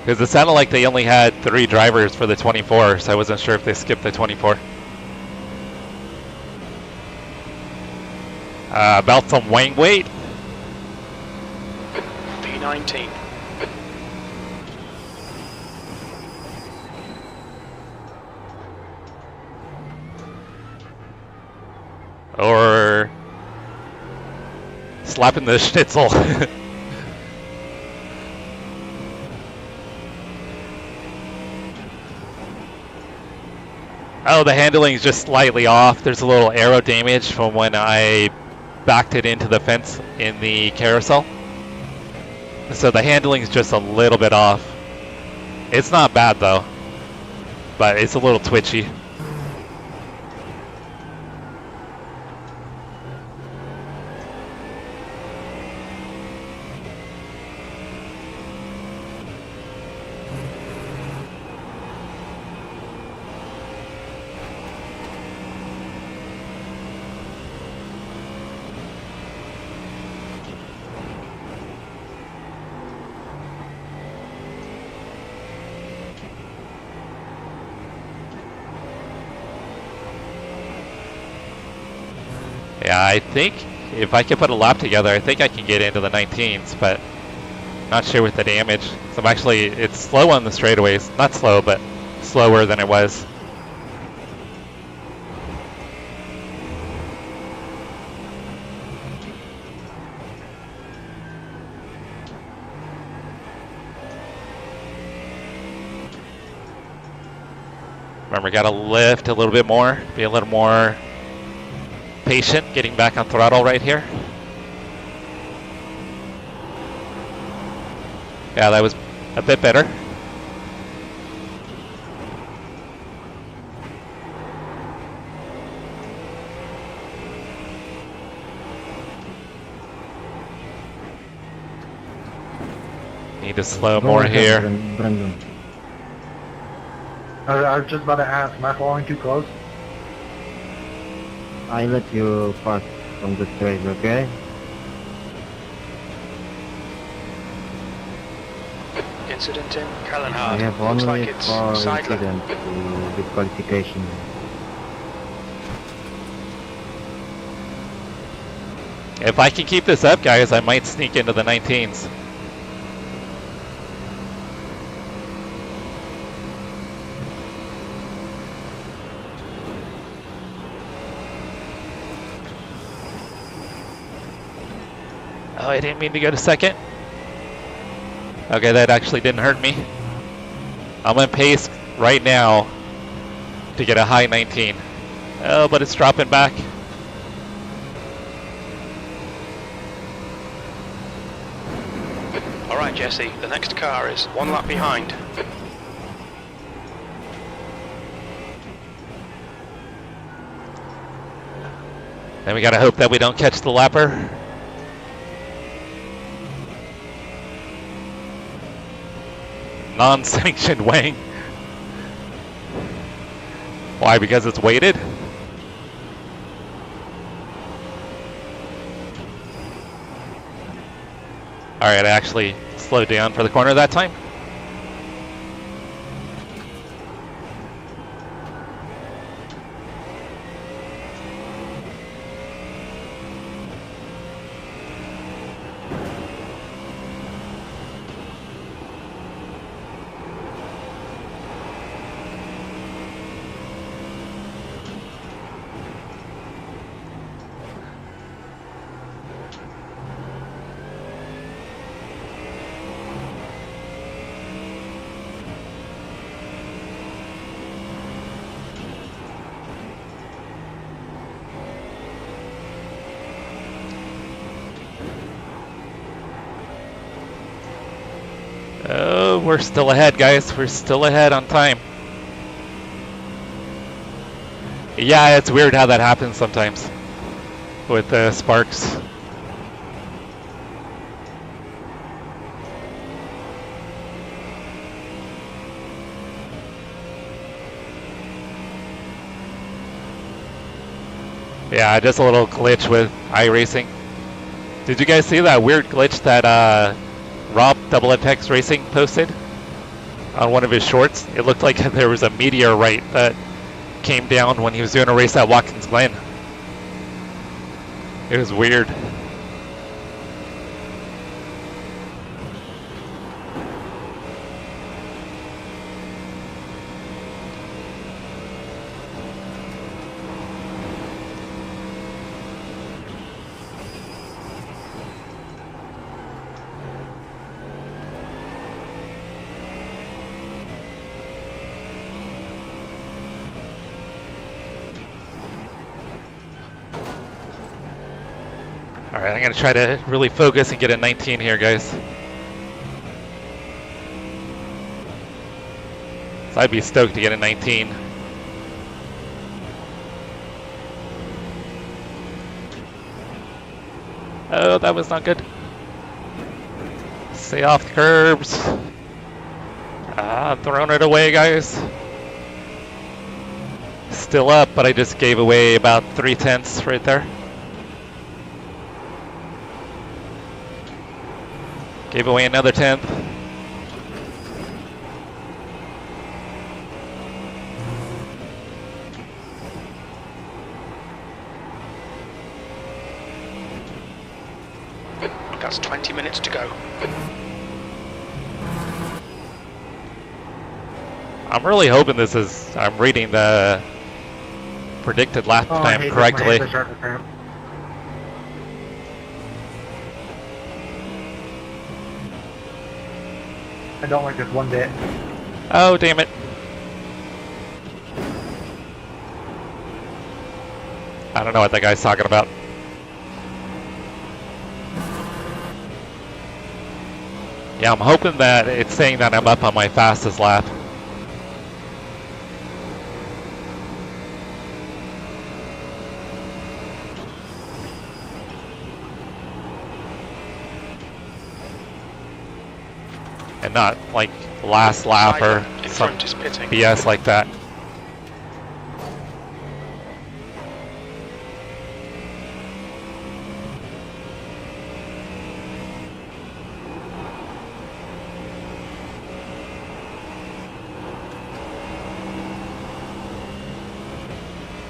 Because it sounded like they only had 3 drivers for the 24, so I wasn't sure if they skipped the 24. About some wing weight. P19. Or slapping the schnitzel. Oh, the handling is just slightly off. There's a little aero damage from when I backed it into the fence in the carousel. So the handling is just a little bit off. It's not bad though, but it's a little twitchy. Yeah, I think if I can put a lap together, I think I can get into the 19s, but not sure with the damage. So I'm actually, it's slow on the straightaways. Not slow, but slower than it was. Remember, gotta lift a little bit more, be a little more patient getting back on throttle right here. Yeah, that was a bit better. Need to slow more here. Brandon. I was just about to ask, am I falling too close? I let you pass from the straight, okay? Incident in I Kallenhard. have Looks only like it's 4 side left. incidents to disqualification. If I can keep this up, guys, I might sneak into the 19s. Oh, I didn't mean to go to second. Okay, that actually didn't hurt me. I'm on pace right now to get a high 19. Oh, but it's dropping back. All right, Jesse, the next car is 1 lap behind. Then we gotta hope that we don't catch the lapper. Non-sanctioned wing. Why? Because it's weighted? Alright, I actually slowed down for the corner that time. Oh, we're still ahead, guys. We're still ahead on time. Yeah, it's weird how that happens sometimes with sparks. Yeah, just a little glitch with iRacing. Did you guys see that weird glitch that Rob XX Racing posted on one of his shorts? It looked like there was a meteorite that came down when he was doing a race at Watkins Glen. It was weird. Alright, I'm going to try to really focus and get a 19 here, guys. So I'd be stoked to get a 19. Oh, that was not good. Stay off the curbs. Throwing it away, guys. Still up, but I just gave away about 3/10 right there. Gave away another 10th. That's 20 minutes to go. I'm really hoping this is, I'm reading the predicted lap time correctly. I don't like this one bit. Oh, damn it. I don't know what that guy's talking about. Yeah, I'm hoping that it's saying that I'm up on my fastest lap. And not like last lap or some BS like that.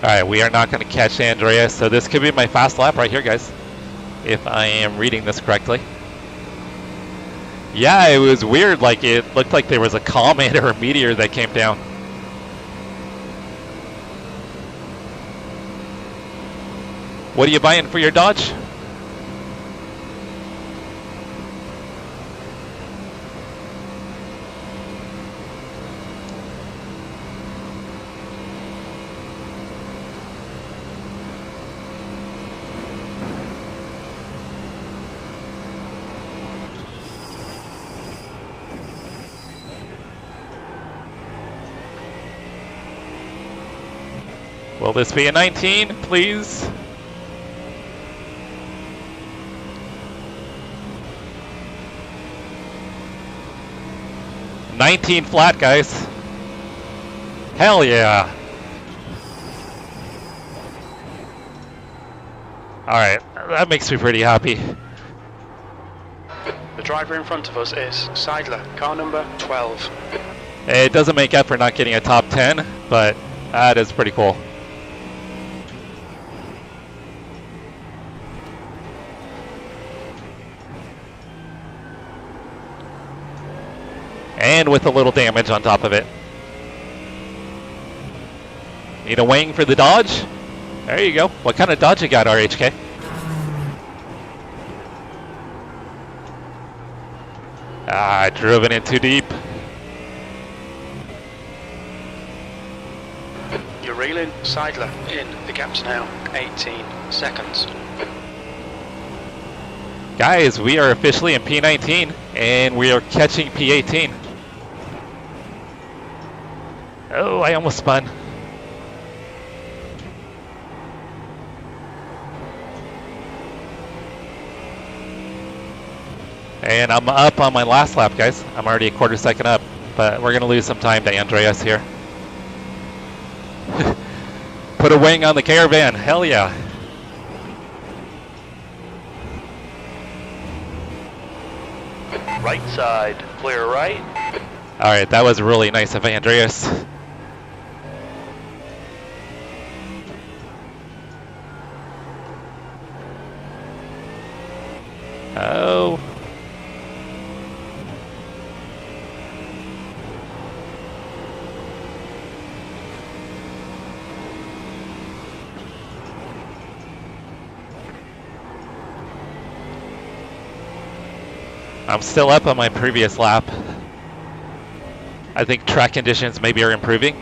Alright, we are not going to catch Andreas, so this could be my fast lap right here, guys, if I am reading this correctly. Yeah, it was weird, like it looked like there was a comet or a meteor that came down. What are you buying for your Dodge? Will this be a 19, please? $19 flat, guys. Hell yeah. Alright, that makes me pretty happy. The driver in front of us is Seidler, car number 12. It doesn't make up for not getting a top 10, but that is pretty cool. And with a little damage on top of it. Need a wing for the Dodge? There you go. What kind of Dodge you got, RHK? Ah, I drove it in too deep. You're reeling Seidler in. The gap's now 18 seconds. Guys, we are officially in P19 and we are catching P18. Oh, I almost spun. And I'm up on my last lap, guys. I'm already a quarter second up, but we're going to lose some time to Andreas here. Put a wing on the Caravan. Hell yeah. Right side, clear right. All right, that was really nice of Andreas. Oh. I'm still up on my previous lap. I think track conditions maybe are improving.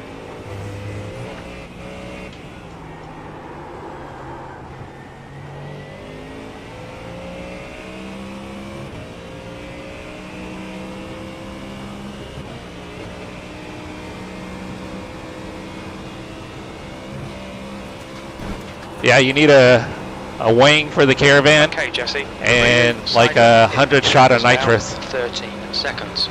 Yeah, you need a wing for the Caravan. Okay, Jesse. And like 100 shot of nitrous. 13 seconds.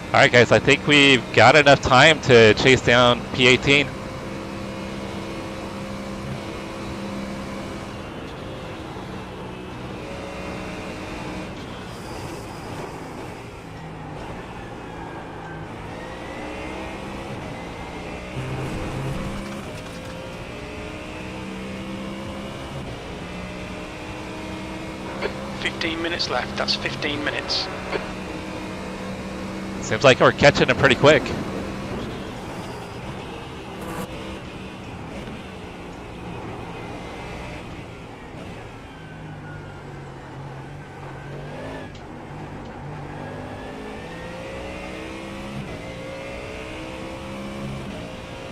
Alright guys, I think we've got enough time to chase down P18. Minutes left. That's 15 minutes. Seems like we're catching him pretty quick.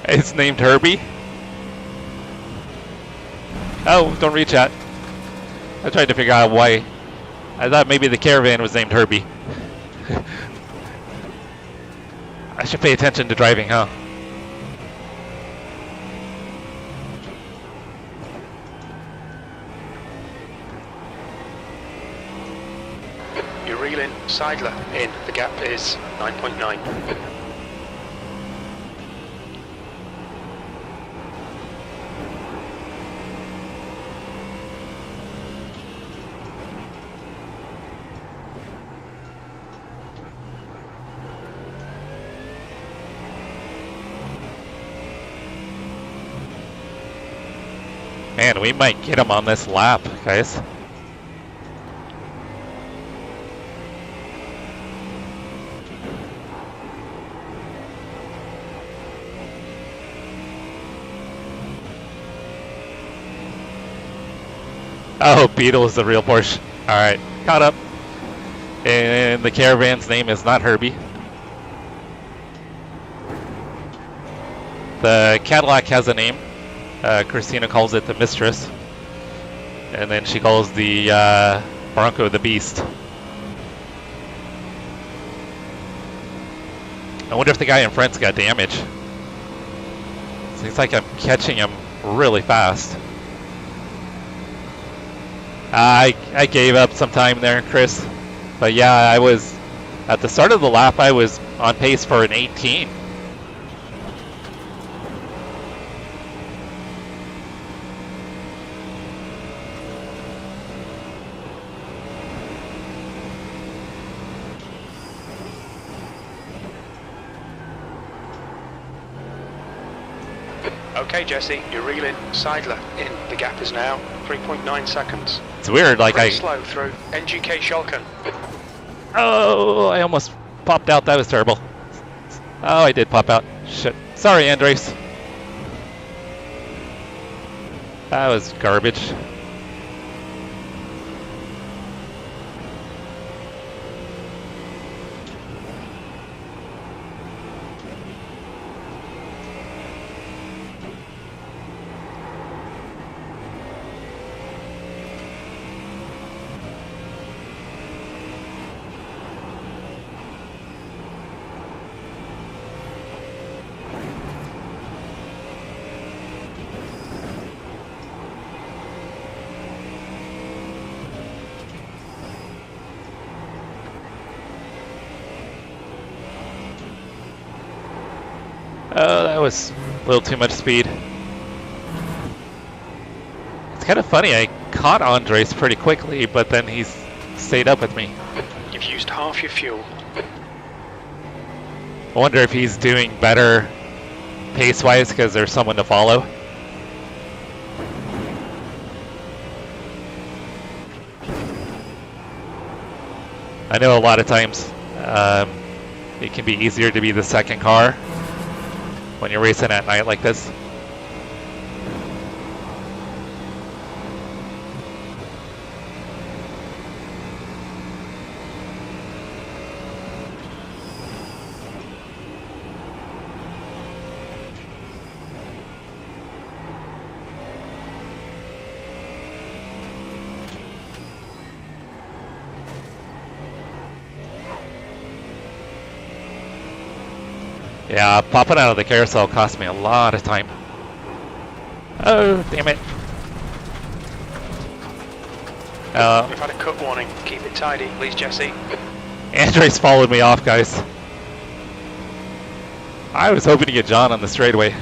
It's named Herbie. Oh, don't reach out. I tried to figure out why. I thought maybe the Caravan was named Herbie. I should pay attention to driving, huh? You're reeling Seidler in. The gap is 9.9. Man, we might get him on this lap, guys. Oh, Beetle is the real Porsche. Alright, caught up. And the Caravan's name is not Herbie. The Cadillac has a name. Christina calls it the Mistress. And then she calls the Bronco the Beast. I wonder if the guy in front's got damage. Seems like I'm catching him really fast. I gave up some time there, Chris. But yeah, I was, at the start of the lap, I was on pace for an 18. Okay, Jesse, you're reeling Seidler in. The gap is now 3.9 seconds. It's weird, like Pretty slow through NGK Schalken. Oh, I almost popped out. That was terrible. Oh, I did pop out. Shit. Sorry, Andres. That was garbage. Oh, that was a little too much speed. It's kind of funny, I caught Andres pretty quickly, but then he's stayed up with me. You've used half your fuel. I wonder if he's doing better pace-wise because there's someone to follow. I know a lot of times it can be easier to be the second car when you're racing at night like this. Yeah, popping out of the carousel cost me a lot of time. Oh, damn it. We've had a cut warning. Keep it tidy, please, Jesse. Andres followed me off, guys. I was hoping to get John on the straightaway.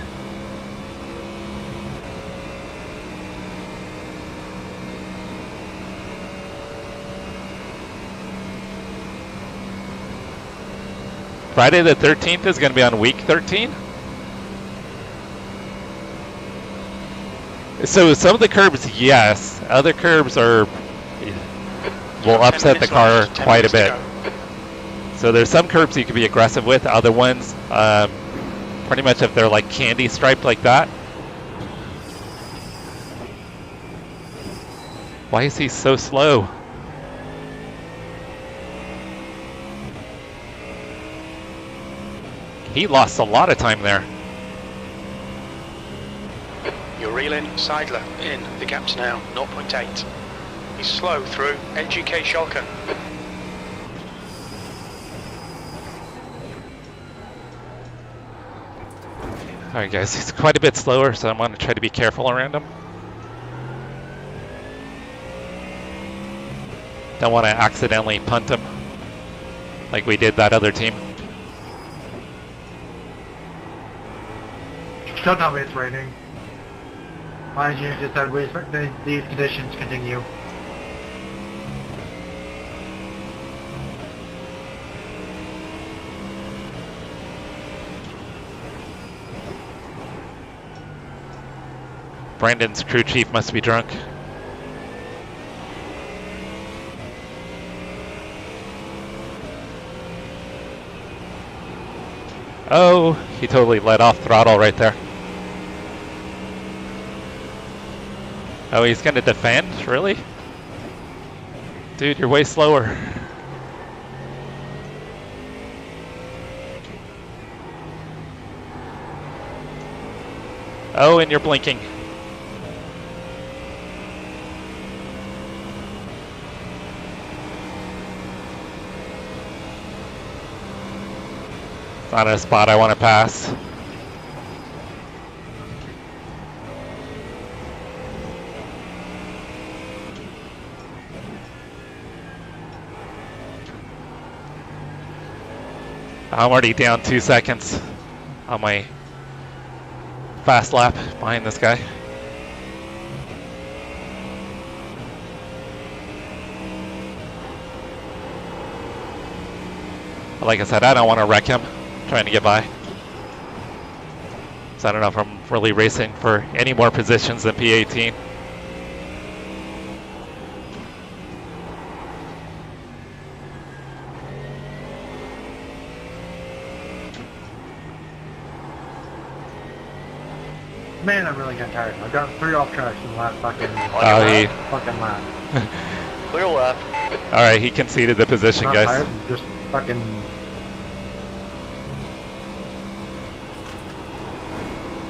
Friday the 13th is going to be on week 13. So some of the curbs, yes. Other curbs will upset the car quite a bit. So there's some curbs you can be aggressive with. Other ones, pretty much if they're like candy striped like that. Why is he so slow? He lost a lot of time there. You're reeling Seidler in. The gap's now 0.8. He's slow through NGK Schalke. Alright guys, he's quite a bit slower, so I'm going to try to be careful around him. Don't want to accidentally punt him like we did that other team. Don't tell me it's raining. Mind you, just said we expect these conditions to continue. Brandon's crew chief must be drunk. Oh, he totally let off throttle right there. Oh, he's gonna defend? Really? Dude, you're way slower. Oh, and you're blinking. It's not a spot I want to pass. I'm already down 2 seconds on my fast lap behind this guy. Like I said, I don't want to wreck him trying to get by. So I don't know if I'm really racing for any more positions than P18. Man, I'm really getting tired. I've got 3 off tracks in the last fucking lap. Clear left. Alright, he conceded the position, Not guys. tired, I'm just fucking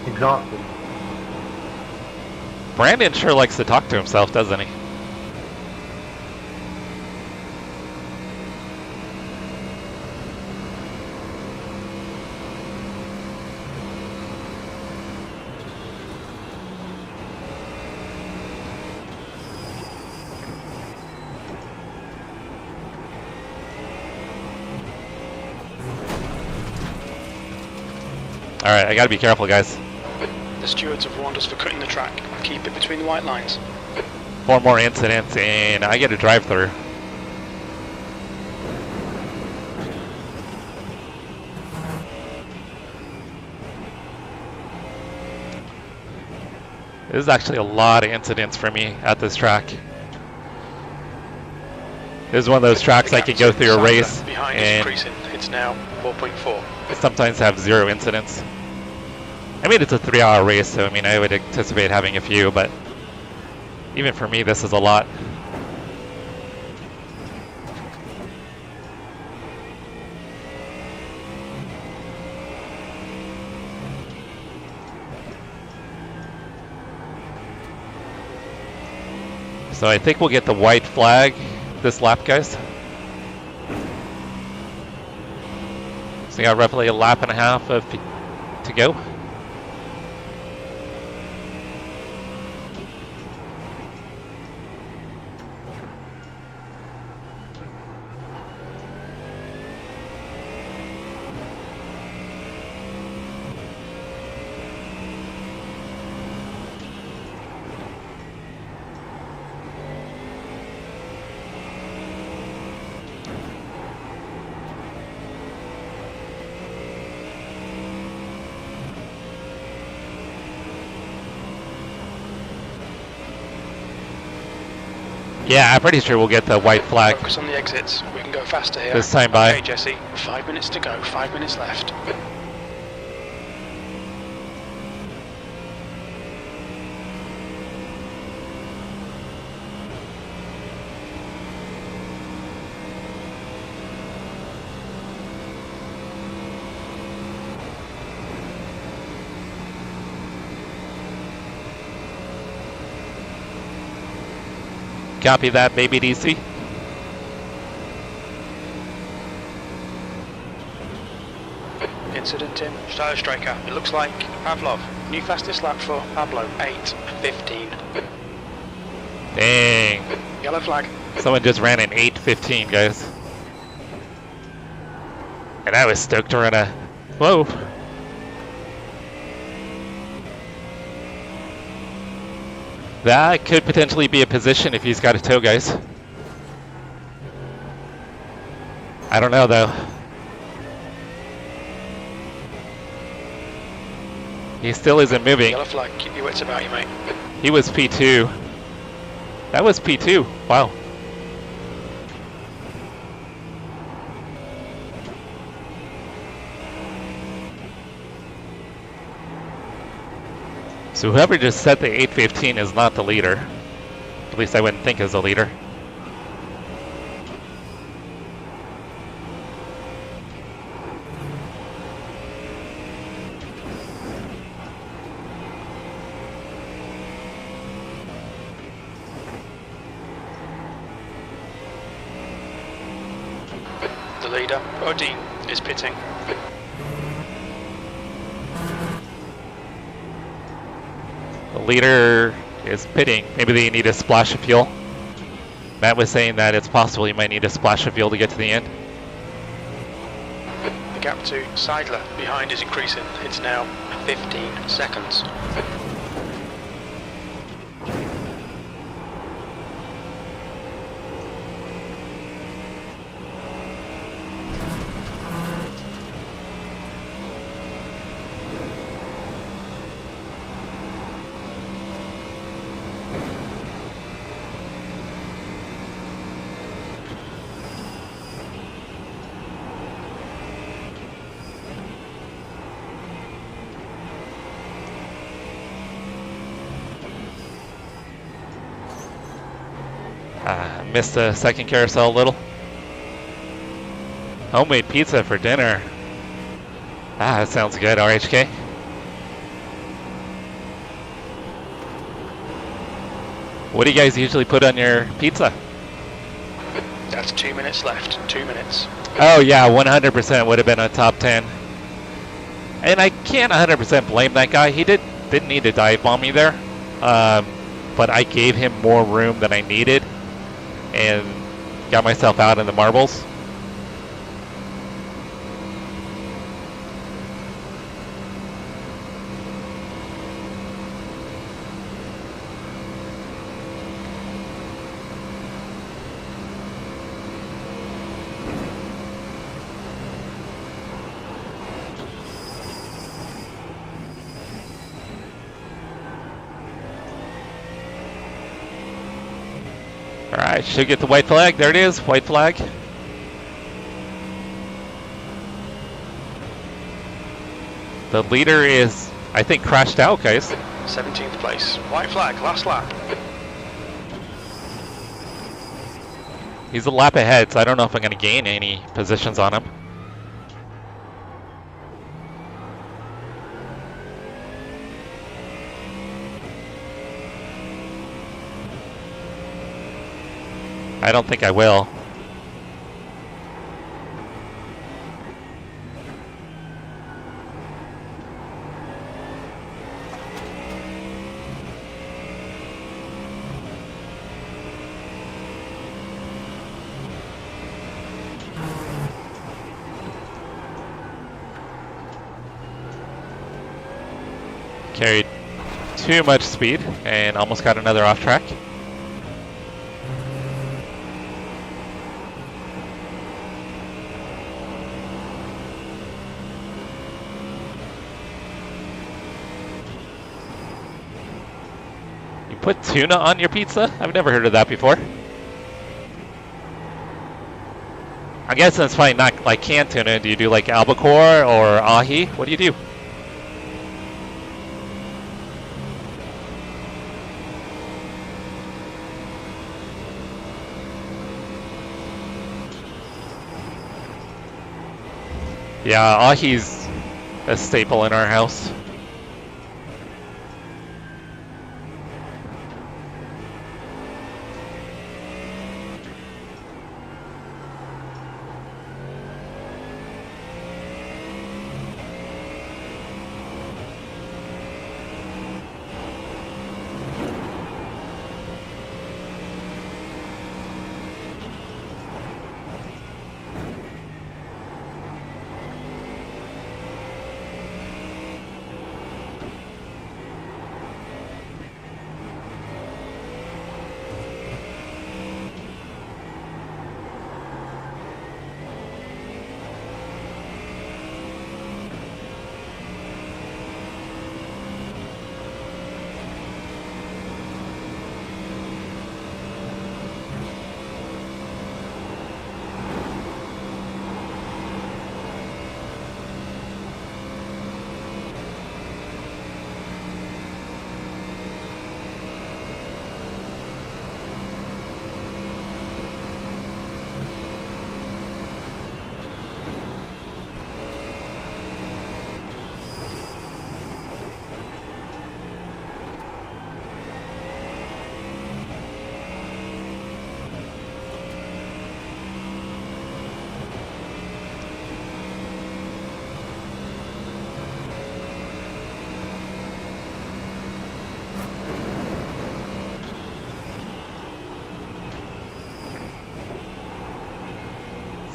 exhausted. Brandon sure likes to talk to himself, doesn't he? Alright, I gotta be careful, guys. The stewards have warned us for cutting the track. Keep it between the white lines. 4 more incidents and I get a drive-through. This is actually a lot of incidents for me at this track. This is one of those tracks I can go through a race Behind is and increasing. It's now 4.4. sometimes have 0 incidents. I mean, it's a 3-hour race, so I mean, I would anticipate having a few, but even for me, this is a lot. So I think we'll get the white flag this lap, guys. So we got roughly a lap and a half to go. Yeah, I'm pretty sure we'll get the white flag Focus on the exits. We can go faster here. this time by. Okay, Jesse. 5 minutes to go. 5 minutes left. Copy that, baby DC. Incident in Style Striker. It looks like Pavlov. New fastest lap for Pablo. 8:15. Dang. Yellow flag. Someone just ran an 8:15, guys. And I was stoked to run a... Whoa. That could potentially be a position if he's got a tow, guys. I don't know, though. He still isn't moving. Yellow flag. Keep your wits about you, mate. He was P2. That was P2. Wow. So whoever just set the 8:15 is not the leader. At least I wouldn't think is the leader. The leader, Odin, is pitting. The leader is pitting. Maybe they need a splash of fuel. Matt was saying that it's possible you might need a splash of fuel to get to the end. The gap to Seidler behind is increasing. It's now 15 seconds. Missed the second carousel a little. Homemade pizza for dinner. Ah, that sounds good, RHK. What do you guys usually put on your pizza? That's 2 minutes left. 2 minutes. Oh yeah, 100% would have been a top 10. And I can't 100% blame that guy. He didn't need to dive bomb me there. But I gave him more room than I needed and got myself out in the marbles. Alright, should get the white flag. There it is, white flag. The leader is, I think, crashed out, guys. 17th place. White flag, last lap. He's a lap ahead, so I don't know if I'm going to gain any positions on him. I don't think I will. Carried too much speed and almost got another off track. You put tuna on your pizza? I've never heard of that before. I guess it's probably not like canned tuna. Do you do like albacore or ahi? What do you do? Yeah, ahi's a staple in our house.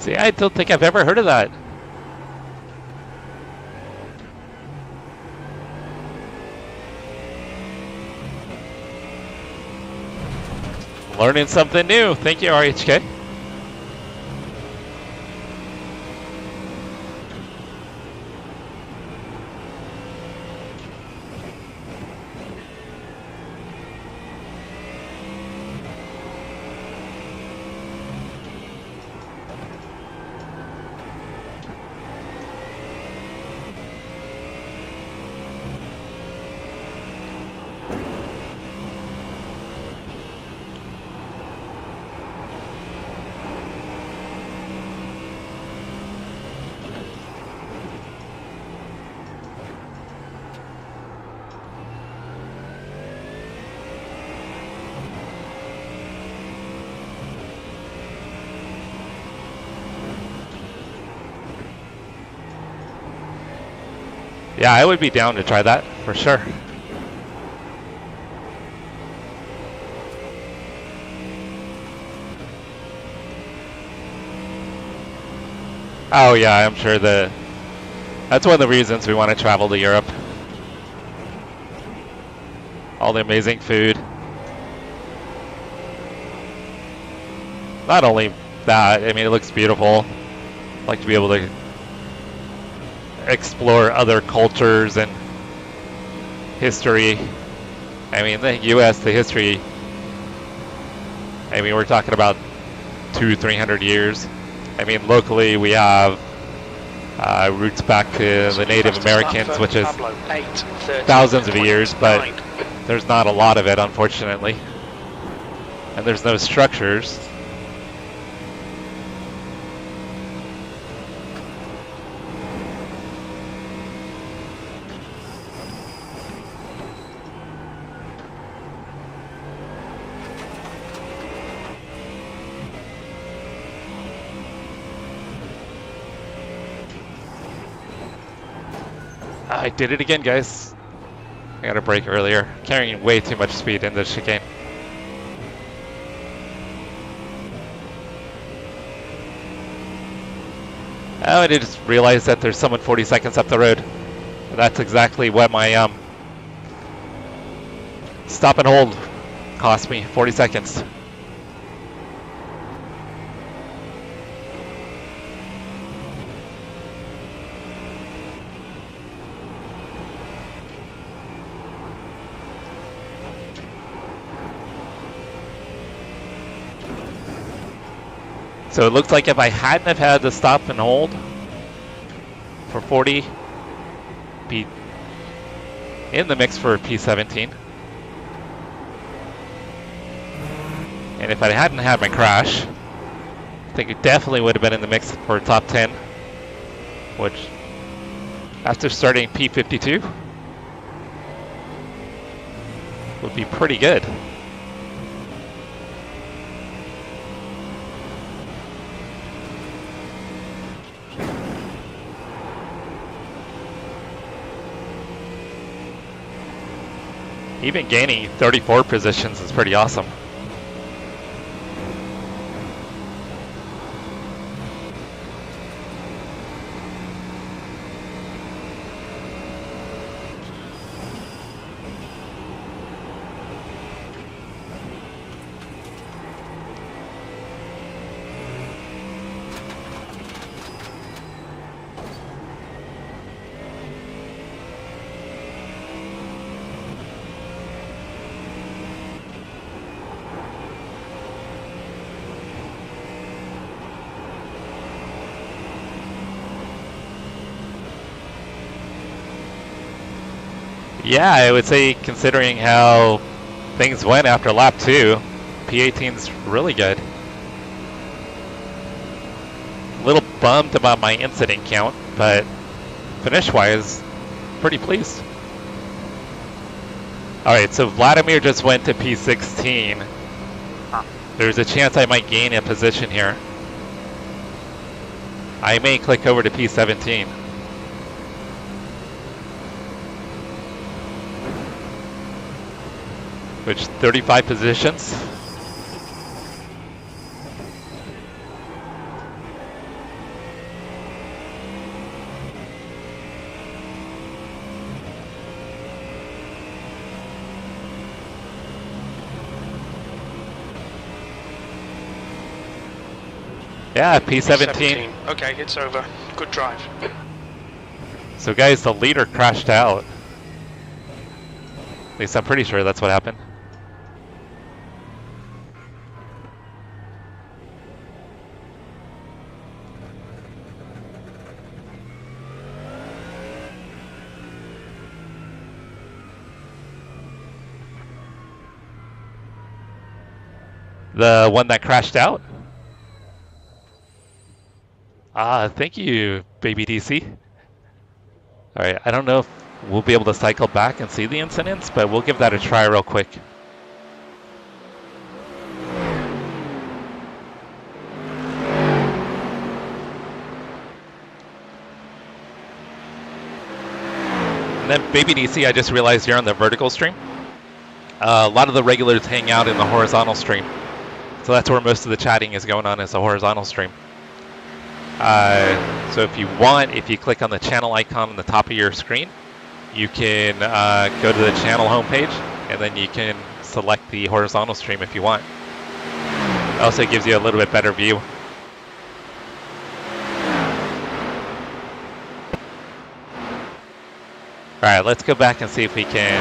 See, I don't think I've ever heard of that. Learning something new. Thank you, RHK. Yeah, I would be down to try that, for sure. Oh yeah, I'm sure that's one of the reasons we want to travel to Europe. All the amazing food. Not only that, I mean, it looks beautiful. I'd like to be able to explore other cultures and history. I mean, the US, the history I mean, we're talking about 200-300 years. I mean, locally we have roots back to the Native Americans, which is thousands of years, but there's not a lot of it, unfortunately. And there's no structures. I did it again, guys. I got a brake earlier. Carrying way too much speed in the chicane. Oh, I just realized that there's someone 40 seconds up the road. That's exactly what my stop and hold cost me, 40 seconds. So it looks like if I hadn't have had the stop and hold for 40, be in the mix for P17. And if I hadn't had my crash, I think it definitely would have been in the mix for top 10, which after starting P52 would be pretty good. Even gaining 34 positions is pretty awesome. Yeah, I would say considering how things went after lap 2, P18's really good. A little bummed about my incident count, but finish-wise, pretty pleased. Alright, so Vladimir just went to P16. There's a chance I might gain a position here. I may click over to P17. Which 35 positions. Yeah, P17. Okay, it's over. Good drive. So guys, the leader crashed out. At least I'm pretty sure that's what happened. The one that crashed out? Thank you, baby DC. Alright, I don't know if we'll be able to cycle back and see the incidents, but we'll give that a try real quick. And then baby DC, I just realized you're on the vertical stream. A lot of the regulars hang out in the horizontal stream. So that's where most of the chatting is going on, is the horizontal stream. So if you want, if you click on the channel icon on the top of your screen, you can go to the channel homepage, and then you can select the horizontal stream if you want. It also gives you a little bit better view. Alright, let's go back and see if we can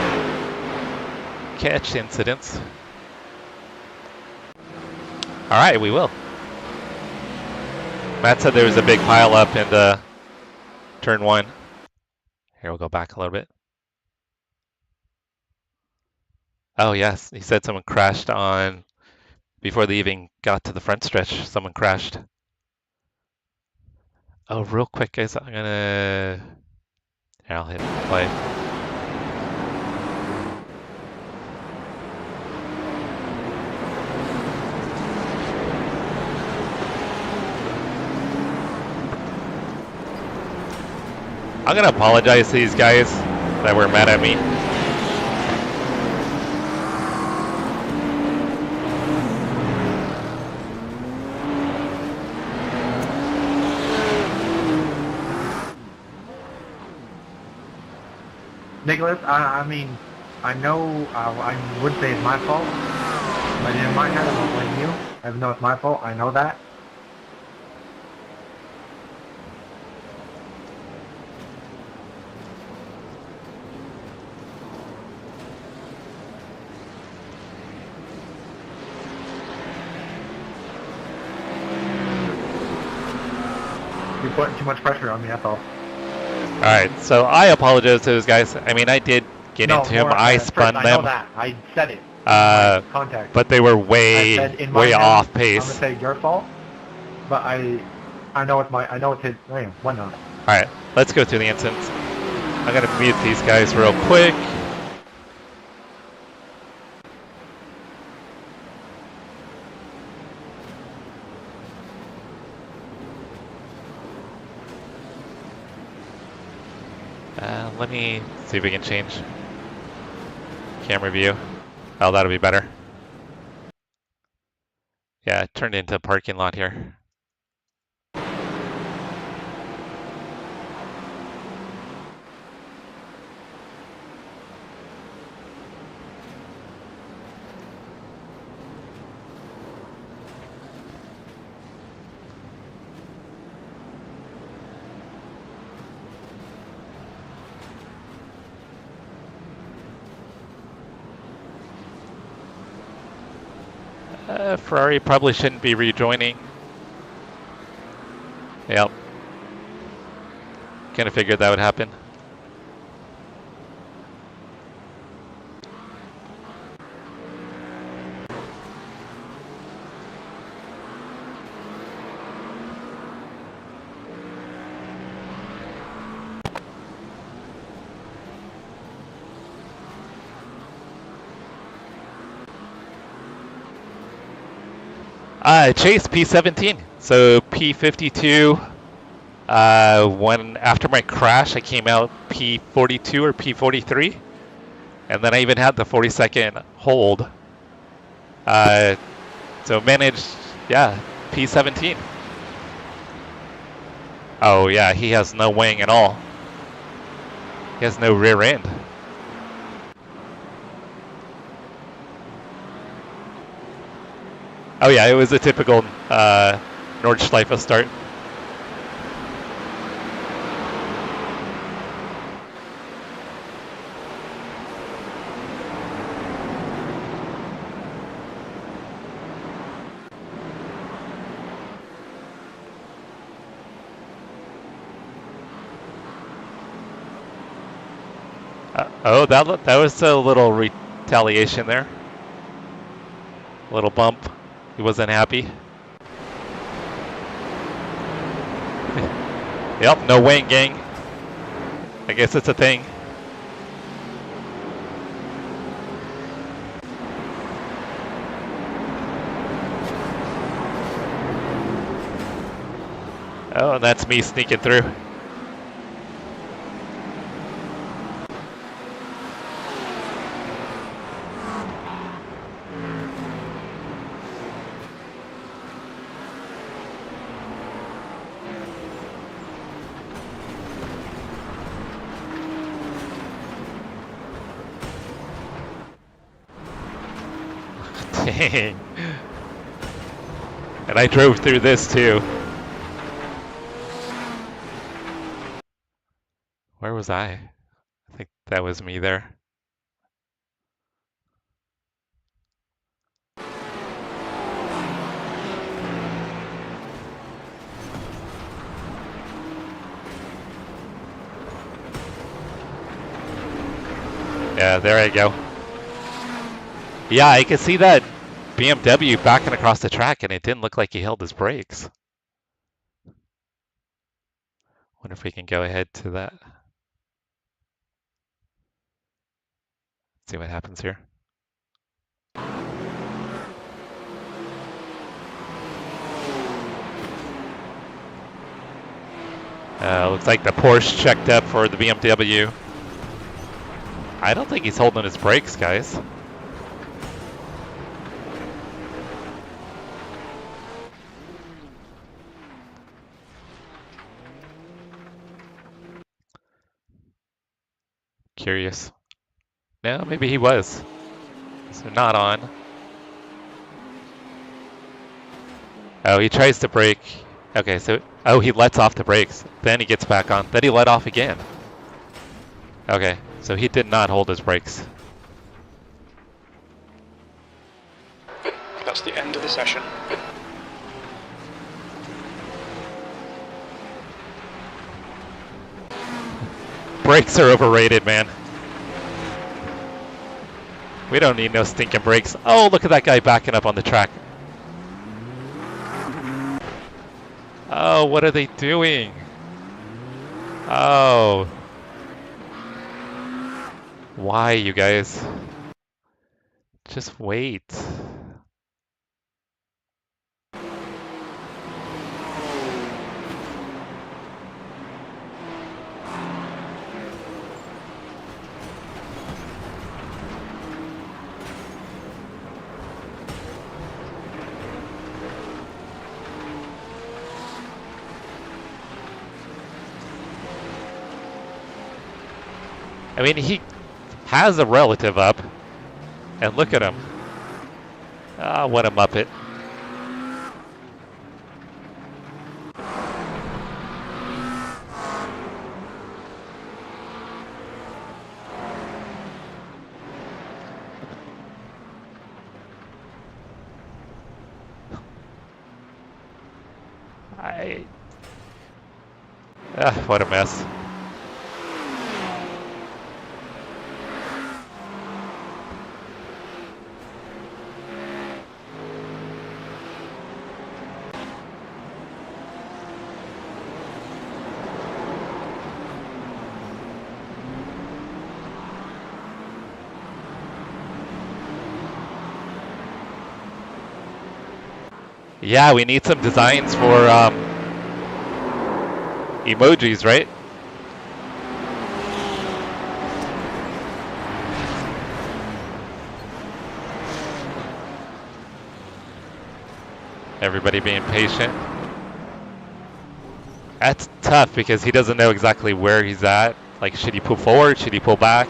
catch incidents. All right, we will. Matt said there was a big pile up in the turn 1. Here, we'll go back a little bit. Oh, yes. He said someone crashed on, before they even got to the front stretch, someone crashed. Oh, real quick, guys. I'm gonna... Here, I'll hit play. I'm gonna apologize to these guys that were mad at me. Nicholas, I mean, I know I would say it's my fault, but in my head I don't blame you. Even though it's my fault, I know that. You're putting too much pressure on me, that's all. Alright, so I apologize to those guys. I mean, I did get into him. I spun them. I know that. I said it. Contact. But they were way off pace. I'm gonna say your fault, but I know it's his. Why not? Alright, let's go through the incidents. I'm gonna mute these guys real quick. Let me see if we can change camera view. Oh, that'll be better. Yeah, it turned into a parking lot here. Ferrari probably shouldn't be rejoining. Yep. Kind of figured that would happen. Chase P17. So P52. When after my crash, I came out P42 or P43, and then I even had the 40-second hold. So managed, yeah, P17. Oh yeah, he has no wing at all. He has no rear end. Oh yeah, it was a typical Nordschleife start. Oh, that was a little retaliation there. A little bump. He wasn't happy. Yep, no wing, gang. I guess it's a thing. Oh, and that's me sneaking through. Dang. And I drove through this too. Where was I? I think that was me there. Yeah, there I go. Yeah, I could see that BMW backing across the track, and it didn't look like he held his brakes. Wonder if we can go ahead to that. See what happens here. Looks like the Porsche checked up for the BMW. I don't think he's holding his brakes, guys. Curious. No, maybe he was. So not on. Oh, he tries to brake. Okay, so, oh, he lets off the brakes. Then he gets back on. Then he let off again. Okay, so he did not hold his brakes. That's the end of the session. Brakes are overrated, man. We don't need no stinking brakes. Oh, look at that guy backing up on the track. Oh, what are they doing? Oh. Why, you guys? Just wait. I mean, he has a relative up, and look at him. Ah, what a muppet. What a mess. Yeah, we need some designs for emojis, right? Everybody being patient. That's tough because he doesn't know exactly where he's at. Like, should he pull forward? Should he pull back?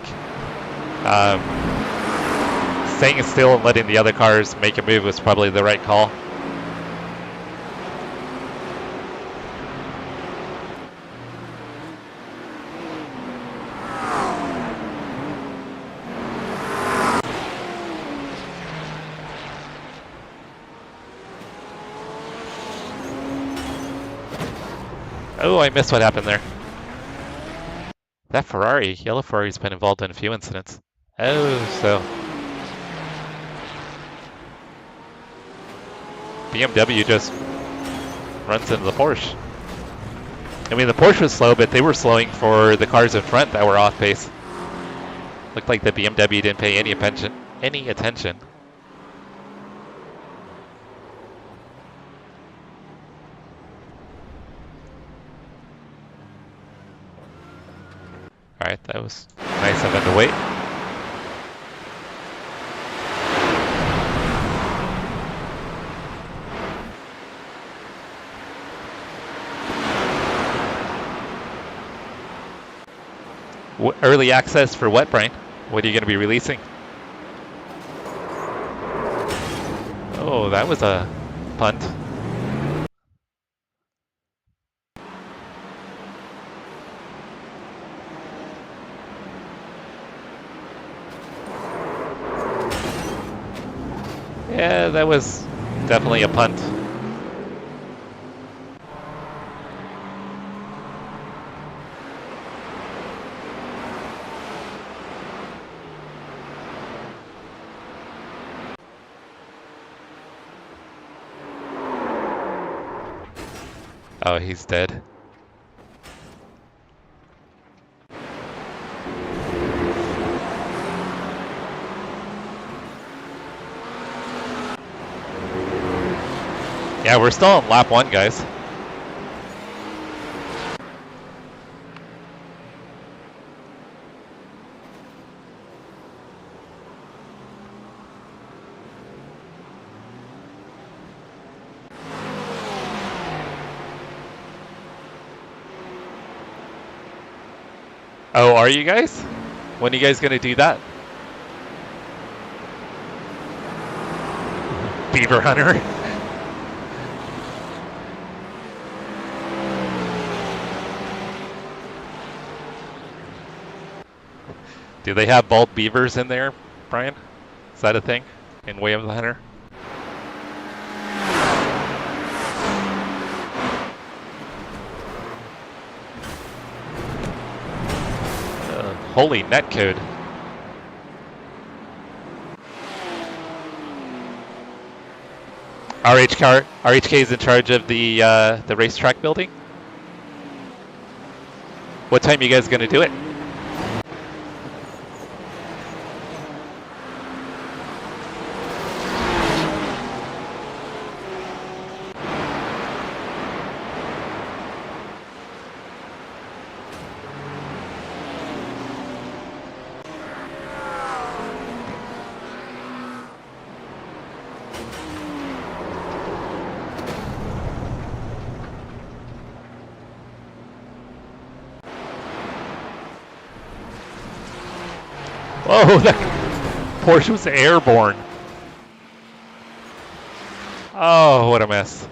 Staying still and letting the other cars make a move was probably the right call. Oh, I missed what happened there. That Ferrari, yellow Ferrari's been involved in a few incidents. Oh, so. BMW just runs into the Porsche. I mean, the Porsche was slow, but they were slowing for the cars in front that were off pace. Looked like the BMW didn't pay any attention. Alright, that was nice of him to wait. Early access for what, Brian? What are you going to be releasing? Oh, that was a punt. Yeah, that was definitely a punt. Oh, he's dead. Yeah, we're still on lap 1, guys. Oh, are you guys? When are you guys gonna do that? Beaver Hunter? Do they have bald beavers in there, Brian? Is that a thing in Way of the Hunter? Holy netcode. RHK is in charge of the racetrack building. What time are you guys gonna do it? Whoa, that Porsche was airborne. Oh, what a mess.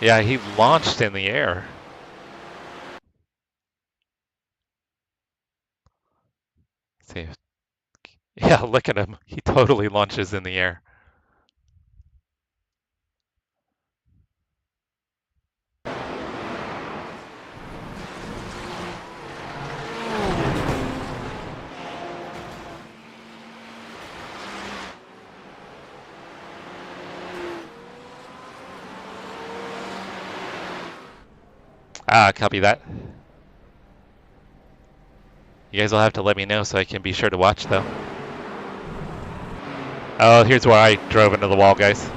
Yeah, he launched in the air. Let's see. Yeah, look at him. He totally launches in the air. Ah, copy that. You guys will have to let me know so I can be sure to watch, though. Oh, here's where I drove into the wall, guys.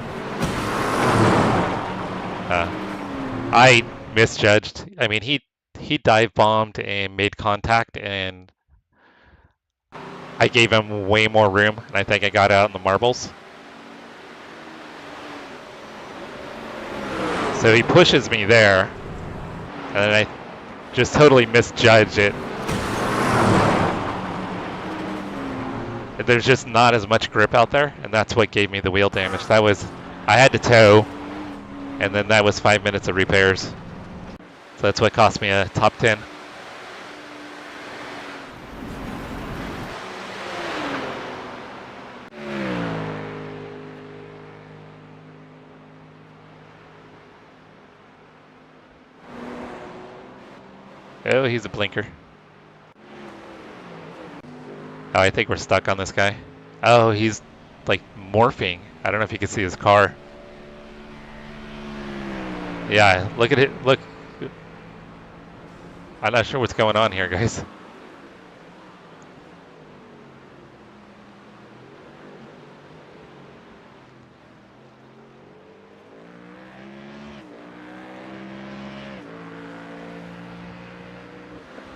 I misjudged. I mean, he dive bombed and made contact, and I gave him way more room, and I think I got out in the marbles. So he pushes me there, and then I just totally misjudged it. There's just not as much grip out there, and that's what gave me the wheel damage. That was, I had to tow, and then that was 5 minutes of repairs. So that's what cost me a top 10. Oh, he's a blinker. Oh, I think we're stuck on this guy. Oh, he's like morphing. I don't know if you can see his car. Yeah, look at it. Look. I'm not sure what's going on here, guys.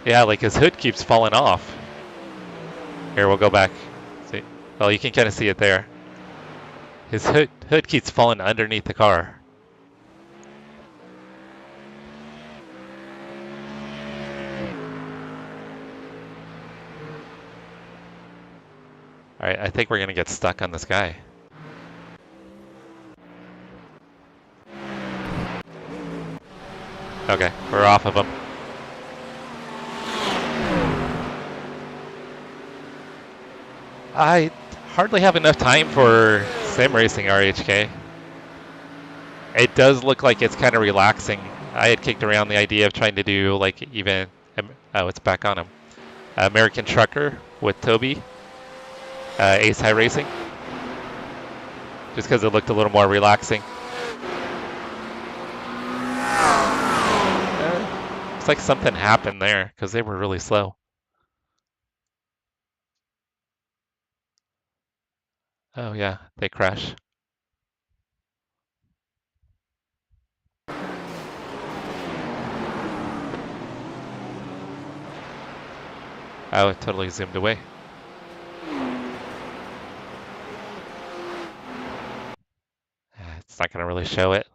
Yeah, like his hood keeps falling off. Here, we'll go back. See? Well, you can kind of see it there. His hood keeps falling underneath the car. Alright, I think we're going to get stuck on this guy. Okay, we're off of him. I hardly have enough time for sim racing RHK. It does look like it's kind of relaxing. I had kicked around the idea of trying to do like even, oh, it's back on him. American Trucker with Toby, Ace High Racing. just because it looked a little more relaxing. Looks like something happened there because they were really slow. Oh yeah, they crash. Oh, it totally zoomed away. It's not gonna really show it.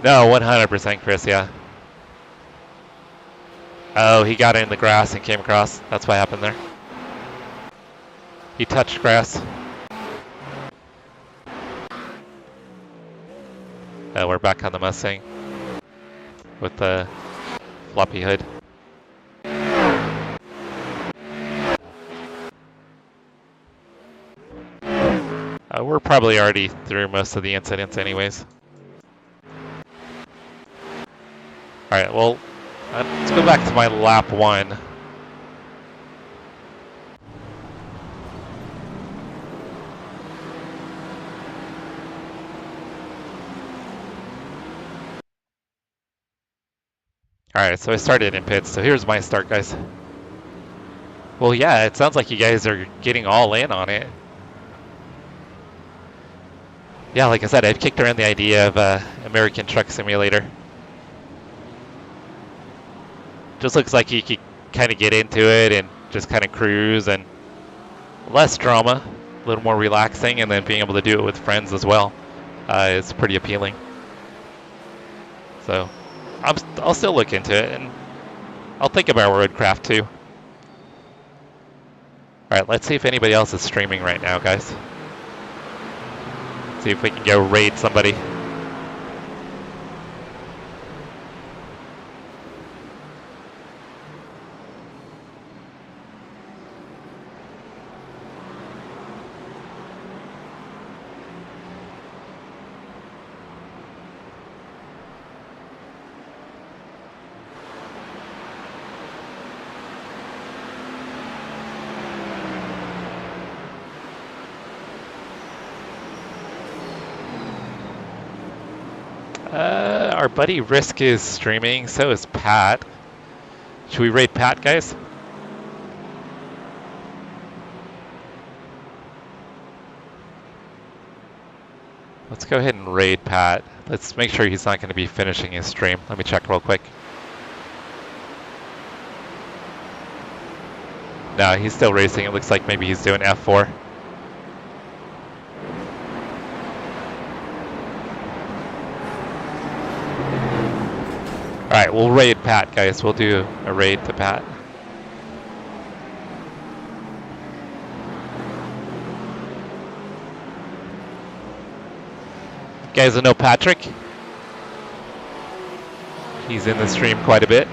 No, 100% Chris, yeah. Oh, he got in the grass and came across. That's what happened there. He touched grass. We're back on the Mustang with the floppy hood. We're probably already through most of the incidents anyways. Alright, well, let's go back to my lap 1. Alright, so I started in pits, so here's my start, guys. Well, yeah, it sounds like you guys are getting all in on it. Yeah, like I said, I've kicked around the idea of American Truck Simulator. Just looks like you could kind of get into it and just kind of cruise, and less drama, a little more relaxing, and then being able to do it with friends as well is pretty appealing. So I'll still look into it, and I'll think about roadcraft too. Alright, let's see if anybody else is streaming right now, guys. See if we can go raid somebody. Our buddy Risk is streaming, so is Pat. Should we raid Pat, guys? Let's go ahead and raid Pat. Let's make sure he's not going to be finishing his stream. Let me check real quick. No, he's still racing. It looks like maybe he's doing F4. Alright, we'll raid Pat, guys. We'll do a raid to Pat. You guys know Patrick? He's in the stream quite a bit.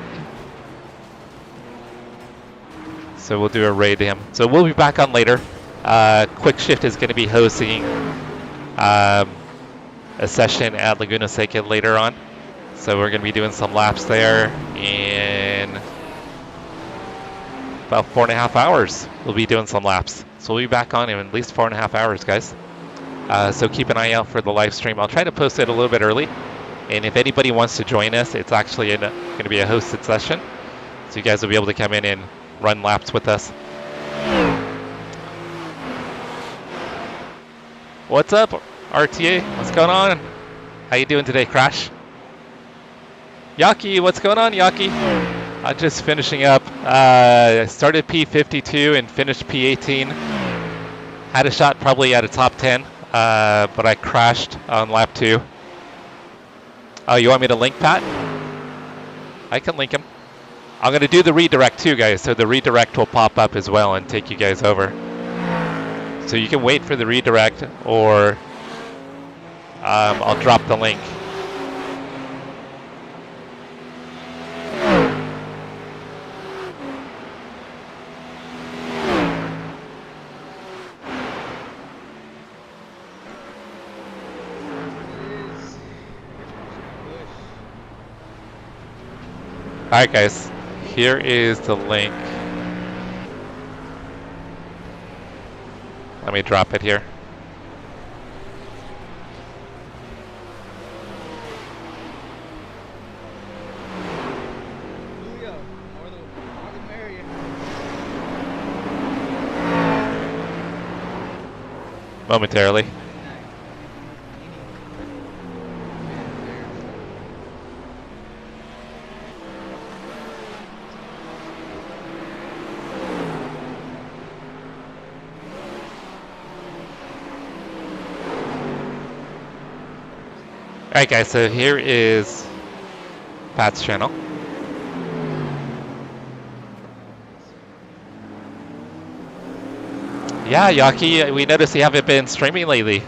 So we'll do a raid to him. So we'll be back on later. Quick Shift is going to be hosting a session at Laguna Seca later on. So we're going to be doing some laps there in about 4.5 hours. We'll be doing some laps. So we'll be back on in at least 4.5 hours, guys. So keep an eye out for the live stream. I'll try to post it a little bit early. And if anybody wants to join us, it's actually going to be a hosted session. So you guys will be able to come in and run laps with us. What's up, RTA? What's going on? How you doing today, Crash? Yaki, what's going on, Yaki? I'm just finishing up. I started P52 and finished P18. Had a shot probably at a top 10, but I crashed on lap 2. Oh, you want me to link Pat? I can link him. I'm going to do the redirect too, guys, so the redirect will pop up as well and take you guys over. So you can wait for the redirect, or I'll drop the link. Alright guys, here is the link. Let me drop it here. Momentarily. Alright guys, so here is Pat's channel. Yeah, Yaki, we noticed you haven't been streaming lately.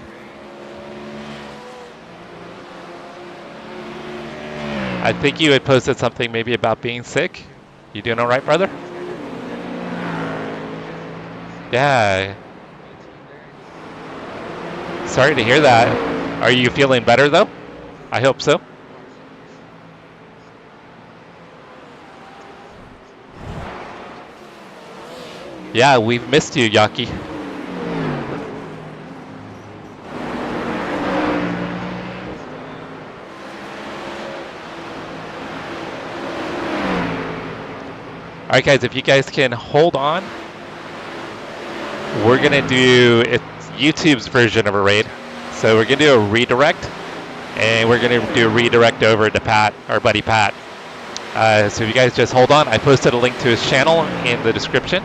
I think you had posted something maybe about being sick. You doing all right, brother? Yeah. Sorry to hear that. Are you feeling better though? I hope so. Yeah, we've missed you, Yaki. Alright guys, if you guys can hold on, we're gonna do YouTube's version of a raid. So we're gonna do a redirect, and we're gonna do a redirect over to Pat, our buddy Pat. So if you guys just hold on, I posted a link to his channel in the description.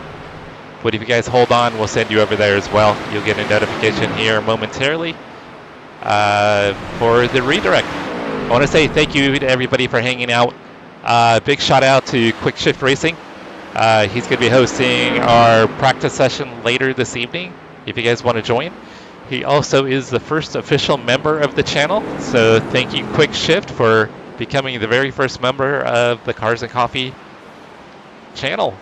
But if you guys hold on, we'll send you over there as well. You'll get a notification here momentarily for the redirect. I want to say thank you to everybody for hanging out. Big shout out to Quick Shift Racing. He's going to be hosting our practice session later this evening, if you guys want to join. He also is the first official member of the channel, so thank you Quick Shift for becoming the very first member of the Cars and Coffee channel.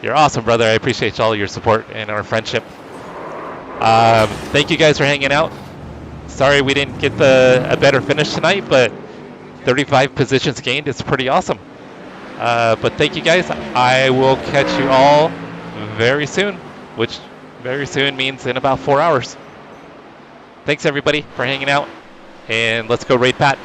You're awesome, brother. I appreciate all your support and our friendship. Thank you guys for hanging out. Sorry we didn't get a better finish tonight, but 35 positions gained is pretty awesome. But thank you guys. I will catch you all very soon, which very soon means in about 4 hours. Thanks everybody for hanging out, and let's go raid Pat.